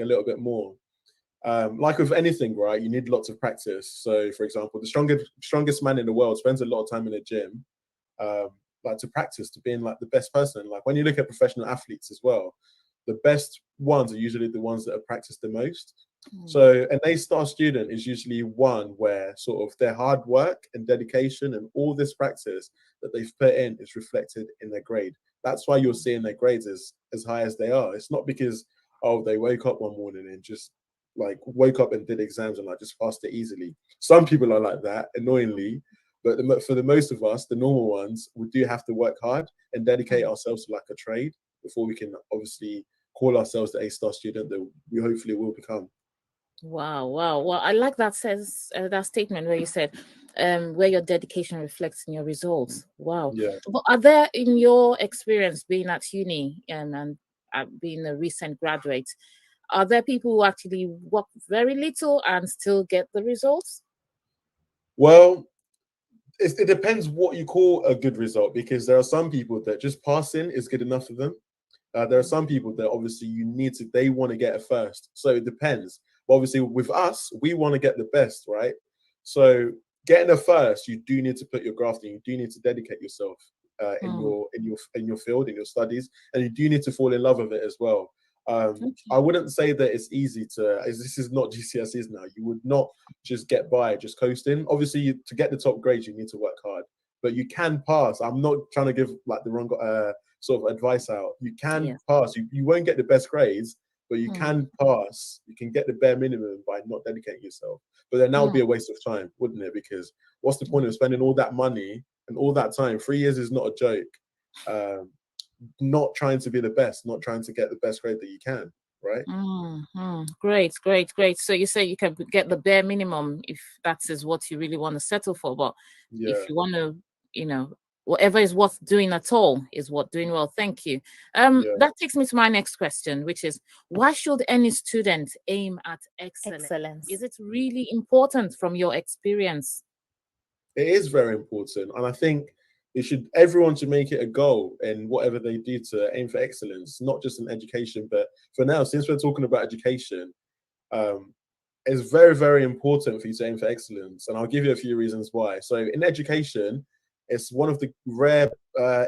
with anything, right, you need lots of practice. So for example, the strongest man in the world spends a lot of time in the gym, like to practice to being like the best person. Like when you look at professional athletes as well, the best ones are usually the ones that have practiced the most. So an A-star student is usually one where sort of their hard work and dedication and all this practice that they've put in is reflected in their grade. That's why you're seeing their grades as high as they are. It's not because, oh, they woke up one morning and just like woke up and did exams and like just passed it easily. Some people are like that, annoyingly, but for the most of us, the normal ones, we do have to work hard and dedicate ourselves to like a trade before we can obviously call ourselves the A-star student that we hopefully will become. Wow. Well, I like that statement where you said where your dedication reflects in your results. Wow. Yeah. But are there, in your experience being at uni and being a recent graduate, are there people who actually work very little and still get the results? Well, it depends what you call a good result, because there are some people that just passing is good enough for them. There are some people that obviously they want to get a first. So it depends. But obviously with us, we want to get the best, right? So getting a first, you do need to put your graft in. You do need to dedicate yourself in your field, in your studies, and you do need to fall in love with it as well. I wouldn't say that it's easy this is not GCSEs now. You would not just get by just coasting. Obviously, to get the top grades, you need to work hard, but you can pass. I'm not trying to give like the wrong sort of advice out. You can pass. You won't get the best grades, but you can pass. You can get the bare minimum by not dedicating yourself. But then that would be a waste of time, wouldn't it? Because what's the point of spending all that money and all that time? 3 years is not a joke. Not trying to be the best, not trying to get the best grade that you can, right? Great. So you say you can get the bare minimum if that is what you really want to settle for. But if you want to, whatever is worth doing at all is worth doing well. Thank you. That takes me to my next question, which is, why should any student aim at excellence? Is it really important from your experience? It is very important, and I think everyone should make it a goal in whatever they do to aim for excellence, not just in education. But for now, since we're talking about education, it's very, very important for you to aim for excellence. And I'll give you a few reasons why. So in education, it's one of the rare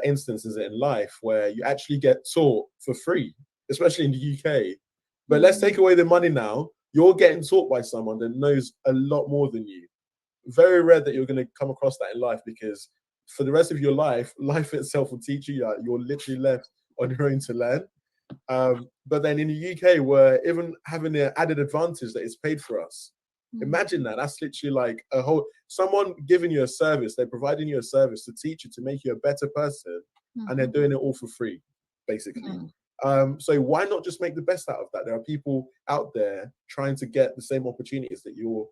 instances in life where you actually get taught for free, especially in the UK. But let's take away the money now. You're getting taught by someone that knows a lot more than you. Very rare that you're going to come across that in life, because for the rest of your life itself will teach you. You're literally left on your own to learn. But then in the UK, we're even having the added advantage that it's paid for us. Imagine that. That's literally like someone giving you a service. They're providing you a service to teach you, to make you a better person, and they're doing it all for free, basically. So why not just make the best out of that? There are people out there trying to get the same opportunities that you're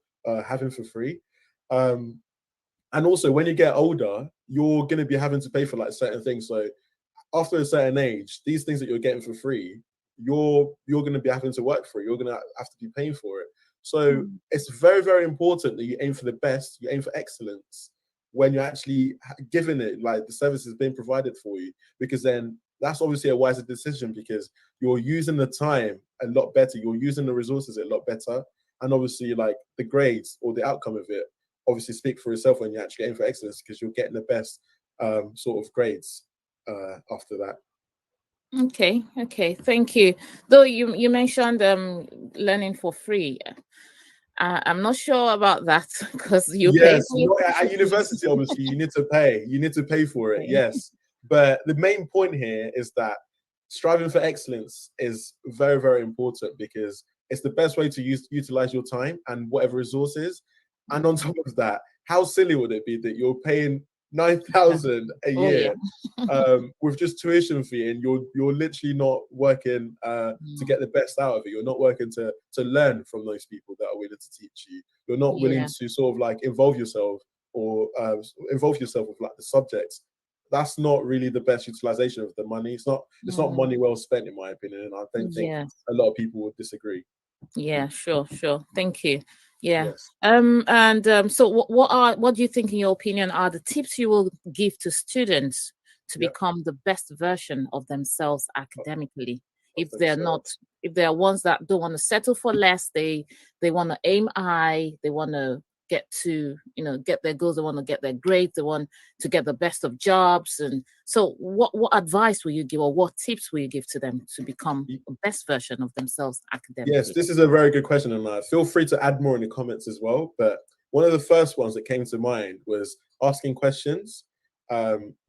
having for free. And also, when you get older, you're going to be having to pay for like certain things. So after a certain age, these things that you're getting for free, you're going to be having to work for it. You're going to have to be paying for it. So it's very, very important that you aim for the best. You aim for excellence when you're actually giving it, like the service is being provided for you, because then that's obviously a wiser decision, because you're using the time a lot better. You're using the resources a lot better. And obviously, like the grades or the outcome of it obviously speak for itself when you actually aim for excellence, because you're getting the best sort of grades after that. Okay, thank you. Though you mentioned learning for free, I'm not sure about that, because you pay at university. Obviously, you need to pay for it. Yes, but the main point here is that striving for excellence is very, very important, because it's the best way to utilize your time and whatever resources. And on top of that, how silly would it be that you're paying 9,000 a year with just tuition fee, and you're literally not working to get the best out of it. You're not working to learn from those people that are willing to teach you. You're not willing to sort of like involve yourself with like the subjects. That's not really the best utilization of the money. It's not money well spent, in my opinion, and I don't think a lot of people would disagree. Sure. Thank you. Yes. So what do you think, in your opinion, are the tips you will give to students to become the best version of themselves academically? If there are ones that don't want to settle for less, they want to aim high, they want to get to get their goals, they want to get their grades, they want to get the best of jobs. And so what advice will you give, or what tips will you give to them to become the best version of themselves academically? Yes, this is a very good question, and feel free to add more in the comments as well. But one of the first ones that came to mind was asking questions.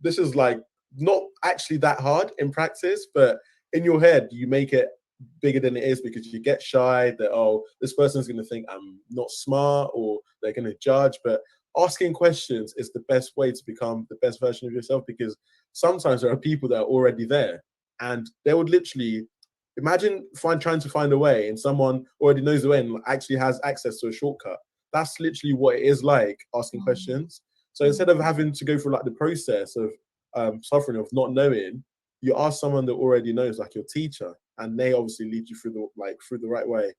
This is like not actually that hard in practice, but in your head you make it bigger than it is, because you get shy that this person's going to think I'm not smart, or they're going to judge. But asking questions is the best way to become the best version of yourself, because sometimes there are people that are already there, and they would literally imagine trying to find a way, and someone already knows the way and actually has access to a shortcut. That's literally what it is like asking questions. So instead of having to go through like the process of suffering of not knowing, you ask someone that already knows, like your teacher, and they obviously lead you through the right way.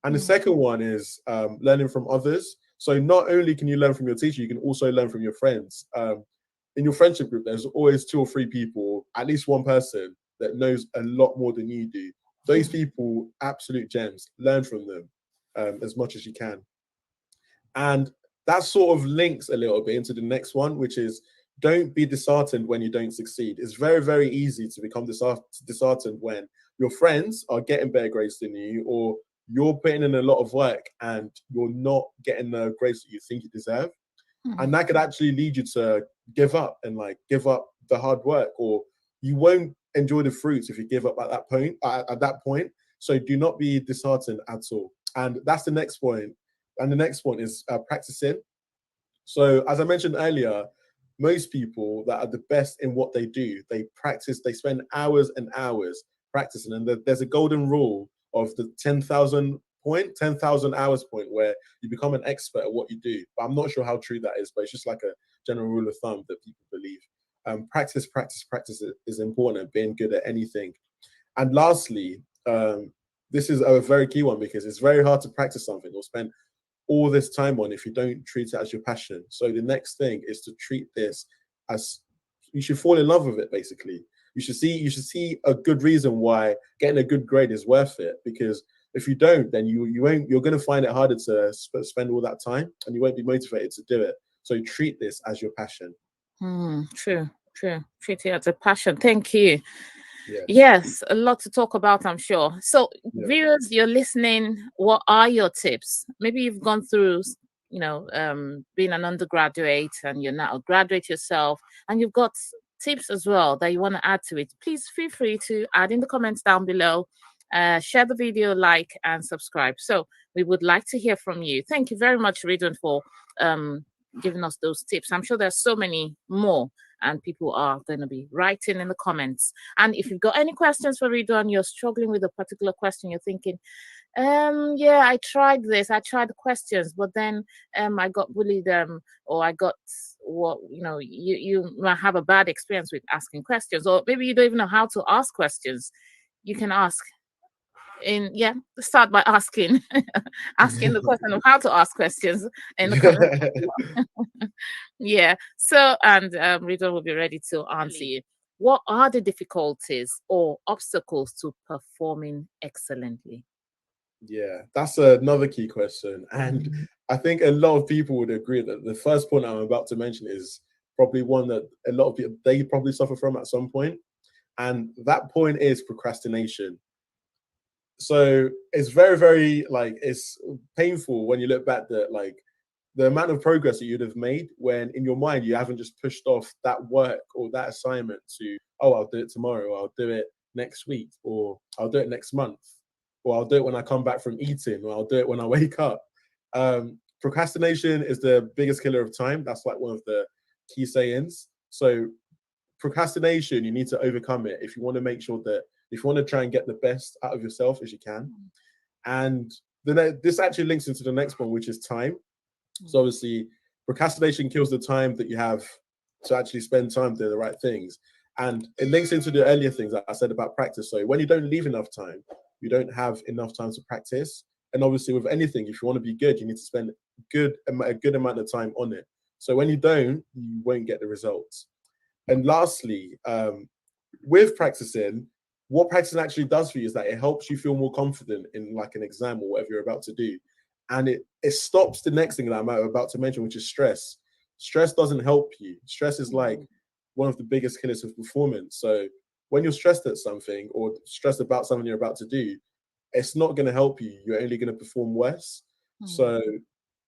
And the second one is learning from others. So not only can you learn from your teacher, you can also learn from your friends. In your friendship group, there's always 2 or 3 people, at least one person that knows a lot more than you do. Those people, absolute gems. Learn from them as much as you can. And that sort of links a little bit into the next one, which is don't be disheartened when you don't succeed. It's very, very easy to become disheartened when your friends are getting better grades than you, or you're putting in a lot of work and you're not getting the grades that you think you deserve. And that could actually lead you to give up and give up the hard work, or you won't enjoy the fruits if you give up at that point. So do not be disheartened at all. And that's the next point. And the next one is practicing. So as I mentioned earlier, most people that are the best in what they do, they practice, they spend hours and hours practicing. And there's a golden rule of the 10,000 hours point, where you become an expert at what you do. But I'm not sure how true that is, but it's just like a general rule of thumb that people believe. Practice is important at being good at anything. And lastly, this is a very key one, because it's very hard to practice something or spend all this time on if you don't treat it as your passion. So the next thing is to treat this as, you should fall in love with it. Basically, you should see a good reason why getting a good grade is worth it, because if you don't, then you're going to find it harder to spend all that time, and you won't be motivated to do it. So treat this as your passion. True. Treat it as a passion. Thank you. Yes, a lot to talk about, I'm sure. So viewers, you're listening, what are your tips? Maybe you've gone through, being an undergraduate and you're now a graduate yourself, and you've got tips as well that you want to add to it. Please feel free to add in the comments down below. Share the video, like, and subscribe. So we would like to hear from you. Thank you very much, Ridwan, for giving us those tips. I'm sure there's so many more, and people are going to be writing in the comments. And if you've got any questions for Ridwan, you're struggling with a particular question, you're thinking, I tried this, I tried the questions, but then I got bullied, or I got you might have a bad experience with asking questions, or maybe you don't even know how to ask questions. You can ask start by asking the question of how to ask questions in the comments. So, and Ridwan will be ready to answer you. What are the difficulties or obstacles to performing excellently? Yeah, that's another key question. And I think a lot of people would agree that the first point I'm about to mention is probably one that a lot of people, they probably suffer from at some point. And that point is procrastination. So it's very, very it's painful when you look back that the amount of progress that you'd have made when in your mind you haven't just pushed off that work or that assignment to, oh, I'll do it tomorrow, or I'll do it next week, or I'll do it next month, or I'll do it when I come back from eating, or I'll do it when I wake up. Procrastination is the biggest killer of time. That's like one of the key sayings. So procrastination, you need to overcome it if you want to make sure that, if you want to try and get the best out of yourself as you can. And this actually links into the next one, which is time. So obviously procrastination kills the time that you have to actually spend time doing the right things. And it links into the earlier things that I said about practice. So when you don't leave enough time, you don't have enough time to practice. And obviously with anything, if you want to be good, you need to spend a good amount of time on it. So when you don't, you won't get the results. And lastly, with practicing, what practicing actually does for you is that it helps you feel more confident in like an exam or whatever you're about to do. And it stops the next thing that I'm about to mention, which is stress. Stress doesn't help you. Stress is like one of the biggest killers of performance. So when you're stressed at something or stressed about something you're about to do, it's not going to help you. You're only going to perform worse. So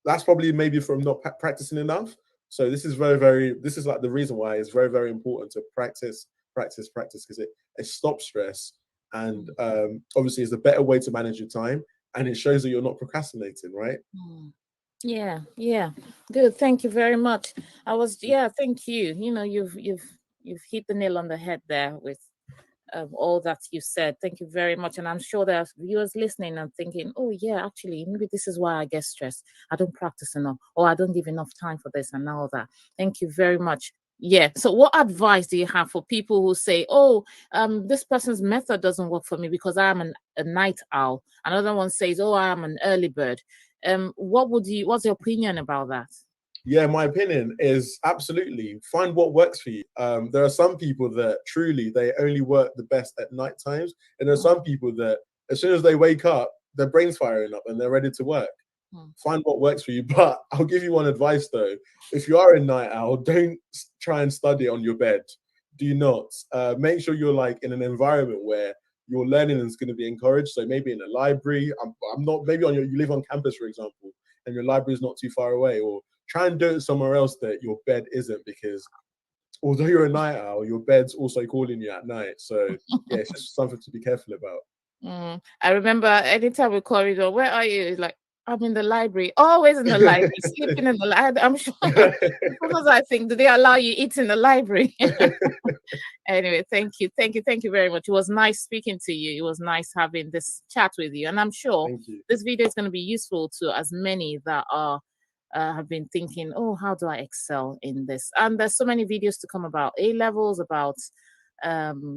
that's probably maybe from not practicing enough. So this is this is like the reason why it's very, very important to practice, because it stops stress. And obviously it's a better way to manage your time. And it shows that you're not procrastinating, right? Yeah. Good. Thank you very much. Thank you. You've hit the nail on the head there with all that you said. Thank you very much. And I'm sure there are viewers listening and thinking, oh yeah, actually, maybe this is why I get stressed. I don't practice enough, or I don't give enough time for this and all that. Thank you very much. Yeah. So what advice do you have for people who say, oh, this person's method doesn't work for me because I am a night owl? Another one says, oh, I am an early bird. What's your opinion about that? Yeah, my opinion is absolutely find what works for you. There are some people that truly they only work the best at night times, and there are some people that as soon as they wake up, their brain's firing up and they're ready to work. Find what works for you. But I'll give you one advice though. If you are a night owl, don't try and study on your bed. Do not. Make sure you're like in an environment where your learning is going to be encouraged. So maybe in a library. I'm not. Maybe you live on campus, for example, and your library is not too far away, or try and do it somewhere else that your bed isn't, because although you're a night owl, your bed's also calling you at night. So yeah, it's just something to be careful about. I remember anytime we corridor, where are you? It's like, I'm in the library. Always in the library, sleeping in the library. I'm sure. Because I think, do they allow you eat in the library? Anyway, thank you very much. It was nice speaking to you. It was nice having this chat with you, and I'm sure this video is going to be useful to as many that are have been thinking, oh, how do I excel in this? And there's so many videos to come about A levels, about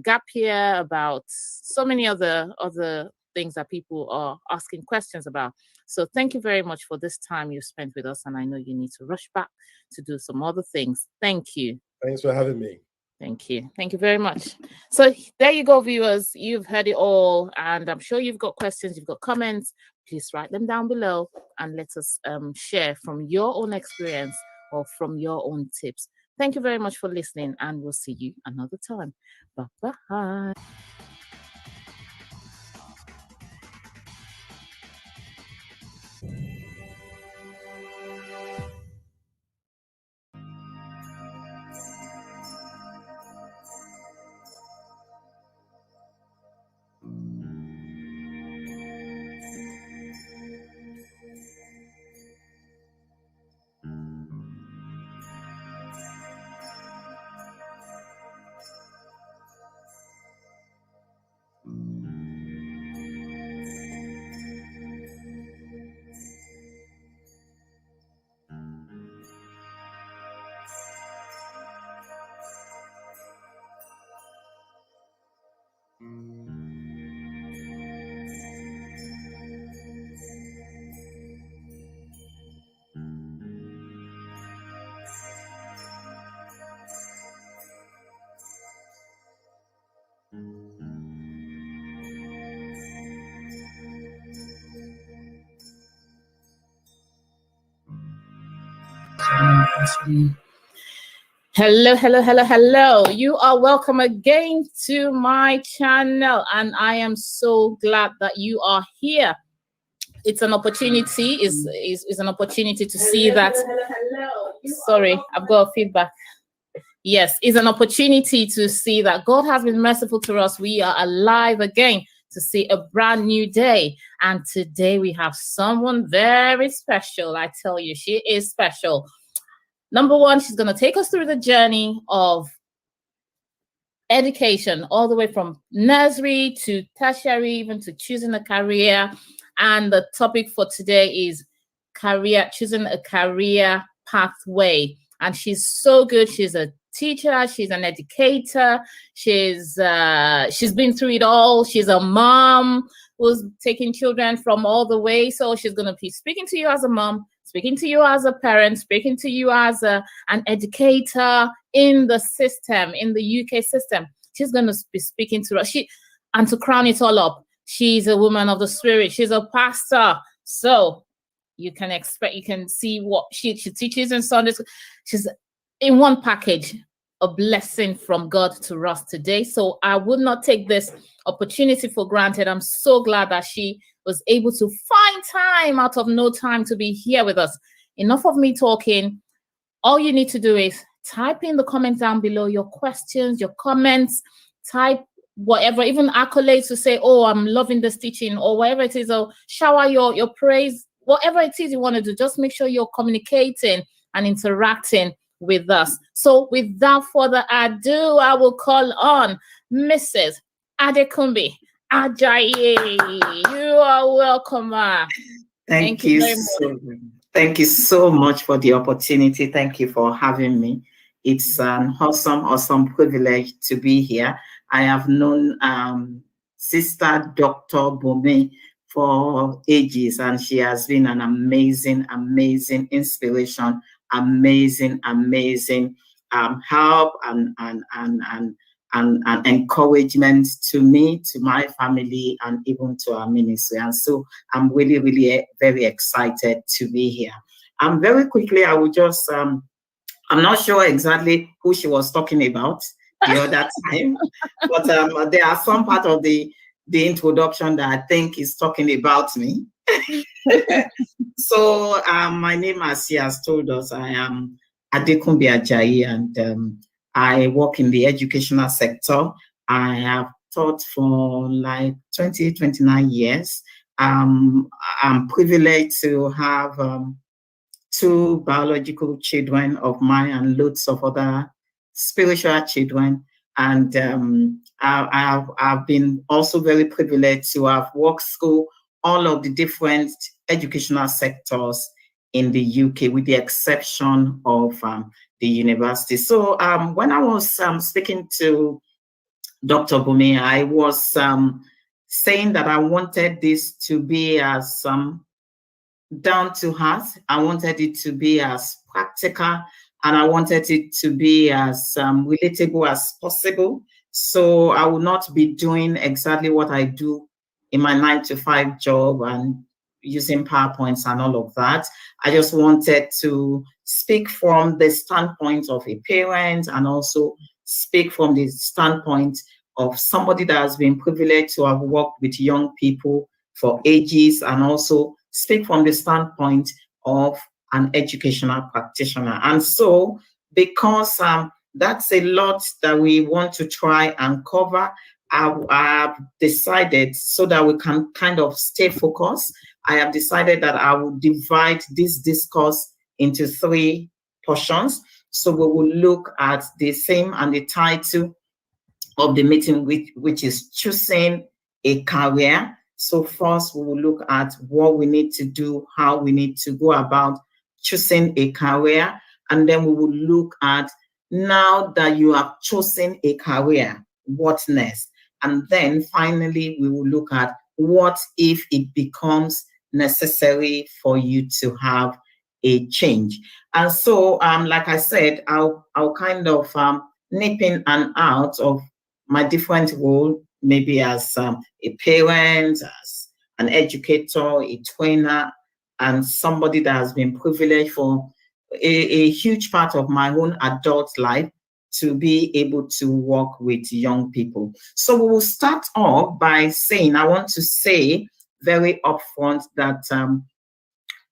gap year, about so many other things that people are asking questions about. So thank you very much for this time you spent with us, and I know you need to rush back to do some other things. Thank you. Thanks for having me. Thank you very much. So there you go, viewers. You've heard it all, and I'm sure you've got questions, you've got comments. Please write them down below and let us share from your own experience or from your own tips. Thank you very much for listening, and we'll see you another time. Bye-bye. Hello. You are welcome again to my channel, and I am so glad that you are here. It's an opportunity, is an opportunity to see that. Sorry, I've got feedback. Yes, it's an opportunity to see that God has been merciful to us. We are alive again to see a brand new day. And today we have someone very special. I tell you, she is special. Number one, she's going to take us through the journey of education, all the way from nursery to tertiary, even to choosing a career. And the topic for today is choosing a career pathway. And she's so good. She's a teacher. She's an educator. She's been through it all. She's a mom who's taking children from all the way. So she's going to be speaking to you as a mom, speaking to you as a parent, speaking to you as an educator in the system, in the UK system. She's going to be speaking to us. And to crown it all up, she's a woman of the spirit. She's a pastor. So you can see what she teaches in Sunday school. She's in one package, a blessing from God to us today. So I would not take this opportunity for granted. I'm so glad that she was able to find time out of no time to be here with us. Enough of me talking. All you need to do is type in the comments down below your questions, your comments, type whatever, even accolades to say, oh, I'm loving this teaching, or whatever it is, or shower your praise, whatever it is you want to do. Just make sure you're communicating and interacting with us. So without further ado, I will call on Mrs. Adekunbi Ajayi. You are welcome, ma. Thank you so much for the opportunity. Thank you for having me. It's an awesome privilege to be here. I have known Sister Dr. Bunmi for ages, and she has been an amazing inspiration, amazing help and encouragement to me, to my family, and even to our ministry. And so I'm really very excited to be here. Very quickly, I will just I'm not sure exactly who she was talking about the other time, but there are some part of the introduction that I think is talking about me. So my name, as she has told us, I am Adekunbi Ajayi, and I work in the educational sector. I have taught for like 29 years. I'm privileged to have 2 biological children of mine and loads of other spiritual children. And I've been also very privileged to have worked through all of the different educational sectors in the UK, with the exception of the university. So when I was speaking to Dr. Bunmi, I was saying that I wanted this to be as down to earth. I wanted it to be as practical, and I wanted it to be as relatable as possible. So I will not be doing exactly what I do in my 9-to-5 job and using PowerPoints and all of that. I just wanted to speak from the standpoint of a parent, and also speak from the standpoint of somebody that has been privileged to have worked with young people for ages, and also speak from the standpoint of an educational practitioner. And so, because that's a lot that we want to try and cover, I've decided, so that we can kind of stay focused, I have decided that I will divide this discourse into 3 portions. So we will look at the theme and the title of the meeting, which is choosing a career. So first, we will look at what we need to do, how we need to go about choosing a career. And then we will look at, now that you have chosen a career, what next? And then finally, we will look at what if it becomes necessary for you to have a change. And so, like I said, I'll kind of nip in and out of my different role, maybe as a parent, as an educator, a trainer, and somebody that has been privileged for a huge part of my own adult life to be able to work with young people. So we will start off by saying, I want to say very upfront that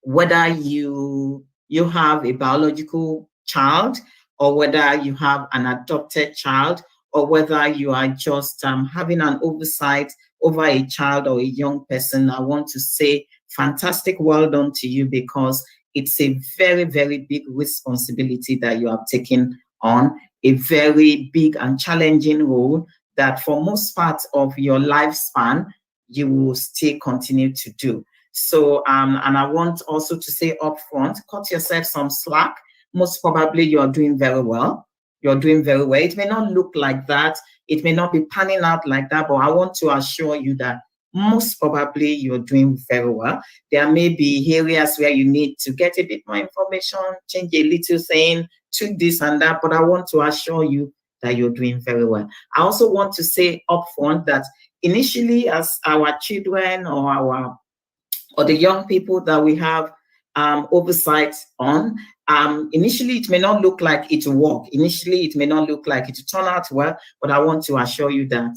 whether you have a biological child, or whether you have an adopted child, or whether you are just having an oversight over a child or a young person, I want to say fantastic well done to you, because it's a very big responsibility that you have taken on, a very big and challenging role that for most parts of your lifespan, you will still continue to do. So, and I want also to say upfront, cut yourself some slack. Most probably you're doing very well. You're doing very well. It may not look like that. It may not be panning out like that, but I want to assure you that most probably you're doing very well. There may be areas where you need to get a bit more information, change a little thing, tweak this and that, but I want to assure you that you're doing very well. I also want to say upfront that initially, as our children or the young people that we have oversight on, initially it may not look like it will work. Initially, it may not look like it will turn out well, but I want to assure you that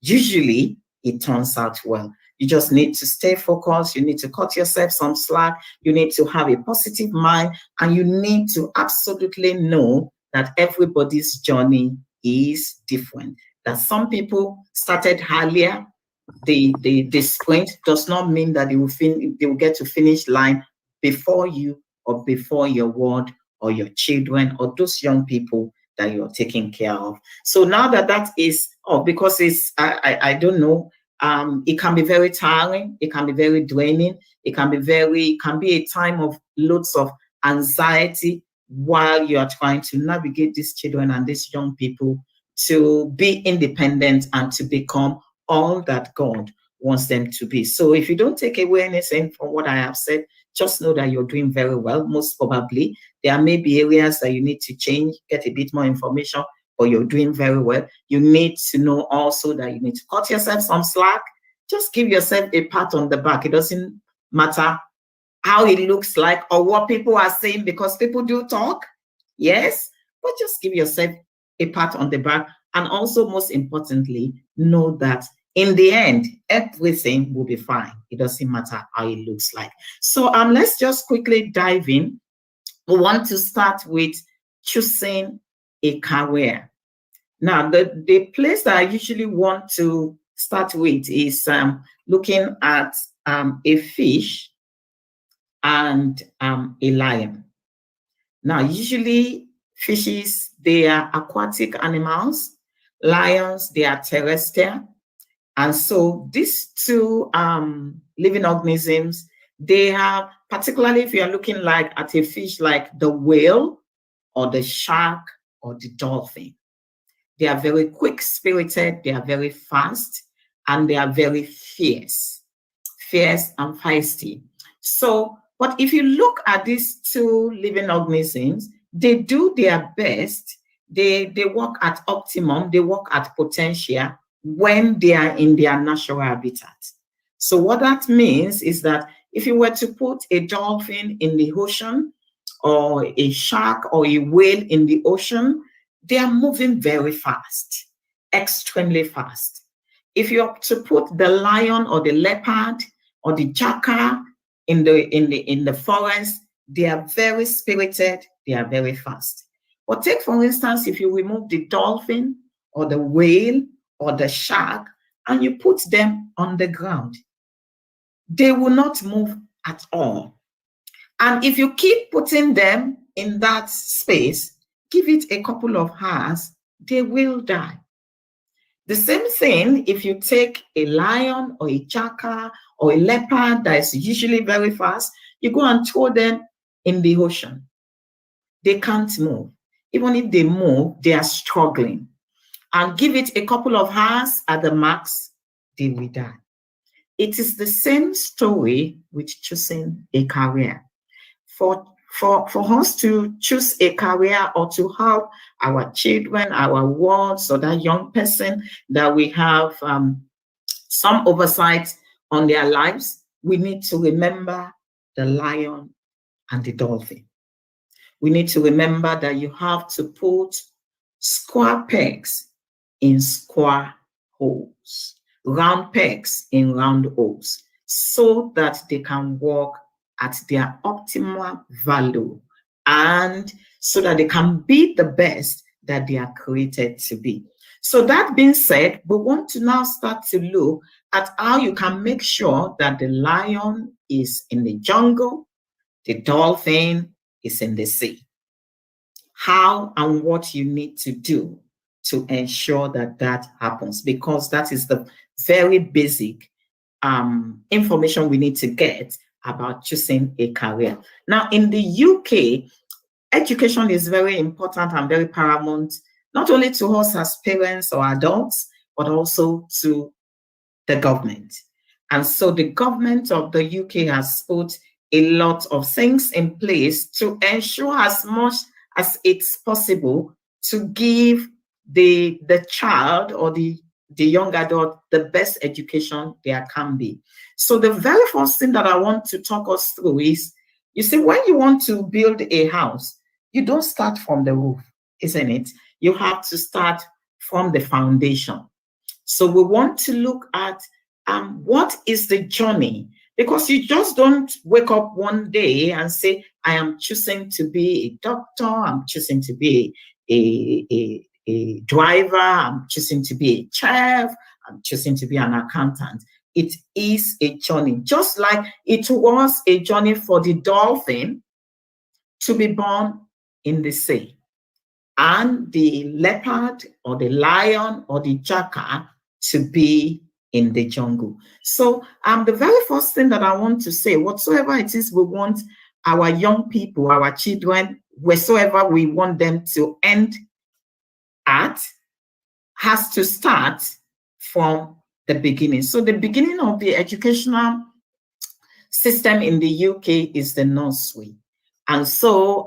usually it turns out well. You just need to stay focused. You need to cut yourself some slack. You need to have a positive mind, and you need to absolutely know that everybody's journey is different. That some people started earlier. The sprint does not mean that they will get to finish line before you, or before your ward, or your children, or those young people that you're taking care of. So now that is because it's I don't know, it can be very tiring, it can be very draining, it can be a time of loads of anxiety, while you are trying to navigate these children and these young people to be independent and to become all that God wants them to be. So if you don't take away anything from what I have said, just know that you're doing very well. Most probably, there may be areas that you need to change, get a bit more information, but you're doing very well. You need to know also that you need to cut yourself some slack. Just give yourself a pat on the back. It doesn't matter how it looks like or what people are saying, because people do talk, yes, but just give yourself a pat on the back. And also, most importantly, know that in the end, everything will be fine. It doesn't matter how it looks like. So let's just quickly dive in. We want to start with choosing a career. Now, the place that I usually want to start with is looking at a fish and a lion. Now, usually fishes, they are aquatic animals. Lions, they are terrestrial. And so these two living organisms, they have, particularly if you're looking like at a fish like the whale or the shark or the dolphin, they are very quick-spirited, they are very fast, and they are very fierce and feisty. So, but if you look at these two living organisms, they do their best. They work at optimum, they work at potential when they are in their natural habitat. So what that means is that if you were to put a dolphin in the ocean or a shark or a whale in the ocean, they are moving very fast, extremely fast. If you are to put the lion or the leopard or the jackal in the forest, they are very spirited, they are very fast. But take, for instance, if you remove the dolphin or the whale or the shark and you put them on the ground, they will not move at all. And if you keep putting them in that space, give it a couple of hours, they will die. The same thing if you take a lion or a jackal or a leopard that is usually very fast, you go and throw them in the ocean. They can't move. Even if they move, they are struggling. And give it a couple of hours at the max, they will die. It is the same story with choosing a career. For us to choose a career or to help our children, our wards, or that young person that we have some oversight on their lives, we need to remember the lion and the dolphin. We need to remember that you have to put square pegs in square holes, round pegs in round holes, so that they can work at their optimal value and so that they can be the best that they are created to be. So that being said, we want to now start to look at how you can make sure that the lion is in the jungle, the dolphin is in the sea. How and what you need to do to ensure that that happens, because that is the very basic information we need to get about choosing a career. Now, in the UK, education is very important and very paramount, not only to us as parents or adults, but also to the government. And so the government of the UK has put a lot of things in place to ensure as much as it's possible to give the child or the young adult the best education there can be. So the very first thing that I want to talk us through is, you see, when you want to build a house, you don't start from the roof, isn't it? You have to start from the foundation. So we want to look at what is the journey, because you just don't wake up one day and say, I am choosing to be a doctor, I'm choosing to be a driver, I'm choosing to be a chef, I'm choosing to be an accountant. It is a journey, just like it was a journey for the dolphin to be born in the sea, and the leopard or the lion or the jackal to be in the jungle. So the very first thing that I want to say, whatsoever it is we want our young people, our children, wheresoever we want them to end at has to start from the beginning. So the beginning of the educational system in the UK is the nursery. And so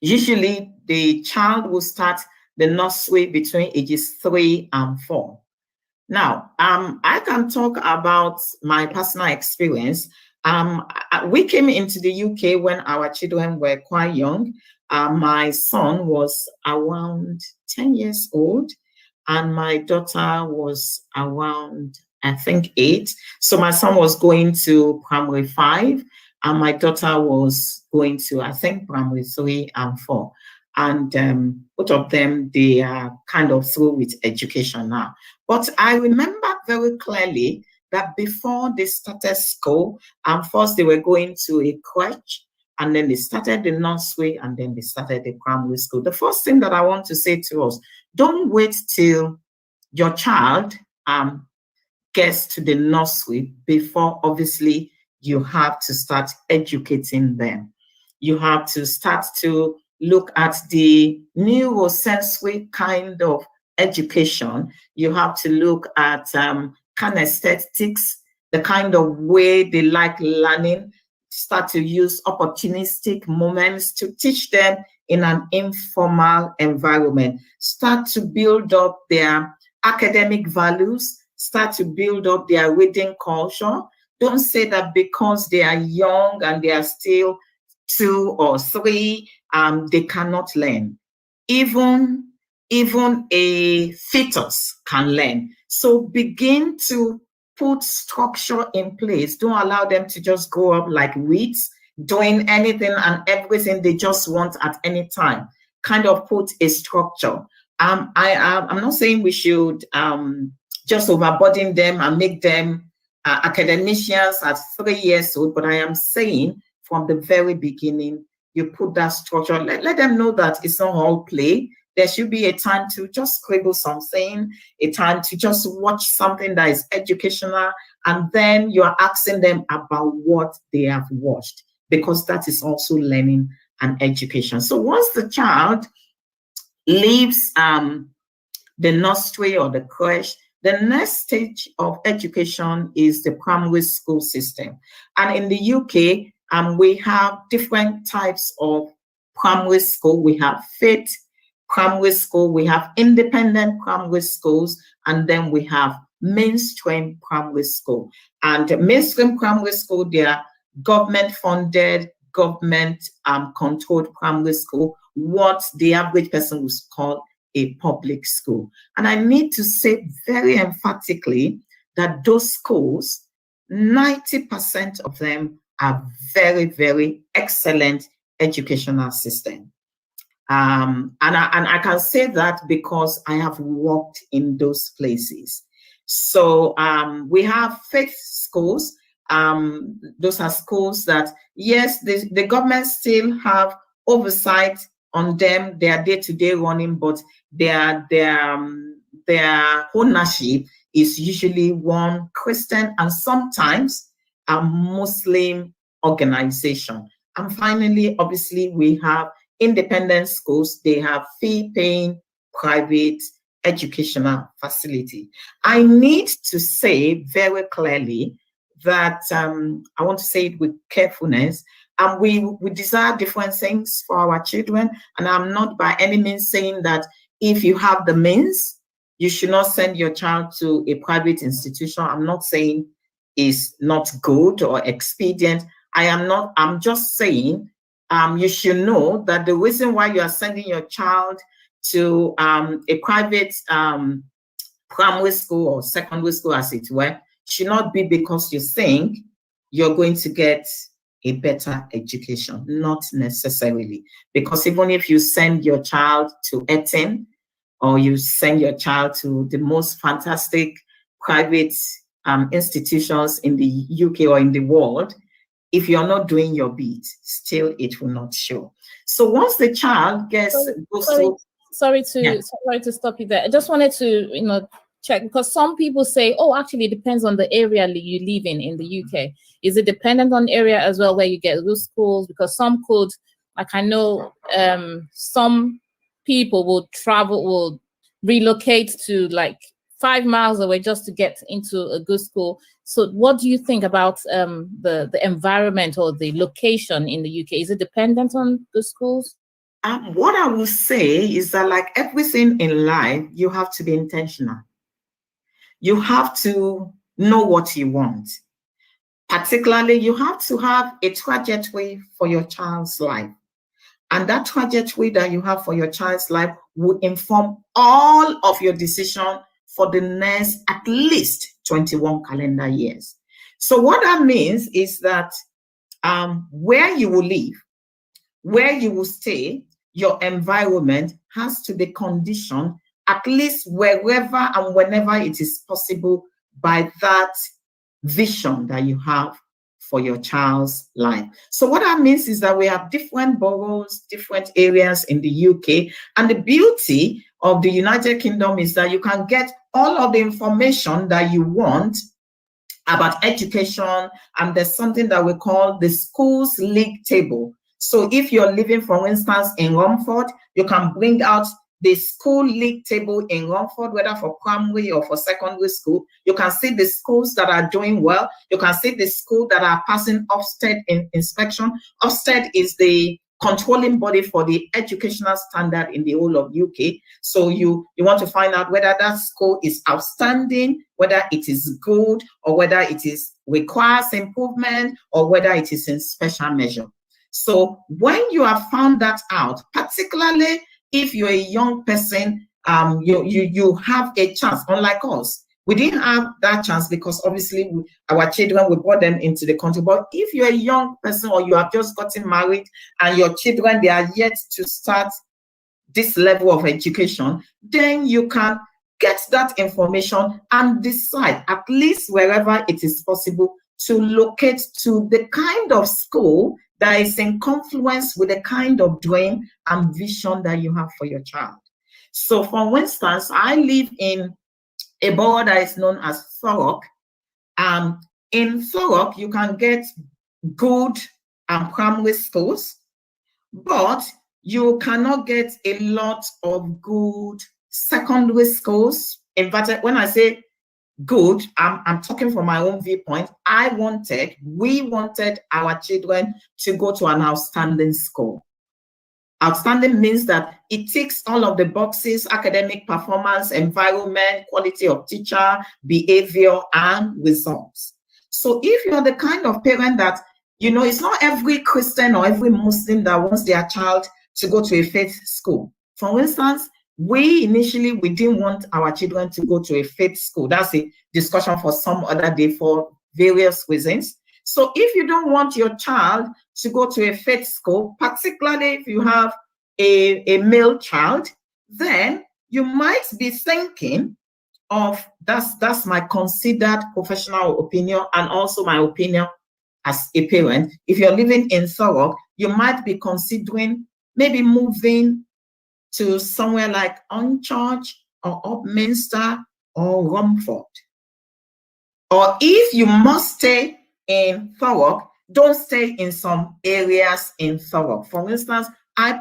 usually the child will start the nursery between ages 3 and 4. Now, I can talk about my personal experience. We came into the UK when our children were quite young. My son was around 10 years old, and my daughter was around, I think, 8. So my son was going to primary 5, and my daughter was going to, I think, primary 3 and 4. And both of them, they are kind of through with education now. But I remember very clearly that before they started school, first they were going to a crèche, and then they started the nursery, and then they started the primary school. The first thing that I want to say to us, don't wait till your child gets to the nursery before, obviously, you have to start educating them. You have to start to look at the neurosensory kind of education. You have to look at kinesthetics, the kind of way they like learning. Start to use opportunistic moments to teach them in an informal environment. Start to build up their academic values. Start to build up their reading culture. Don't say that because they are young and they are still 2 or 3, they cannot learn. Even a fetus can learn. So begin to put structure in place. Don't allow them to just grow up like weeds, doing anything and everything they just want at any time. Kind of put a structure. I'm not saying we should just overburden them and make them academicians at 3 years old, but I am saying from the very beginning, you put that structure. Let them know that it's not all play. There should be a time to just scribble something, a time to just watch something that is educational, and then you're asking them about what they have watched, because that is also learning and education. So once the child leaves the nursery or the crèche, the next stage of education is the primary school system. And in the UK, we have different types of primary school. We have faith primary school, we have independent primary schools, and then we have mainstream primary school. And mainstream primary school, they are government-funded, government-controlled primary school, what the average person would call a public school. And I need to say very emphatically that those schools, 90% of them are very, very excellent educational system. And I can say that because I have worked in those places. So we have faith schools. Those are schools that, yes, the government still have oversight on them, their day-to-day running, but their ownership is usually one Christian and sometimes a Muslim organization. And finally, obviously, we have independent schools. They have fee-paying private educational facility. I need to say very clearly that I want to say it with carefulness. And we desire different things for our children. And I'm not by any means saying that if you have the means, you should not send your child to a private institution. I'm not saying it's not good or expedient. I'm just saying you should know that the reason why you are sending your child to a private primary school or secondary school, as it were, should not be because you think you're going to get a better education, not necessarily. Because even if you send your child to Eton or you send your child to the most fantastic private institutions in the UK or in the world, if you're not doing your bit, still it will not show. So once the child gets sorry to stop you there. I just wanted to check, because some people say, oh, actually it depends on the area you live in the UK. Is it dependent on area as well where you get those schools? Because some could Like I know some people will relocate to like 5 miles away just to get into a good school. So what do you think about the environment or the location in the UK? Is it dependent on the schools? What I will say is that, like everything in life, you have to be intentional. You have to know what you want. Particularly, you have to have a trajectory for your child's life. And that trajectory that you have for your child's life will inform all of your decisions for the next at least 21 calendar years. So what that means is that where you will live, where you will stay, your environment has to be conditioned at least wherever and whenever it is possible by that vision that you have for your child's life. So what that means is that we have different boroughs, different areas in the UK. And the beauty of the United Kingdom is that you can get all of the information that you want about education. And there's something that we call the schools league table. So if you're living, for instance, in Romford, you can bring out the school league table in Romford, whether for primary or for secondary school. You can see the schools that are doing well. You can see the schools that are passing Ofsted inspection. Ofsted is the controlling body for the educational standard in the whole of UK. So you want to find out whether that school is outstanding, whether it is good, or whether it requires improvement, or whether it is in special measure. So when you have found that out, particularly if you're a young person, you have a chance. Unlike us, we didn't have that chance because obviously our children, we brought them into the country. But if you're a young person or you have just gotten married and your children, they are yet to start this level of education, then you can get that information and decide, at least wherever it is possible, to locate to the kind of school that is in confluence with the kind of dream and vision that you have for your child. So for instance, I live in a borough that is known as Thurrock. In Thurrock, you can get good primary schools, but you cannot get a lot of good secondary schools. In fact, when I say good, I'm talking from my own viewpoint. We wanted our children to go to an outstanding school. Outstanding means that it ticks all of the boxes: academic performance, environment, quality of teacher, behavior, and results. So if you're the kind of parent that, it's not every Christian or every Muslim that wants their child to go to a faith school. For instance, we didn't want our children to go to a faith school. That's a discussion for some other day for various reasons. So if you don't want your child to go to a faith school, particularly if you have a male child, then you might be thinking of, that's my considered professional opinion and also my opinion as a parent. If you're living in Thurrock, you might be considering maybe moving to somewhere like Unchurch or Upminster or Romford. Or if you must stay in Thurrock, don't stay in some areas in Thurrock. For instance, I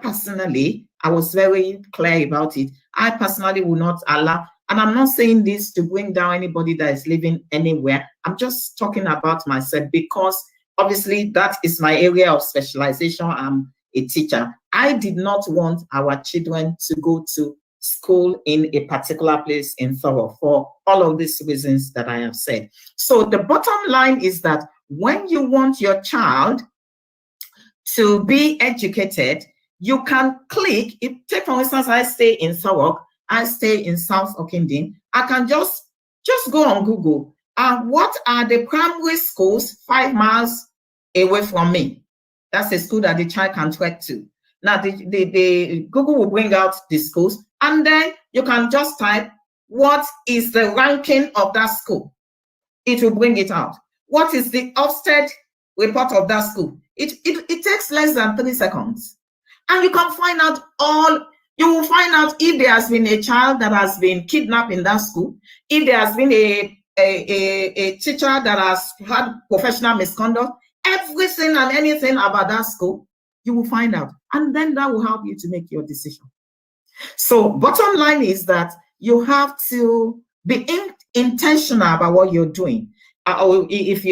was very clear about it. I personally will not allow, and I'm not saying this to bring down anybody that is living anywhere. I'm just talking about myself because obviously that is my area of specialization. I'm a teacher. I did not want our children to go to school in a particular place in Thurrock for all of these reasons that I have said. So the bottom line is that when you want your child to be educated, you can click. Take for instance, I stay in Thurrock, I stay in South Ockendon. I can just go on Google. What are the primary schools 5 miles away from me? That's a school that the child can trek to. Now, the Google will bring out the schools, and then you can just type, what is the ranking of that school? It will bring it out. What is the Ofsted report of that school? It takes less than 3 seconds. And you can find out you will find out if there has been a child that has been kidnapped in that school, if there has been a teacher that has had professional misconduct, everything and anything about that school, You will find out. And then that will help you to make your decision. So bottom line is that you have to be intentional about what you're doing. Or if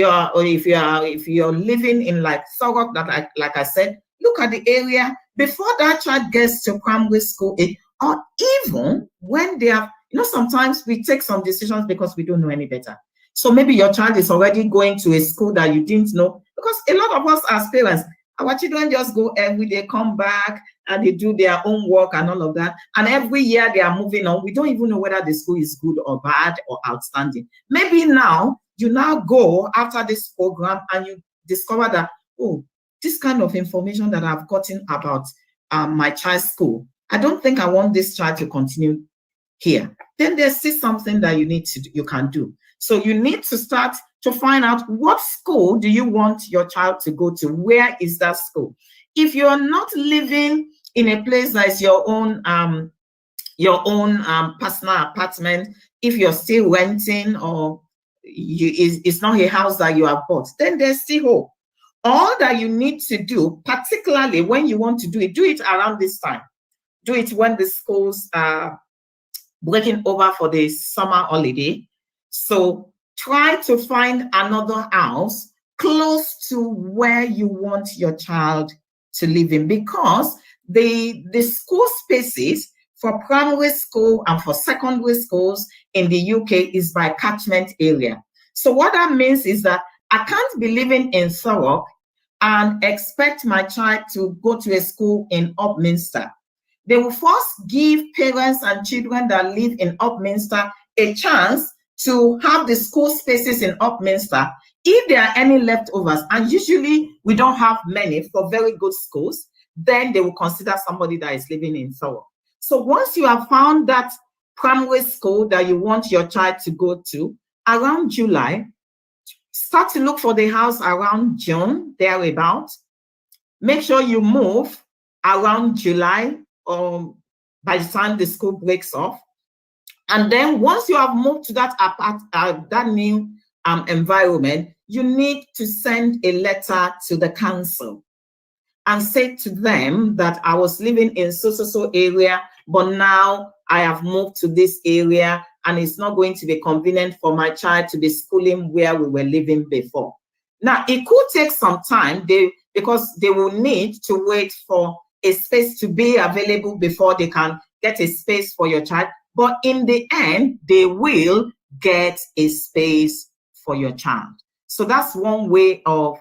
you're living in like Thurrock, that like I said, look at the area before that child gets to primary school, or even when they have, sometimes we take some decisions because we don't know any better. So maybe your child is already going to a school that you didn't know, because a lot of us as parents, our children just go every day, come back, and they do their own work and all of that. And every year they are moving on. We don't even know whether the school is good or bad or outstanding. Maybe now, you now go after this program and you discover that, oh, this kind of information that I've gotten about my child's school, I don't think I want this child to continue here. Then there's still something that you can do. So you need to start to find out, what school do you want your child to go to? Where is that school? If you're not living in a place that is your own personal apartment, if you're still renting, or it's not a house that you have bought, then there's still hope. All that you need to do, particularly when you want to do it around this time. Do it when the schools are breaking over for the summer holiday. So try to find another house close to where you want your child to live in, because the school spaces for primary school and for secondary schools in the UK is by catchment area. So what that means is that I can't be living in Thurrock and expect my child to go to a school in Upminster. They will first give parents and children that live in Upminster a chance to have the school spaces in Upminster. If there are any leftovers, and usually we don't have many for very good schools, then they will consider somebody that is living in Thurrock. So once you have found that primary school that you want your child to go to, around July, start to look for the house around June, thereabout. Make sure you move around July, or by the time the school breaks off. And then once you have moved to that new environment, you need to send a letter to the council and say to them that I was living in so area, but now I have moved to this area and it's not going to be convenient for my child to be schooling where we were living before. Now, it could take some time because they will need to wait for a space to be available before they can get a space for your child. But in the end, they will get a space for your child. So that's one way of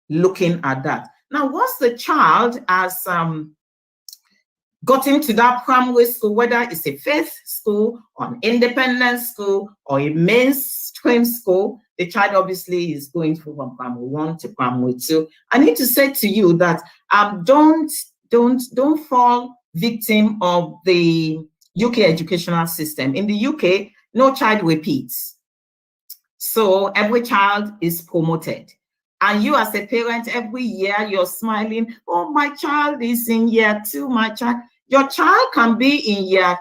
looking at that. Now, once the child has gotten to that primary school, whether it's a faith school or an independent school or a mainstream school, the child obviously is going from primary 1 to primary 2. I need to say to you that don't fall victim of the UK educational system. In the UK, no child repeats. So every child is promoted. And you as a parent, every year you're smiling, oh, my child is in year 2, your child can be in year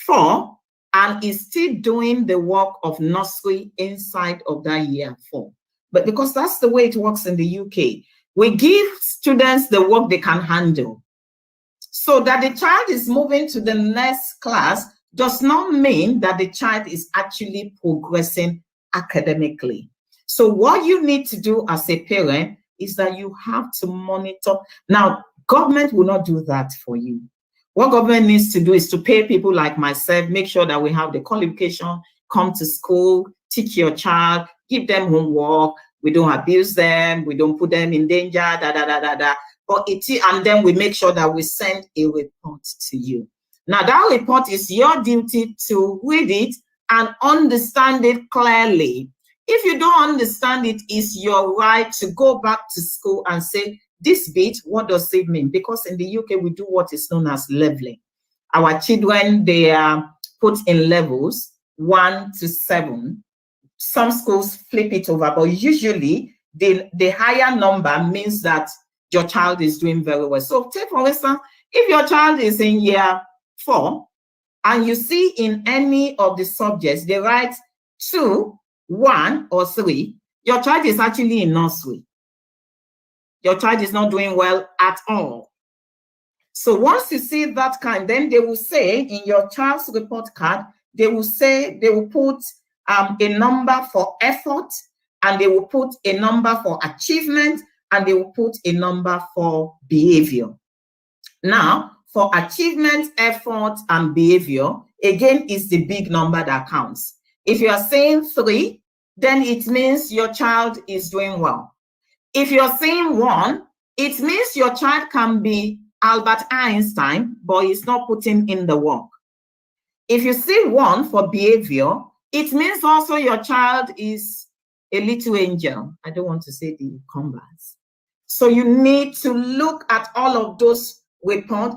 4 and is still doing the work of nursery inside of that year 4. But because that's the way it works in the UK, we give students the work they can handle. So that the child is moving to the next class does not mean that the child is actually progressing academically. So what you need to do as a parent is that you have to monitor. Now, government will not do that for you. What government needs to do is to pay people like myself, make sure that we have the qualification, come to school, teach your child, give them homework. We don't abuse them. We don't put them in danger, But and then we make sure that we send a report to you. Now, that report is your duty to read it and understand it clearly. If you don't understand it, it's your right to go back to school and say, this bit, what does it mean? Because in the UK, we do what is known as leveling. Our children, they are put in levels 1 to 7. Some schools flip it over, but usually the higher number means that your child is doing very well. So take, for instance, if your child is in year 4 and you see in any of the subjects, they write 2, 1, or 3, your child is actually in nursery. your child is not doing well at all. So once you see that kind, then they will say in your child's report card, they will put a number for effort, and they will put a number for achievement, and they will put a number for behavior. Now, for achievement, effort, and behavior, again, is the big number that counts. If you are saying 3, then it means your child is doing well. If you're saying 1, it means your child can be Albert Einstein, but he's not putting in the work. If you see 1 for behavior, it means also your child is a little angel. I don't want to say the converse. So you need to look at all of those reports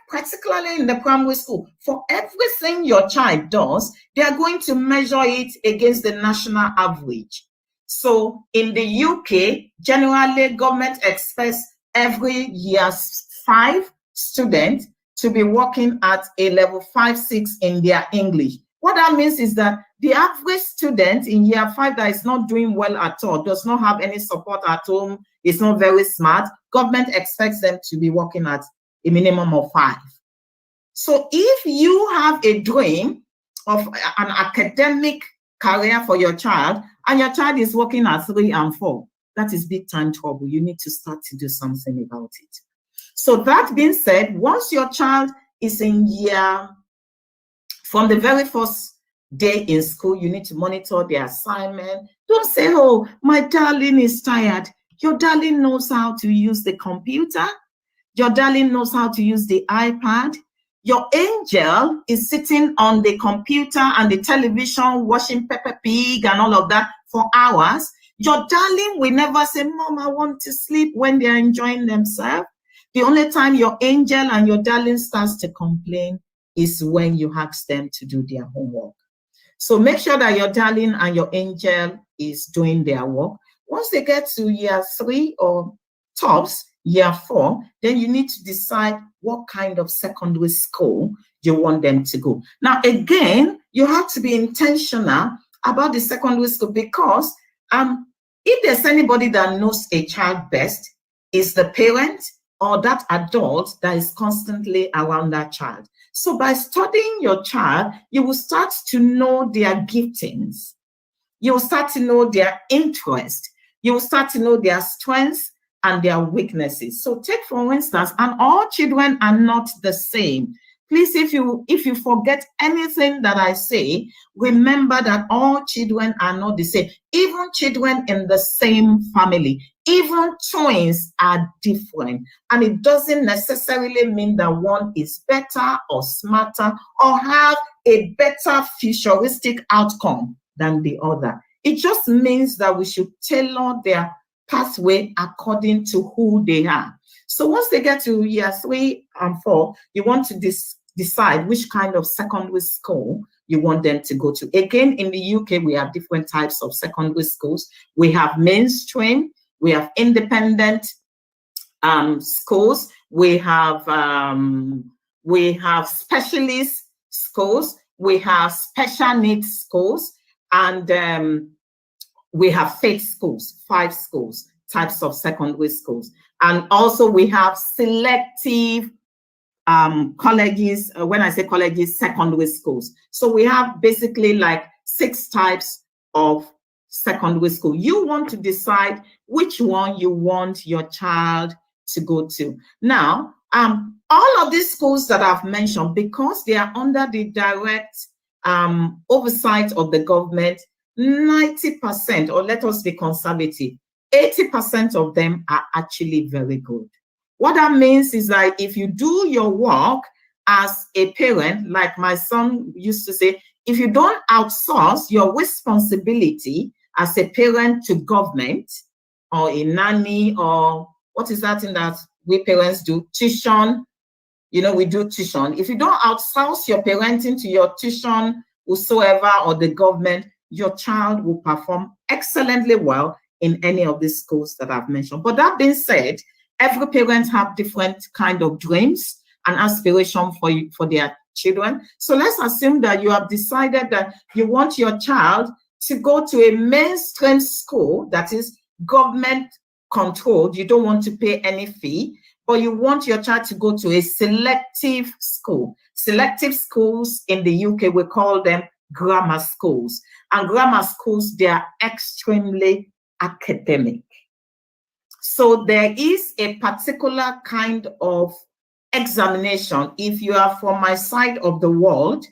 particularly in the primary school. For everything your child does, they are going to measure it against the national average. So in the UK, generally government expects every year 5 students to be working at a level 5-6 in their English. What that means is that the average student in year 5 that is not doing well at all, does not have any support at home, is not very smart, government expects them to be working at a minimum of 5. So if you have a dream of an academic career for your child, and your child is working at 3 and 4, that is big time trouble. You need to start to do something about it. So that being said, once your child is in from the very first day in school, you need to monitor the assignment. Don't say, oh, my darling is tired. Your darling knows how to use the computer. Your darling knows how to use the iPad. Your angel is sitting on the computer and the television, watching Peppa Pig and all of that for hours. Your darling will never say, Mom, I want to sleep, when they are enjoying themselves. The only time your angel and your darling starts to complain is when you ask them to do their homework. So make sure that your darling and your angel is doing their work. Once they get to year 3 or tops, year 4, then you need to decide what kind of secondary school you want them to go. Now, again, you have to be intentional about the secondary school, because if there's anybody that knows a child best, is the parent or that adult that is constantly around that child. So by studying your child, you will start to know their giftings. You will start to know their interest. You will start to know their strengths and their weaknesses. So take, for instance, and all children are not the same. Please, if you forget anything that I say, remember that all children are not the same. Even children in the same family, even twins are different. And it doesn't necessarily mean that one is better or smarter or have a better futuristic outcome than the other. It just means that we should tailor their pathway according to who they are. So once they get to year 3 and 4, you want to decide which kind of secondary school you want them to go to. Again, in the UK, we have different types of secondary schools. We have mainstream, we have independent schools, we have specialist schools, we have special needs schools, and we have faith schools, 5 schools, types of secondary schools. And also we have selective colleges. When I say colleges, secondary schools. So we have basically like 6 types of secondary school. You want to decide which one you want your child to go to. Now, all of these schools that I've mentioned, because they are under the direct oversight of the government, 90%, or let us be conservative, 80% of them are actually very good. What that means is that if you do your work as a parent, like my son used to say, if you don't outsource your responsibility as a parent to government or a nanny, or what is that thing that we parents do? Tuition. You know, we do tuition. If you don't outsource your parenting to your tuition, whosoever, or the government, your child will perform excellently well in any of these schools that I've mentioned. But that being said, every parent have different kind of dreams and aspiration for their children. So let's assume that you have decided that you want your child to go to a mainstream school, that is government controlled. You don't want to pay any fee, but you want your child to go to a selective school. Selective schools in the UK, we call them grammar schools. And grammar schools, they are extremely academic. So there is a particular kind of examination. If you are from my side of the world,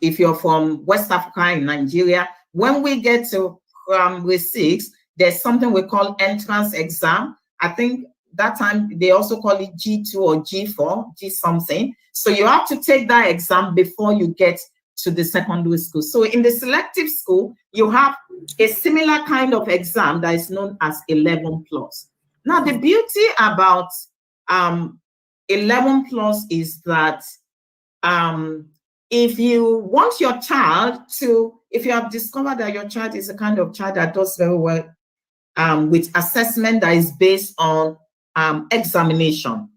if you're from West Africa in Nigeria, when we get to primary 6, there's something we call entrance exam. I think that time they also call it G2 or G4, G something. So you have to take that exam before you get to the secondary school. So in the selective school, you have a similar kind of exam that is known as 11+. Now, the beauty about 11+ is that if you want your child to, if you have discovered that your child is a kind of child that does very well with assessment that is based on examination,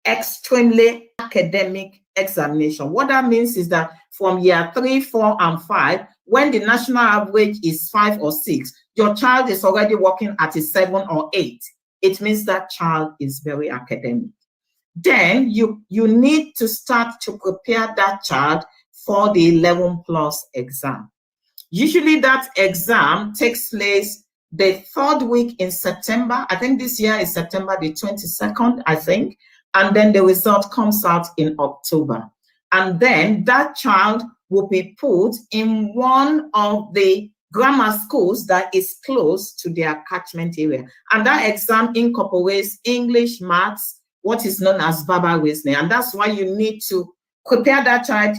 extremely academic examination. What that means is that from year 3, 4, and 5, when the national average is 5 or 6, your child is already working at a 7 or 8. It means that child is very academic. Then you need to start to prepare that child for the 11+ exam. Usually that exam takes place the 3rd week in September. I think this year is September the 22nd, I think. And then the result comes out in October. And then that child will be put in one of the grammar schools that is close to their catchment area. And that exam incorporates English, maths, what is known as verbal reasoning. And that's why you need to prepare that child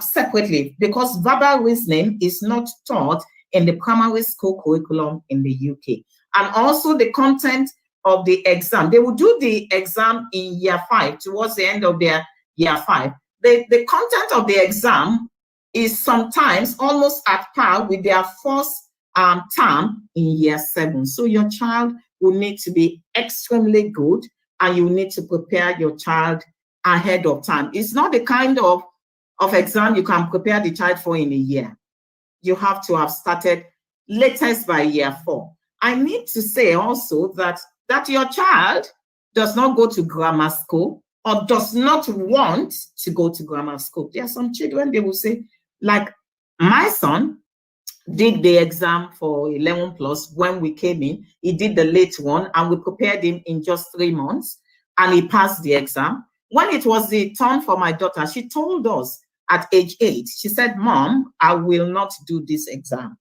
separately, because verbal reasoning is not taught in the primary school curriculum in the UK. And also the content of the exam. They will do the exam in year 5, towards the end of their year 5. The content of the exam is sometimes almost at par with their first term in year 7. So your child will need to be extremely good, and you need to prepare your child ahead of time. It's not the kind of exam you can prepare the child for in a year. You have to have started latest by year 4. I need to say also that your child does not go to grammar school or does not want to go to grammar school. There are some children, they will say, like my son did the exam for 11+ when we came in. He did the late one, and we prepared him in just 3 months, and he passed the exam. When it was the turn for my daughter, she told us at age 8, she said, "Mom, I will not do this exam.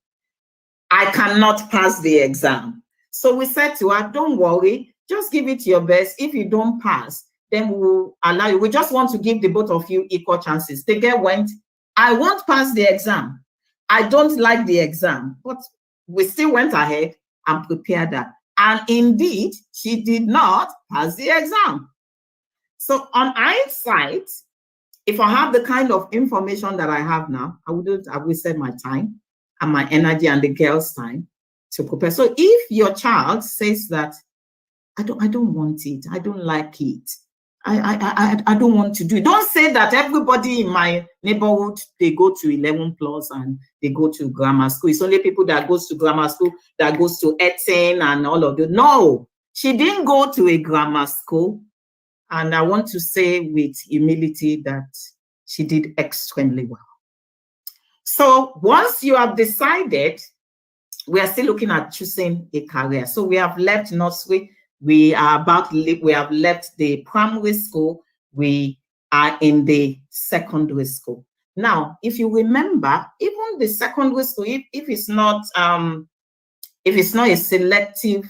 I cannot pass the exam." So we said to her, "Don't worry, just give it your best. If you don't pass, then we will allow you. We just want to give the both of you equal chances." The girl went, "I won't pass the exam. I don't like the exam." But we still went ahead and prepared her. And indeed, she did not pass the exam. So on hindsight, if I have the kind of information that I have now, I wouldn't have wasted my time and my energy and the girl's time to prepare. So if your child says that, I don't want it, I don't like it, I don't want to do it. Don't say that everybody in my neighborhood, they go to 11+ and they go to grammar school. It's only people that goes to grammar school, that goes to Eton and all of that. No, she didn't go to a grammar school. And I want to say with humility that she did extremely well. So once you have decided, we are still looking at choosing a career. So we have left nursery. We have left the primary school. We are in the secondary school. Now, if you remember, even the secondary school, if it's not a selective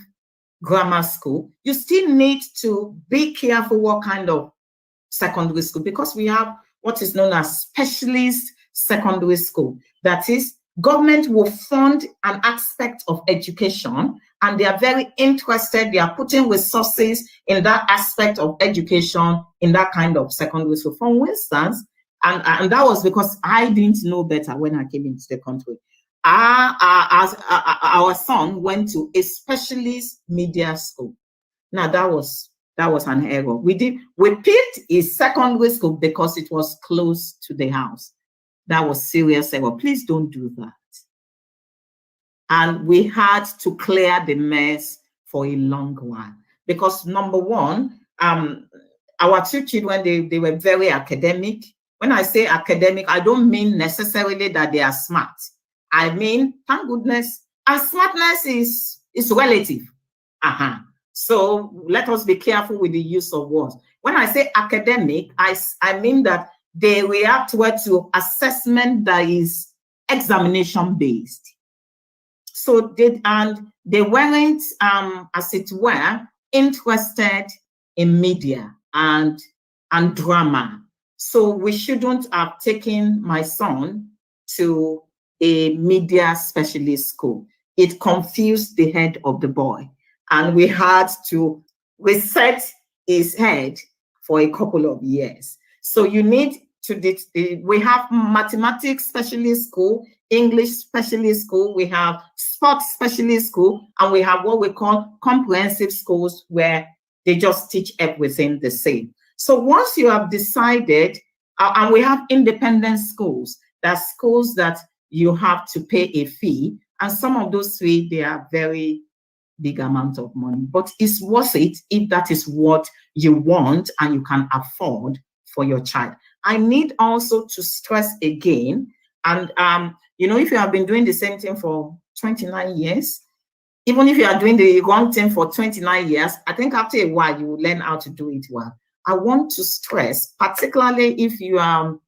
grammar school, you still need to be careful what kind of secondary school, because we have what is known as specialist secondary school. That is, government will fund an aspect of education, and they are very interested. They are putting resources in that aspect of education in that kind of secondary school. For instance, and that was because I didn't know better when I came into the country. Our son went to a specialist media school. Now that was an error. We picked a secondary school because it was close to the house. That was serious error. Please don't do that. And we had to clear the mess for a long while. Because number one, our two children, they were very academic. When I say academic, I don't mean necessarily that they are smart. I mean, thank goodness, and smartness is relative. So let us be careful with the use of words. When I say academic, I mean that they react well to assessment that is examination based. So they weren't, as it were, interested in media and drama. So we shouldn't have taken my son to a media specialist school. It confused the head of the boy, and we had to reset his head for a couple of years. So you need to, we have mathematics specialist school, English specialist school, we have sports specialist school, and we have what we call comprehensive schools where they just teach everything the same. So once you have decided, and we have independent schools, that's schools that you have to pay a fee, and some of those fees, they are very big amount of money, but it's worth it if that is what you want and you can afford for your child. I need also to stress again, and you know, if you have been doing the same thing for 29 years, even if you are doing the wrong thing for 29 years, I think after a while you will learn how to do it well. I want to stress, particularly if you are,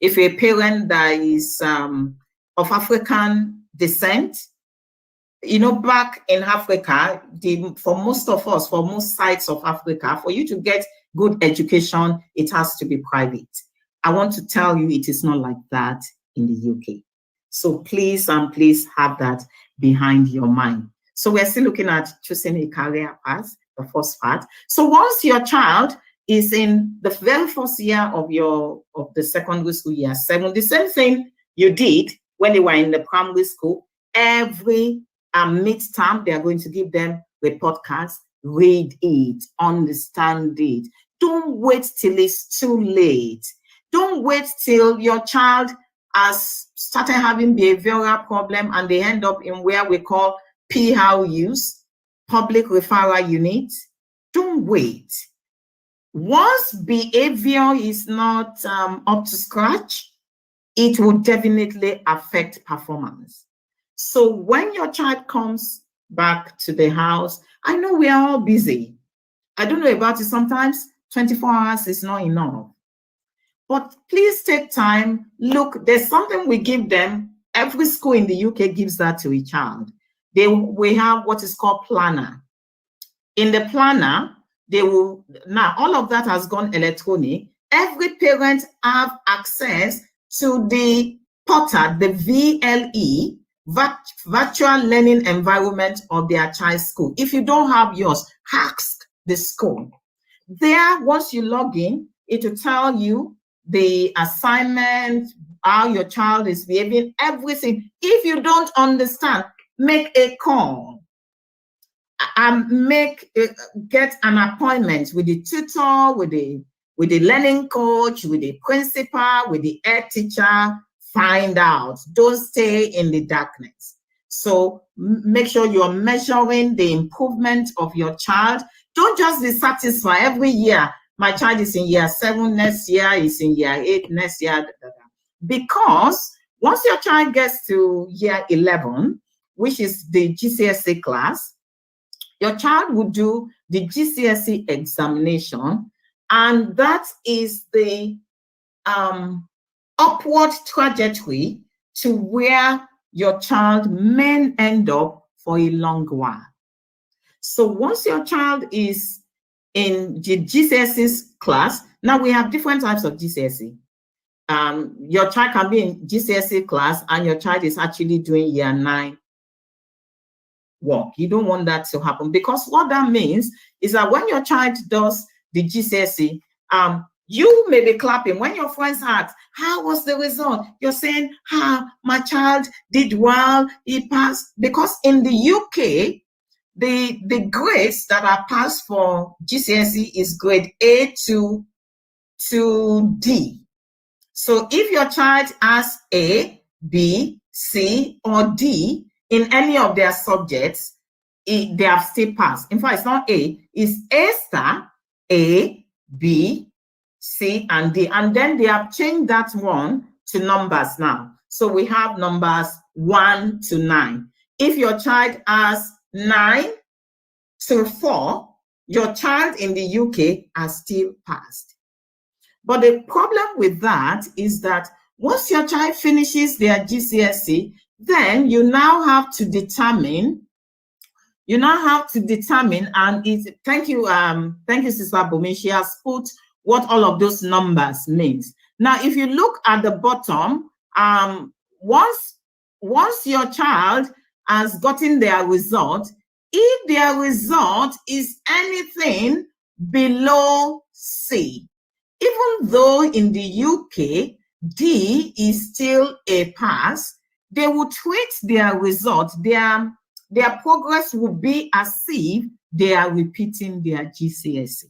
if you're a parent that is of African descent, you know, back in Africa, for most of us, for most sides of Africa, for you to get good education, it has to be private. I want to tell you, it is not like that in the UK. So please, please have that behind your mind. So we're still looking at choosing a career path, the first part. So once your child is in the very first year of the secondary school, year 7, the same thing you did when they were in the primary school, every midterm, they are going to give them report cards. Read it, understand it. Don't wait till it's too late. Don't wait till your child has started having behavioral problem and they end up in where we call PRUs, public referral units. Don't wait. Once behavior is not up to scratch, it will definitely affect performance. So when your child comes back to the house, I know we are all busy. I don't know about it. Sometimes 24 hours is not enough. But please take time. Look, there's something we give them. Every school in the UK gives that to a child. We have what is called planner. In the planner, they will, now all of that has gone electronic. Every parent have access to the portal, the VLE, virtual learning environment of their child's school. If you don't have yours, ask the school. There, once you log in, it will tell you the assignment, how your child is behaving, everything. If you don't understand, make a call. Get an appointment with the tutor, with the learning coach, with the principal, with the head teacher. Find out. Don't stay in the darkness. So make sure you're measuring the improvement of your child. Don't just be satisfied every year. My child is in year 7, next year is in year 8, next year. Because once your child gets to year 11, which is the GCSE class, your child will do the GCSE examination, and that is the upward trajectory to where your child may end up for a long while. So once your child is in the GCSE class, now we have different types of GCSE. Your child can be in GCSE class and your child is actually doing year 9 work. You don't want that to happen, because what that means is that when your child does the GCSE, you may be clapping. When your friends ask, how was the result? You're saying, my child did well, he passed. Because in the UK, the grades that are passed for GCSE is grade A to D. So if your child has A, B, C, or D, in any of their subjects, they have still passed. In fact, it's not A, it's A star, A, B, C, and D. And then they have changed that one to numbers now. So we have numbers 1 to 9. If your child has 9 to 4, your child in the UK has still passed. But the problem with that is that once your child finishes their GCSE, then you now have to determine, and thank you, Sister Bunmi. She has put what all of those numbers means. Now, if you look at the bottom, once your child has gotten their result, if their result is anything below C, even though in the UK, D is still a pass, they will treat their result, their progress will be as if they are repeating their GCSE.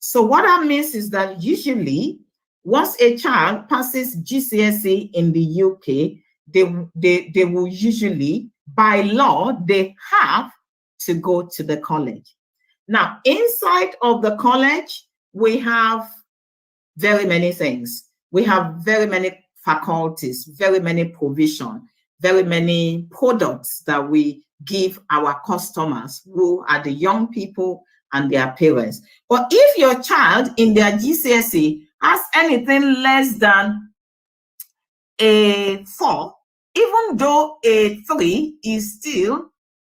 So what that means is that usually, once a child passes GCSE in the UK, they will usually, by law, they have to go to the college. Now, inside of the college, we have very many things. We have very many faculties, very many provision, very many products that we give our customers who are the young people and their parents. But if your child in their GCSE has anything less than a 4, even though a 3 is still,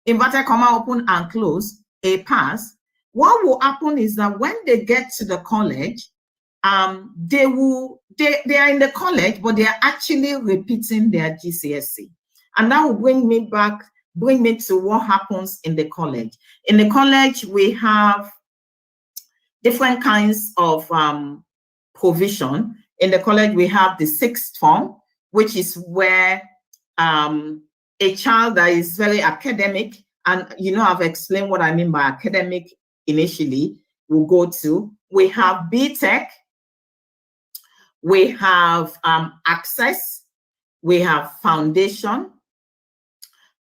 inverted comma, open and close, a pass, what will happen is that when they get to the college, they are in the college, but they are actually repeating their GCSE. And that will bring me to what happens in the college. In the college, we have different kinds of provision. In the college, we have the 6th form, which is where a child that is very academic, and I've explained what I mean by academic initially, will go to. We have BTech, we have access, we have foundation,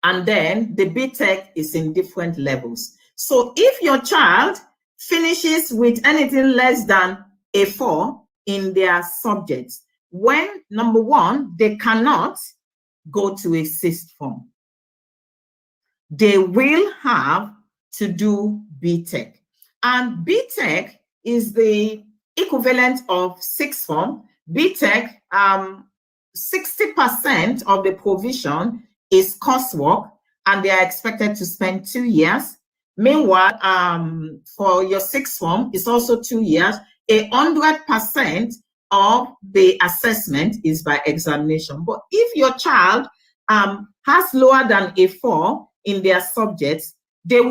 and then the BTech is in different levels. So if your child finishes with anything less than a 4 in their subjects, when, number one, they cannot go to a 6th form, they will have to do BTech. And BTech is the equivalent of 6th form. BTech, 60% of the provision is coursework, and they are expected to spend 2 years. Meanwhile, for your 6th form, it's also 2 years. 100% of the assessment is by examination. But if your child has lower than a 4 in their subjects, they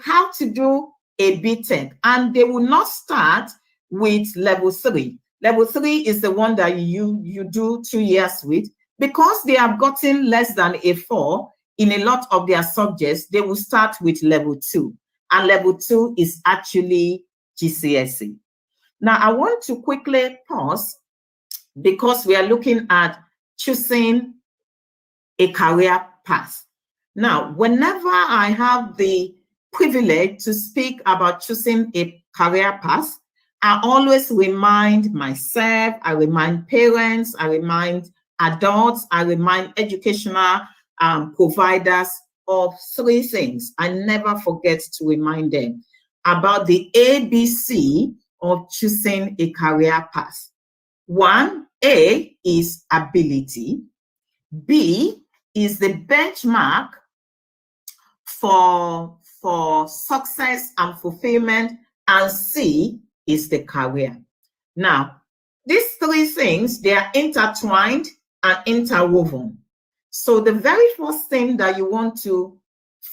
have to do a BTech, and they will not start with level 3. Level 3 is the one that you do 2 years with. Because they have gotten less than a 4 in a lot of their subjects, they will start with level 2. And level 2 is actually GCSE. Now, I want to quickly pause because we are looking at choosing a career path. Now, whenever I have the privilege to speak about choosing a career path, I always remind myself, I remind parents, I remind adults, I remind educational providers of 3 things. I never forget to remind them about the ABC of choosing a career path. 1, A is ability. B is the benchmark for success and fulfillment. And C is the career. Now, these 3 things, they are intertwined and interwoven. So the very first thing that you want to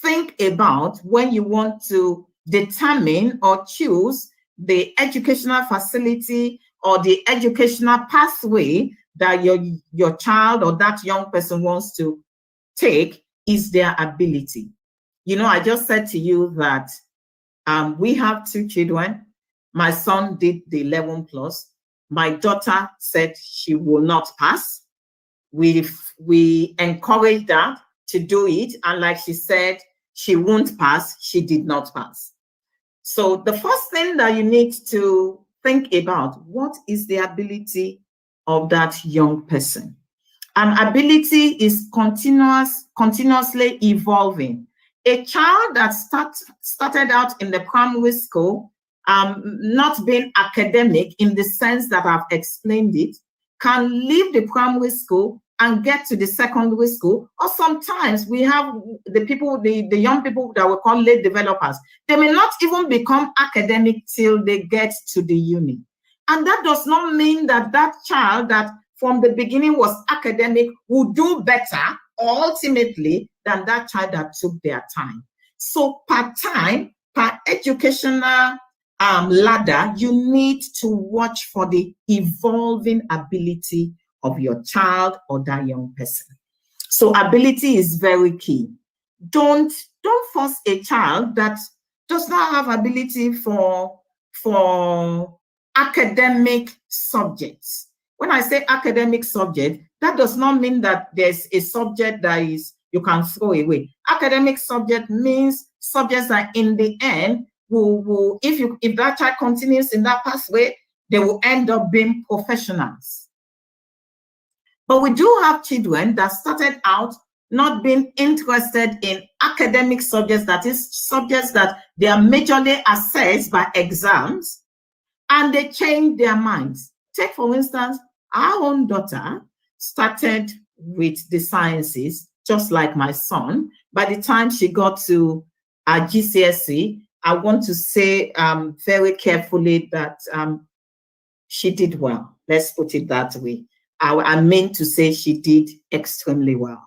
think about when you want to determine or choose the educational facility or the educational pathway that your child or that young person wants to take is their ability. I just said to you that we have 2 children. My son did the 11 plus. My daughter said she will not pass. We encouraged her to do it. And like she said, she won't pass. She did not pass. So the first thing that you need to think about, what is the ability of that young person? And ability is continuously evolving. A child that started out in the primary school, not being academic in the sense that I've explained it, can leave the primary school and get to the secondary school. Or sometimes we have the young people that we call late developers. They may not even become academic till they get to the uni. And that does not mean that that child that from the beginning was academic will do better ultimately than that child that took their time. So per time, per educational ladder, you need to watch for the evolving ability of your child or that young person. So ability is very key. Don't force a child that does not have ability for academic subjects. When I say academic subject, that does not mean that there's a subject that is you can throw away. Academic subject means subjects that in the end will if that child continues in that pathway, they will end up being professionals. But we do have children that started out not being interested in academic subjects, that is, subjects that they are majorly assessed by exams, and they change their minds. Take, for instance, our own daughter started with the sciences, just like my son. By the time she got to GCSE, I want to say very carefully that she did well. Let's put it that way. I meant to say she did extremely well.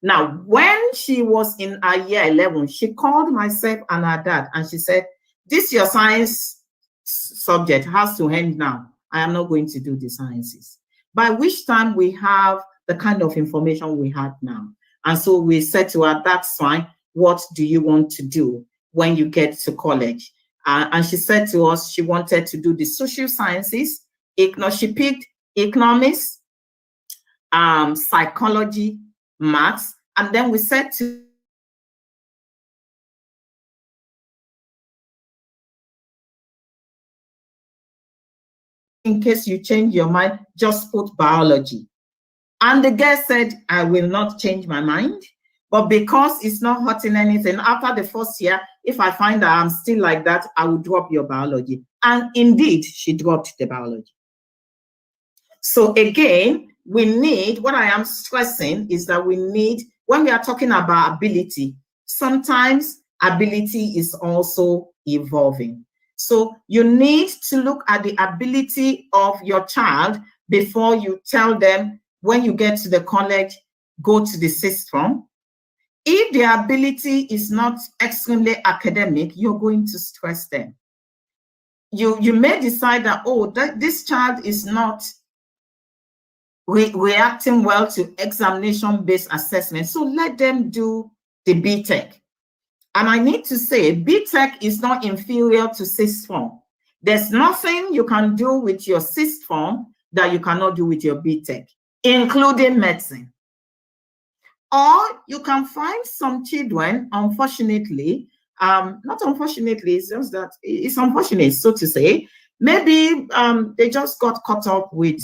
Now, when she was in her year 11, she called myself and her dad, and she said, "This your science subject has to end now. I am not going to do the sciences." By which time we have the kind of information we had now. And so we said to her, "That's fine. What do you want to do when you get to college?" And she said to us she wanted to do the social sciences. She picked economics, psychology, maths, and then we said to in case you change your mind, just put biology. And the girl said, "I will not change my mind, but because it's not hurting anything, after the first year, if I find that I'm still like that, I will drop your biology." And indeed, she dropped the biology. So again, we need, what I am stressing is that we need, when we are talking about ability, sometimes ability is also evolving. So you need to look at the ability of your child before you tell them, when you get to the college, go to the sixth form. If their ability is not extremely academic, you're going to stress them. You may decide that, oh, this child is not reacting well to examination-based assessment, so let them do the BTech. And I need to say, BTech is not inferior to sixth form. There's nothing you can do with your sixth form that you cannot do with your BTech, including medicine. Or you can find some children, unfortunately, not unfortunately, it's just that it's unfortunate, so to say, maybe they just got caught up with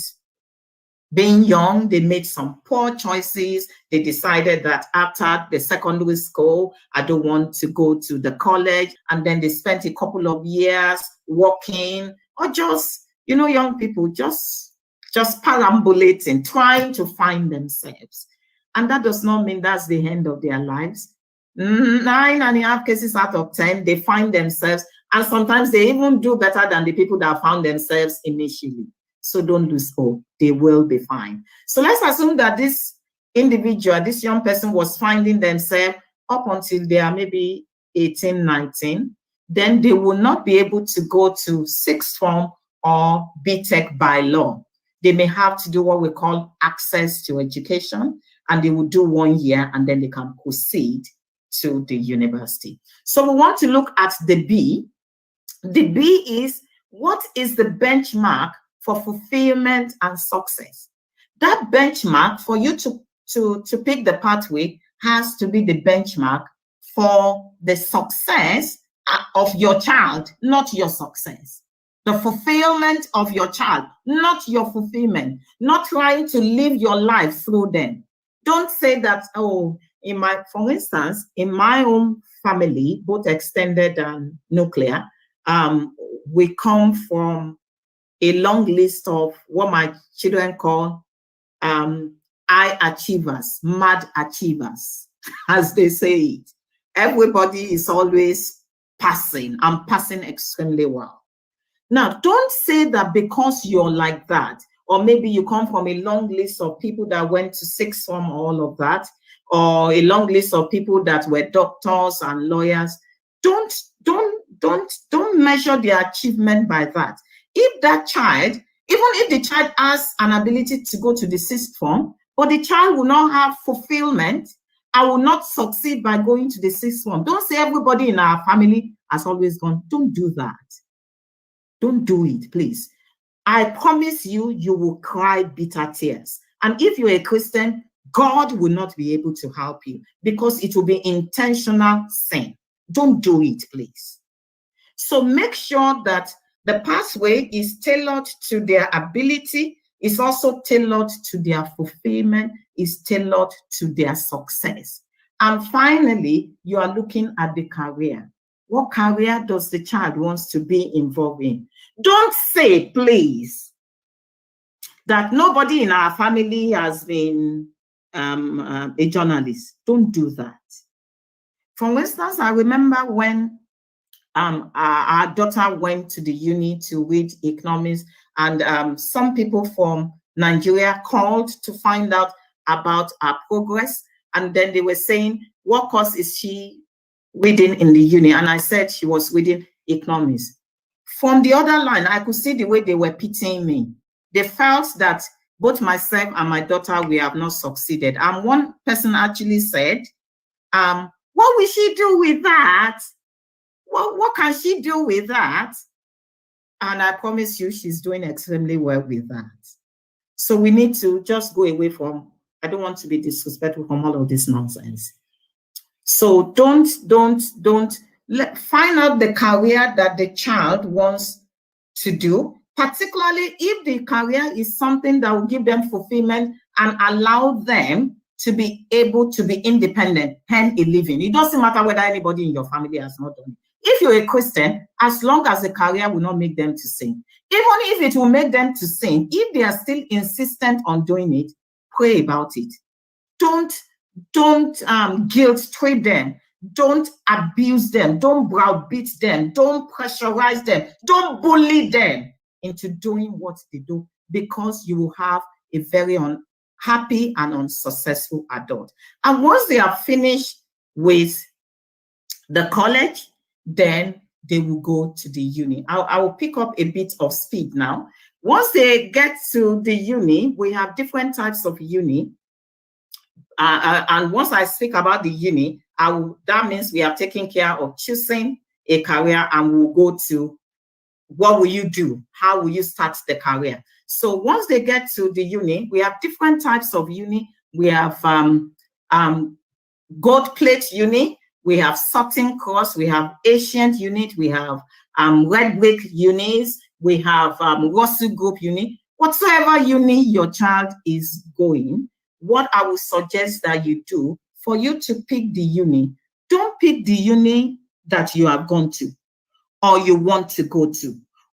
being young, they made some poor choices. They decided that after the secondary school, I don't want to go to the college. And then they spent a couple of years working, or just, young people just perambulating, trying to find themselves. And that does not mean that's the end of their lives. 9.5 cases out of 10, they find themselves, and sometimes they even do better than the people that found themselves initially. So don't lose hope. They will be fine. So let's assume that this individual, this young person, was finding themselves up until they are maybe 18, 19. Then they will not be able to go to sixth form or BTech by law. They may have to do what we call access to education, and they will do 1 year, and then they can proceed to the university. So we want to look at the B. The B is, what is the benchmark for fulfillment and success? That benchmark for you to pick the pathway has to be the benchmark for the success of your child, not your success. The fulfillment of your child, not your fulfillment. Not trying to live your life through them. Don't say that, oh, for instance, in my own family, both extended and nuclear, we come from a long list of what my children call high achievers, mad achievers, as they say it. Everybody is always passing and passing extremely well. Now, don't say that because you're like that, or maybe you come from a long list of people that went to sixth form, all of that, or a long list of people that were doctors and lawyers. Don't measure their achievement by that. If that child, even if the child has an ability to go to the sixth form, but the child will not have fulfillment, I will not succeed by going to the sixth form. Don't say everybody in our family has always gone. Don't do that. Don't do it, please. I promise you, you will cry bitter tears. And if you're a Christian, God will not be able to help you because it will be intentional sin. Don't do it, please. So make sure that the pathway is tailored to their ability, is also tailored to their fulfillment, is tailored to their success. And finally, you are looking at the career. What career does the child wants to be involved in? Don't say, please, that nobody in our family has been a journalist. Don't do that. For instance, I remember when our daughter went to the uni to read economics, and some people from Nigeria called to find out about our progress. And then they were saying, what course is she reading in the uni? And I said she was reading economics. From the other line, I could see the way they were pitying me. They felt that both myself and my daughter, we have not succeeded. And one person actually said, what will she do with that? What can she do with that? And I promise you, she's doing extremely well with that. So we need to just go away from, I don't want to be disrespectful from all of this nonsense. So don't find out the career that the child wants to do, particularly if the career is something that will give them fulfillment and allow them to be able to be independent, earn a living. It doesn't matter whether anybody in your family has not done it. If you're a Christian, as long as the career will not make them to sin, even if it will make them to sin, if they are still insistent on doing it, pray about it. Don't guilt trip them. Don't abuse them. Don't browbeat them. Don't pressurize them. Don't bully them into doing what they do, because you will have a very unhappy and unsuccessful adult. And once they are finished with the college, then they will go to the uni. I will pick up a bit of speed now. Once they get to the uni, we have different types of uni. And once I speak about the uni, that means we are taking care of choosing a career, and we'll go to what will you do? How will you start the career? So once they get to the uni, we have different types of uni. We have gold plate uni, we have sorting course, we have ancient unit, we have red brick unis, we have Russell Group uni. Whatsoever uni your child is going, what I would suggest that you do for you to pick the uni, don't pick the uni that you have gone to or you want to go to,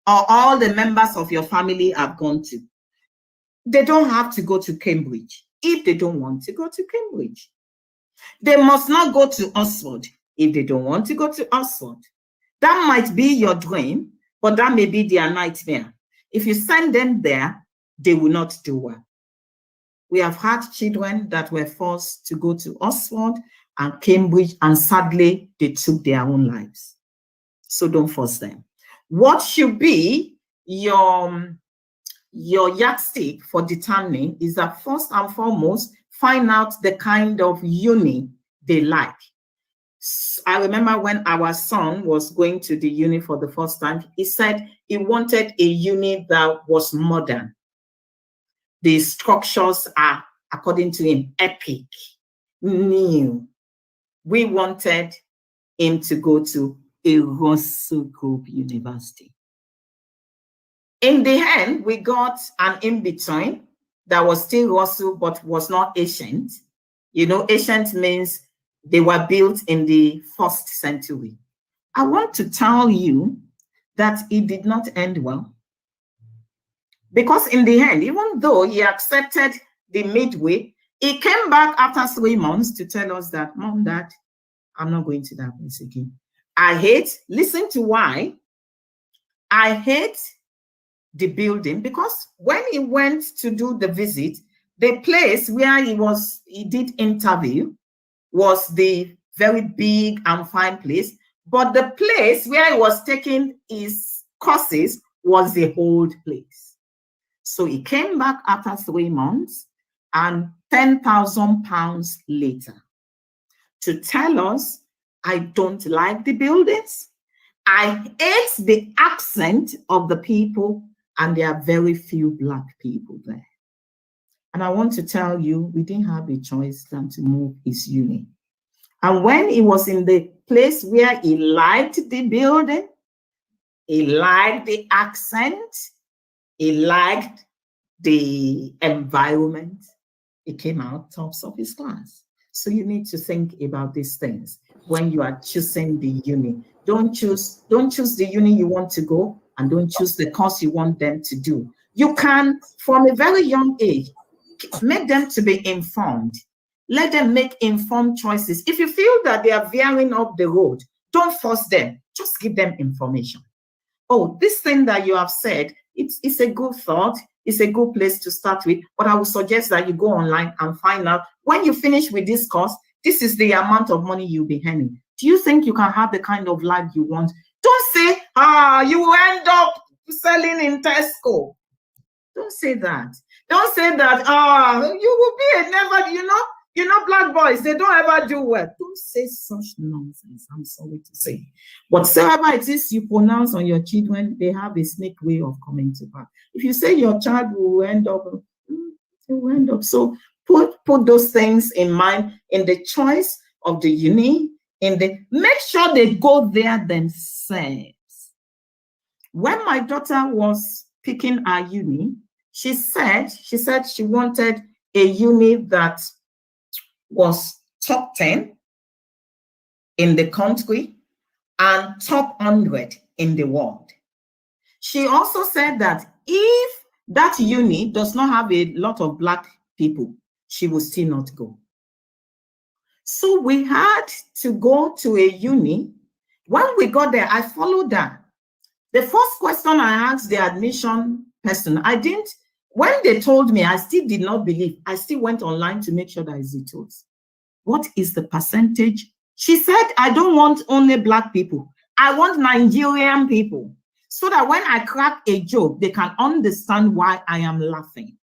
or all the members of your family have gone to. They don't have to go to Cambridge if they don't want to go to Cambridge. They must not go to Oxford if they don't want to go to Oxford. That might be your dream, but that may be their nightmare. If you send them there, they will not do well. We have had children that were forced to go to Oxford and Cambridge, and sadly, they took their own lives. So don't force them. What should be your yardstick for determining is that first and foremost, find out the kind of uni they like. I remember when our son was going to the uni for the first time, he said he wanted a uni that was modern. The structures are, according to him, epic. knew we wanted him to go to a Russell Group University. In the end, we got an in-between that was still Russell, but was not ancient. You know, ancient means they were built in the 1st century. I want to tell you that it did not end well. Because in the end, even though he accepted the midway, he came back after 3 months to tell us that, Mom, Dad, I'm not going to that place again. I hate, listen to why. I hate the building, because when he went to do the visit, the place where he did interview was the very big and fine place, but the place where he was taking his courses was the old place. So he came back after 3 months and £10,000 later to tell us, I don't like the buildings. I hate the accent of the people, and there are very few Black people there. And I want to tell you, we didn't have a choice than to move his uni. And when he was in the place where he liked the building, he liked the accent, he liked the environment, he came out tops of his class. So you need to think about these things when you are choosing the uni. Don't choose the uni you want to go, and don't choose the course you want them to do. You can, from a very young age, make them to be informed. Let them make informed choices. If you feel that they are veering off the road, don't force them. Just give them information. Oh, this thing that you have said, it's a good thought. It's a good place to start with, but I would suggest that you go online and find out when you finish with this course, this is the amount of money you'll be earning. Do you think you can have the kind of life you want? Don't say, you will end up selling in Tesco. Don't say that. Don't say that, you will be a never, you know, Black boys, they don't ever do well. Don't say such nonsense, I'm sorry to say. Whatsoever it is you pronounce on your children, they have a snake way of coming to pass. If you say your child will end up, it will end up. So put those things in mind in the choice of the uni, make sure they go there themselves. When my daughter was picking her uni, she said she wanted a uni that was top 10 in the country and top 100 in the world. She also said that if that uni does not have a lot of Black people, she will still not go. So we had to go to a uni. When we got there, I followed that. The first question I asked the admission person, when they told me, I still did not believe. I still went online to make sure that is the truth. What is the percentage? She said, I don't want only Black people. I want Nigerian people. So that when I crack a joke, they can understand why I am laughing.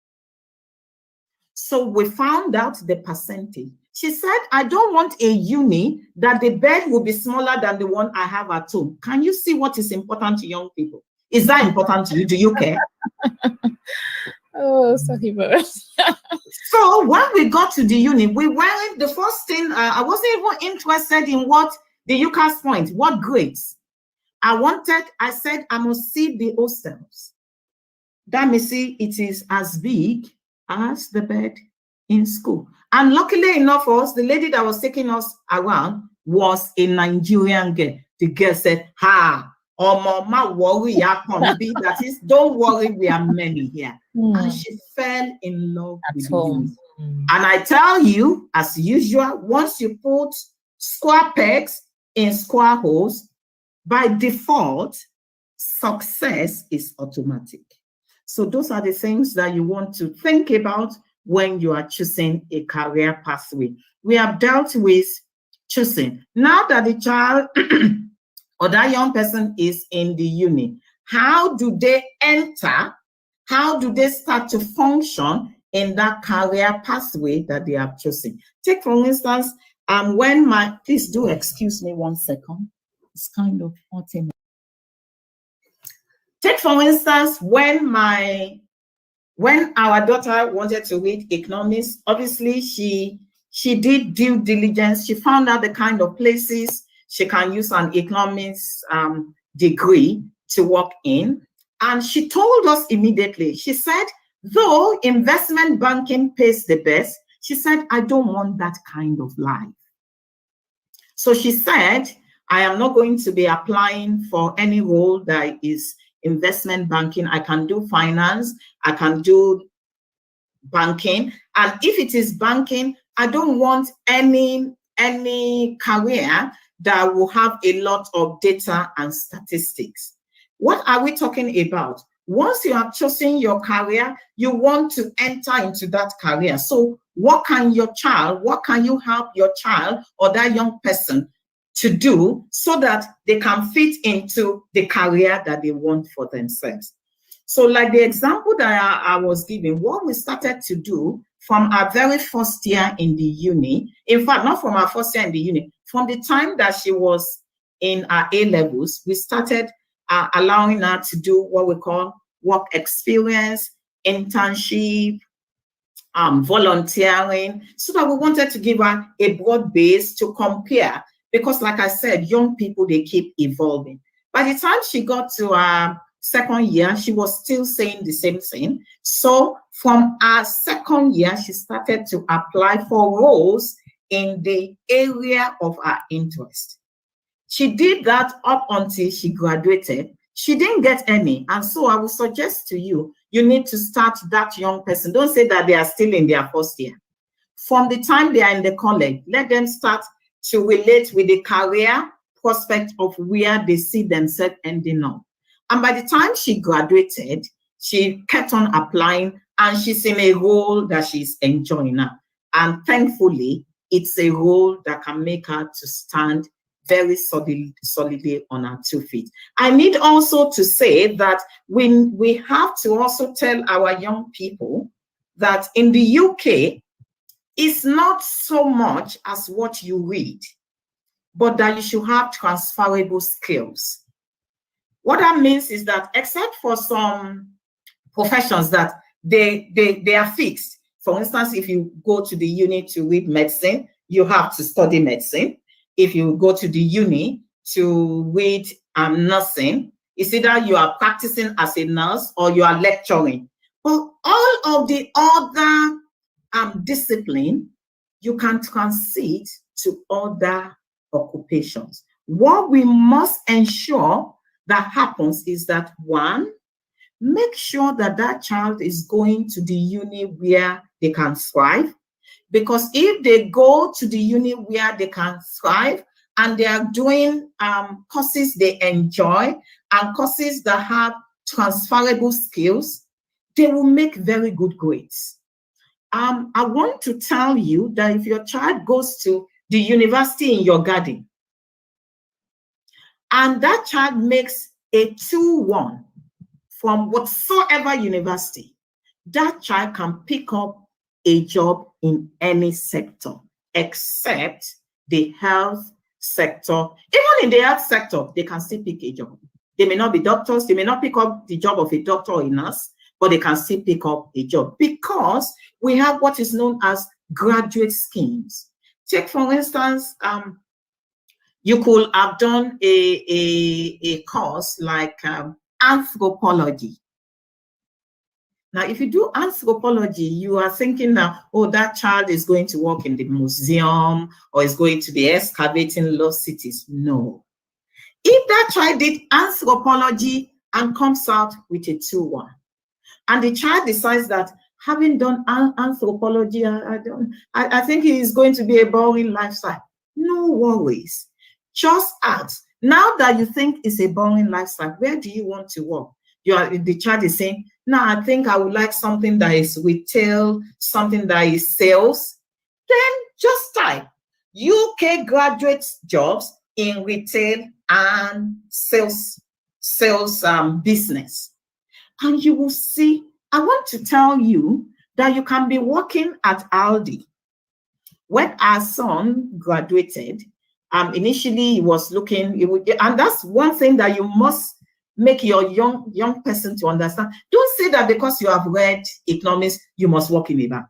So we found out the percentage. She said, I don't want a uni that the bed will be smaller than the one I have at home. Can you see what is important to young people? Is that important to you? Do you care? Oh, sorry, but so when we got to the uni, we weren't, the first thing, I wasn't even interested in what the UCAS point, what grades. I said, I must see the hostels. That may see it is as big as the bed in school. And luckily enough for us, the lady that was taking us around was a Nigerian girl. The girl said, mama worry, that is, don't worry, we are many here. And she fell in love with me. And I tell you, as usual, once you put square pegs in square holes, by default, success is automatic. So those are the things that you want to think about when you are choosing a career pathway. We have dealt with choosing. Now that the child or that young person is in the uni, how do they enter? How do they start to function in that career pathway that they have chosen? Take, for instance, please do excuse me 1 second. It's kind of hot in. Take, for instance, when our daughter wanted to read economics, obviously she She did due diligence. She found out the kind of places she can use an economics degree to work in. And she told us immediately, she said, though investment banking pays the best, she said, I don't want that kind of life. So she said, I am not going to be applying for any role that is investment banking. I can do finance, I can do banking. And if it is banking, I don't want any career that will have a lot of data and statistics. What are we talking about? Once you have chosen your career, you want to enter into that career. So what can you help your child or that young person to do so that they can fit into the career that they want for themselves? So like the example that I was giving, what we started to do from our very first year in the uni, in fact, not from our first year in the uni, from the time that she was in our A-levels, we started allowing her to do what we call work experience, internship, volunteering, so that we wanted to give her a broad base to compare, because like I said, young people, they keep evolving. By the time she got to our second year, she was still saying the same thing. So from our second year, she started to apply for roles in the area of her interest. She did that up until she graduated. She didn't get any. And so I would suggest to you, you need to start that young person. Don't say that they are still in their first year. From the time they are in the college, let them start to relate with the career prospect of where they see themselves ending up. And by the time she graduated, she kept on applying, and she's in a role that she's enjoying now. And thankfully, it's a role that can make her to stand very solidly on our 2 feet. I need also to say that we have to also tell our young people that in the UK, it's not so much as what you read, but that you should have transferable skills. What that means is that except for some professions that they are fixed. For instance, if you go to the uni to read medicine, you have to study medicine. If you go to the uni to read nursing, it's either you are practicing as a nurse or you are lecturing. But all of the other discipline, you can transit to other occupations. What we must ensure that happens is that, one, make sure that that child is going to the uni where they can thrive. Because if they go to the uni where they can thrive and they are doing courses they enjoy and courses that have transferable skills, they will make very good grades. I want to tell you that if your child goes to the university in your garden and that child makes a 2-1 from whatsoever university, that child can pick up a job in any sector except the health sector. Even in the health sector, they can still pick a job. They may not be doctors, they may not pick up the job of a doctor or a nurse, but they can still pick up a job because we have what is known as graduate schemes. Take, for instance, you could have done a course like anthropology. Now, if you do anthropology, you are thinking that, oh, that child is going to work in the museum or is going to be excavating lost cities. No. If that child did anthropology and comes out with a 2-1, and the child decides that having done anthropology, I think it is going to be a boring lifestyle. No worries. Just ask. Now that you think it's a boring lifestyle, where do you want to work? The child is saying, no, I think I would like something that is retail, something that is sales. Then just type UK graduate jobs in retail and sales business. And you will see, I want to tell you that you can be working at Aldi. When our son graduated, initially he was looking, and that's one thing that you must make your young person to understand. Don't say that because you have read economics, you must work in a bank.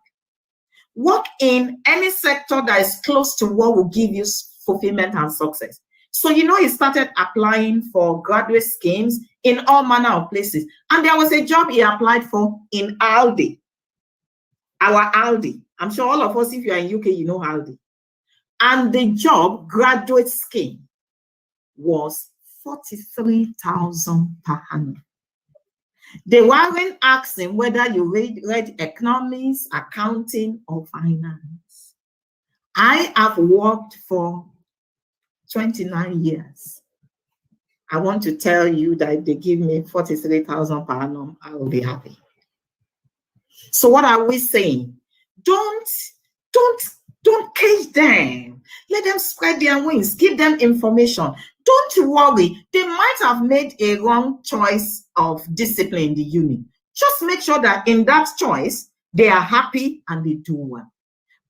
Work in any sector that is close to what will give you fulfillment and success. So, you know, he started applying for graduate schemes in all manner of places. And there was a job he applied for in Aldi, our Aldi. I'm sure all of us, if you are in UK, you know Aldi. And the job, graduate scheme, was 43,000 per annum. They weren't asking whether you read economics, accounting, or finance. I have worked for 29 years. I want to tell you that if they give me 43,000 per annum, I will be happy. So what are we saying? Don't cage them. Let them spread their wings. Give them information. Don't worry. They might have made a wrong choice of discipline in the uni. Just make sure that in that choice, they are happy and they do well.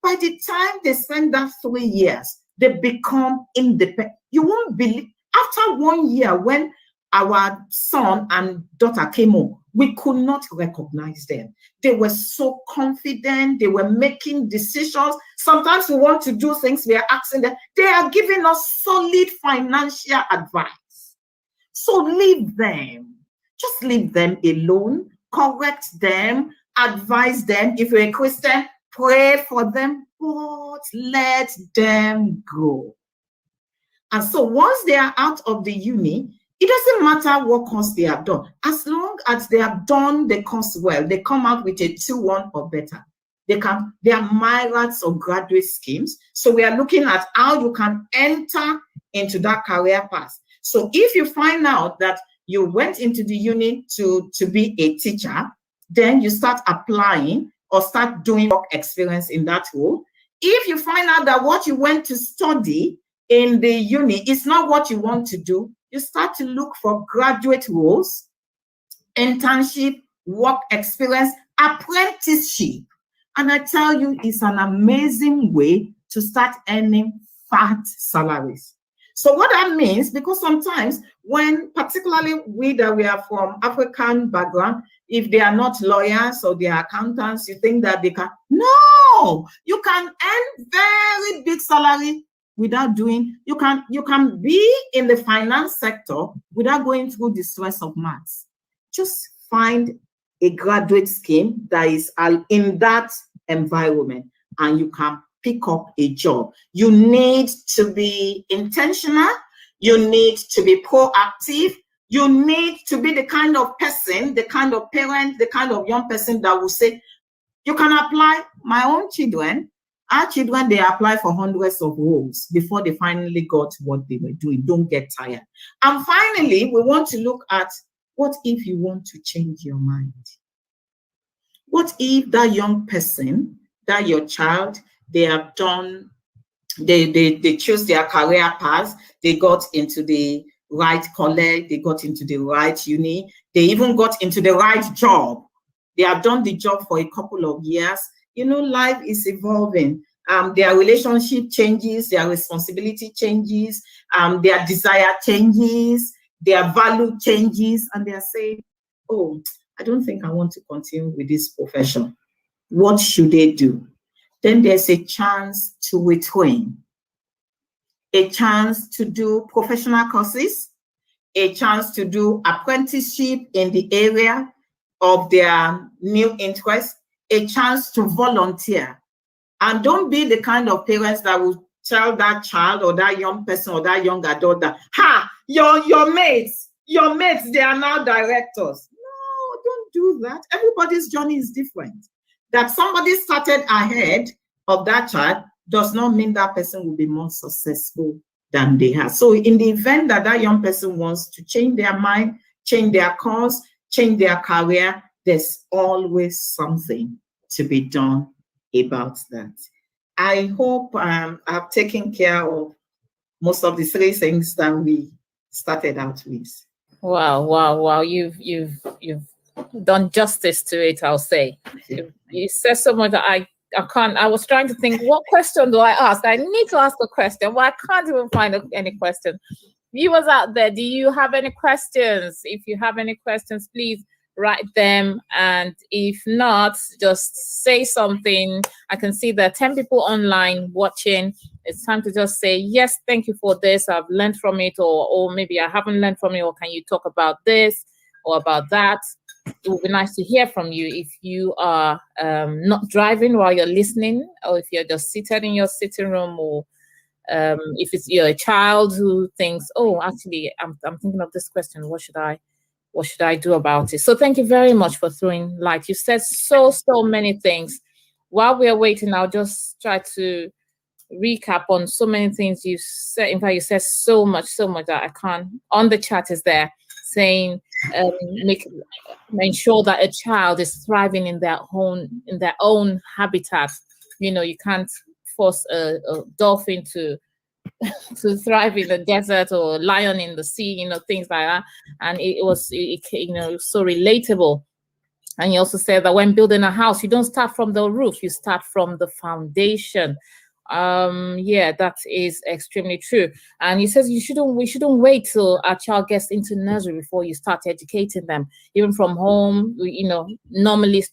By the time they spend that 3 years, they become independent. You won't believe, after 1 year, when our son and daughter came home, we could not recognize them. They were so confident. They were making decisions. Sometimes we want to do things, we are asking them. They are giving us solid financial advice. So leave them. Just leave them alone. Correct them. Advise them. If you're a Christian, pray for them, but let them go. And so once they are out of the uni, it doesn't matter what course they have done. As long as they have done the course well, they come out with a 2-1 or better. They are myriads of graduate schemes. So we are looking at how you can enter into that career path. So if you find out that you went into the uni to be a teacher, then you start applying or start doing work experience in that role. If you find out that what you went to study in the uni is not what you want to do, you start to look for graduate roles, internship, work experience, apprenticeship. And I tell you, it's an amazing way to start earning fat salaries. So what that means, because sometimes when, particularly we are from African background, if they are not lawyers or they are accountants, you think that they can. No, you can earn very big salary without doing, you can be in the finance sector without going through the stress of maths. Just find a graduate scheme that is in that environment and you can pick up a job. You need to be intentional. You need to be proactive. You need to be the kind of person, the kind of parent, the kind of young person that will say, you can apply. My own children, our children, they apply for hundreds of roles before they finally got what they were doing. Don't get tired. And finally, we want to look at, what if you want to change your mind? What if that young person, that your child, they have done, they choose their career path, they got into the right college, they got into the right uni, they even got into the right job. They have done the job for a couple of years. You know, life is evolving. Their relationship changes, their responsibility changes, their desire changes, their value changes, and they are saying, oh, I don't think I want to continue with this profession. What should they do? Then there's a chance to retrain, a chance to do professional courses, a chance to do apprenticeship in the area of their new interest, a chance to volunteer. And don't be the kind of parents that will tell that child or that young person or that young adult that, your mates, they are now directors. No, don't do that. Everybody's journey is different. That somebody started ahead of that child does not mean that person will be more successful than they have. So in the event that that young person wants to change their mind, change their course, change their career, there's always something to be done about that. I hope I've taken care of most of the 3 things that we started out with. Wow. You've done justice to it, I'll say. You said so much that I was trying to think, what question do I ask? I need to ask a question. Well, I can't even find any question. Viewers out there, do you have any questions? If you have any questions, please write them, and if not, just say something. I can see there are 10 people online watching. It's time to just say, yes, thank you for this, I've learned from it, or maybe I haven't learned from it, or can you talk about this or about that? It would be nice to hear from you if you are not driving while you're listening, or if you're just seated in your sitting room, or if you're a child who thinks, oh, actually, I'm thinking of this question. What should I do about it? So thank you very much for throwing light. You said so many things. While we're waiting, I'll just try to recap on so many things you said. In fact, you said so much that I can't. On the chat is there saying ensure that a child is thriving in their own habitat. You know, you can't force a dolphin to thrive in the desert, or a lion in the sea, you know, things like that. And it was so relatable. And you also said that when building a house, you don't start from the roof, you start from the foundation. Yeah, that is extremely true. And he says we shouldn't wait till our child gets into nursery before you start educating them. Even from home, normally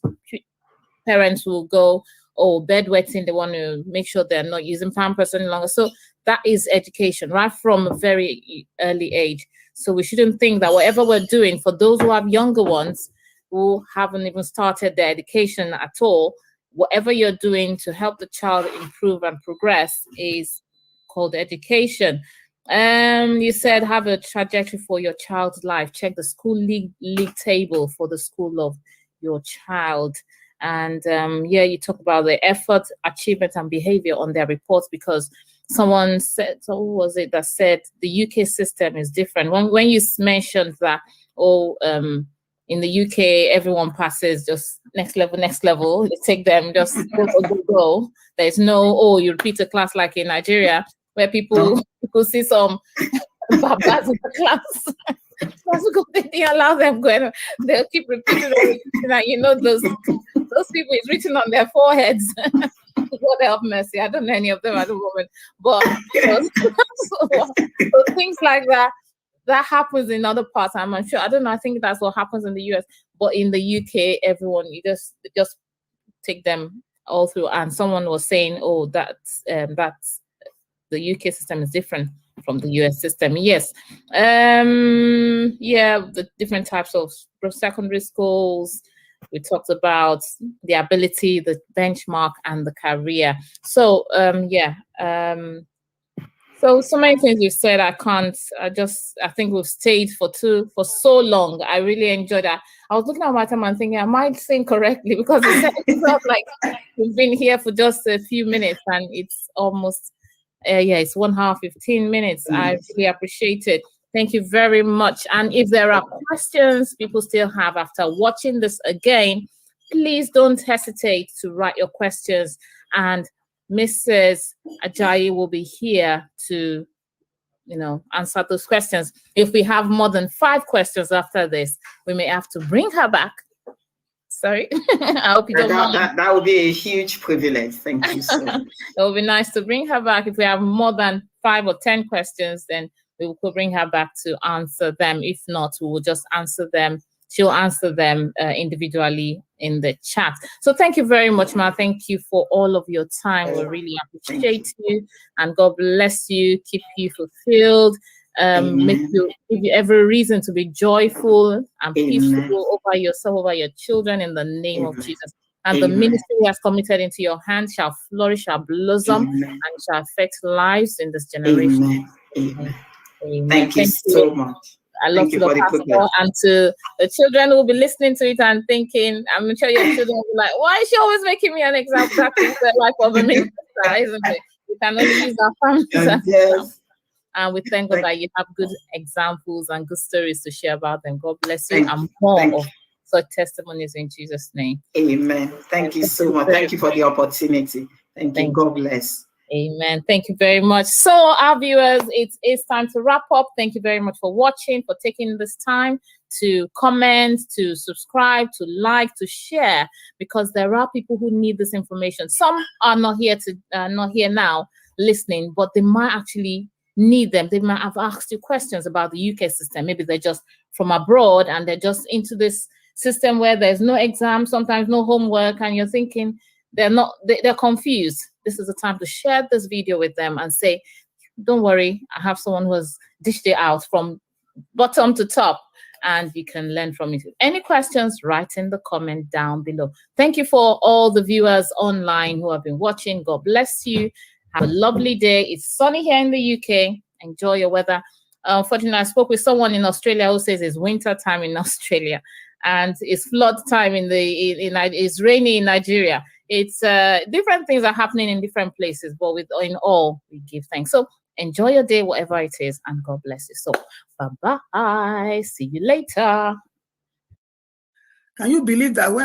parents will go, oh, bedwetting, they want to make sure they're not using Pampers any longer. So that is education right from a very early age. So we shouldn't think that whatever we're doing, for those who have younger ones who haven't even started their education at all, whatever you're doing to help the child improve and progress is called education. You said have a trajectory for your child's life. Check the school league table for the school of your child. And yeah, you talk about the effort, achievement, and behavior on their reports, because someone said, so who was it that said the UK system is different? When you mentioned that, in the UK, everyone passes just next level. They take them just go. There's no, you repeat a class like in Nigeria, where people see some babas in the class. They allow them going. They'll keep repeating that. You know, those people, it's written on their foreheads. God help mercy. I don't know any of them at the moment, but so things like that. That happens in other parts. I'm unsure. I don't know. I think that's what happens in the US. But in the UK, everyone, you just take them all through. And someone was saying, oh, that's the UK system is different from the US system. Yes. Yeah, the different types of secondary schools. We talked about the ability, the benchmark, and the career. So yeah. So many things you've said, I think we've stayed for so long. I really enjoyed that. I was looking at my time and thinking, I might sing correctly, because it felt like we've been here for just a few minutes, and it's almost, it's 1 hour, 15 minutes. I really appreciate it. Thank you very much. And if there are questions people still have after watching this again, please don't hesitate to write your questions, and Mrs. Ajayi will be here to, answer those questions. If we have more than 5 questions after this, we may have to bring her back. Sorry, I hope you don't mind. That would be a huge privilege. Thank you so much. It would be nice to bring her back. If we have more than 5 or 10 questions, then we will bring her back to answer them. If not, we will just answer them. She'll answer them individually in the chat. So thank you very much, Ma. Thank you for all of your time. We really appreciate you, and God bless you, keep you fulfilled, give you every reason to be joyful and peaceful over yourself, over your children, in the name of Jesus. And the ministry He has committed into your hands shall flourish, shall blossom, and shall affect lives in this generation. Amen. Thank you so much. I love to the pastor and to the children who will be listening to it and thinking, I'm sure your children will be like, why is she always making me an example? That is the life of a minister, isn't it? We can only use our families. Yes. And we thank God that you have good examples and good stories to share about them. God bless you, and more of such testimonies in Jesus' name. Amen. Thank you so much. Thank you for the opportunity. Thank you. God bless. Amen. Thank you very much. So our viewers, it is time to wrap up. Thank you very much for watching, for taking this time to comment, to subscribe, to like, to share, because there are people who need this information. Some are not here now listening, but they might actually need them. They might have asked you questions about the UK system. Maybe they're just from abroad and they're just into this system where there's no exam, sometimes no homework, and you're thinking they're confused. This is the time to share this video with them and say, don't worry, I have someone who has dished it out from bottom to top, and you can learn from it. Any questions, write in the comment down below. Thank you for all the viewers online who have been watching. God bless you. Have a lovely day. It's sunny here in the UK. Enjoy your weather. Unfortunately, I spoke with someone in Australia who says it's winter time in Australia and it's flood time it's rainy in Nigeria. It's different things are happening in different places, but in all, we give thanks. So enjoy your day, whatever it is, and God bless you. So bye-bye. See you later. Can you believe that when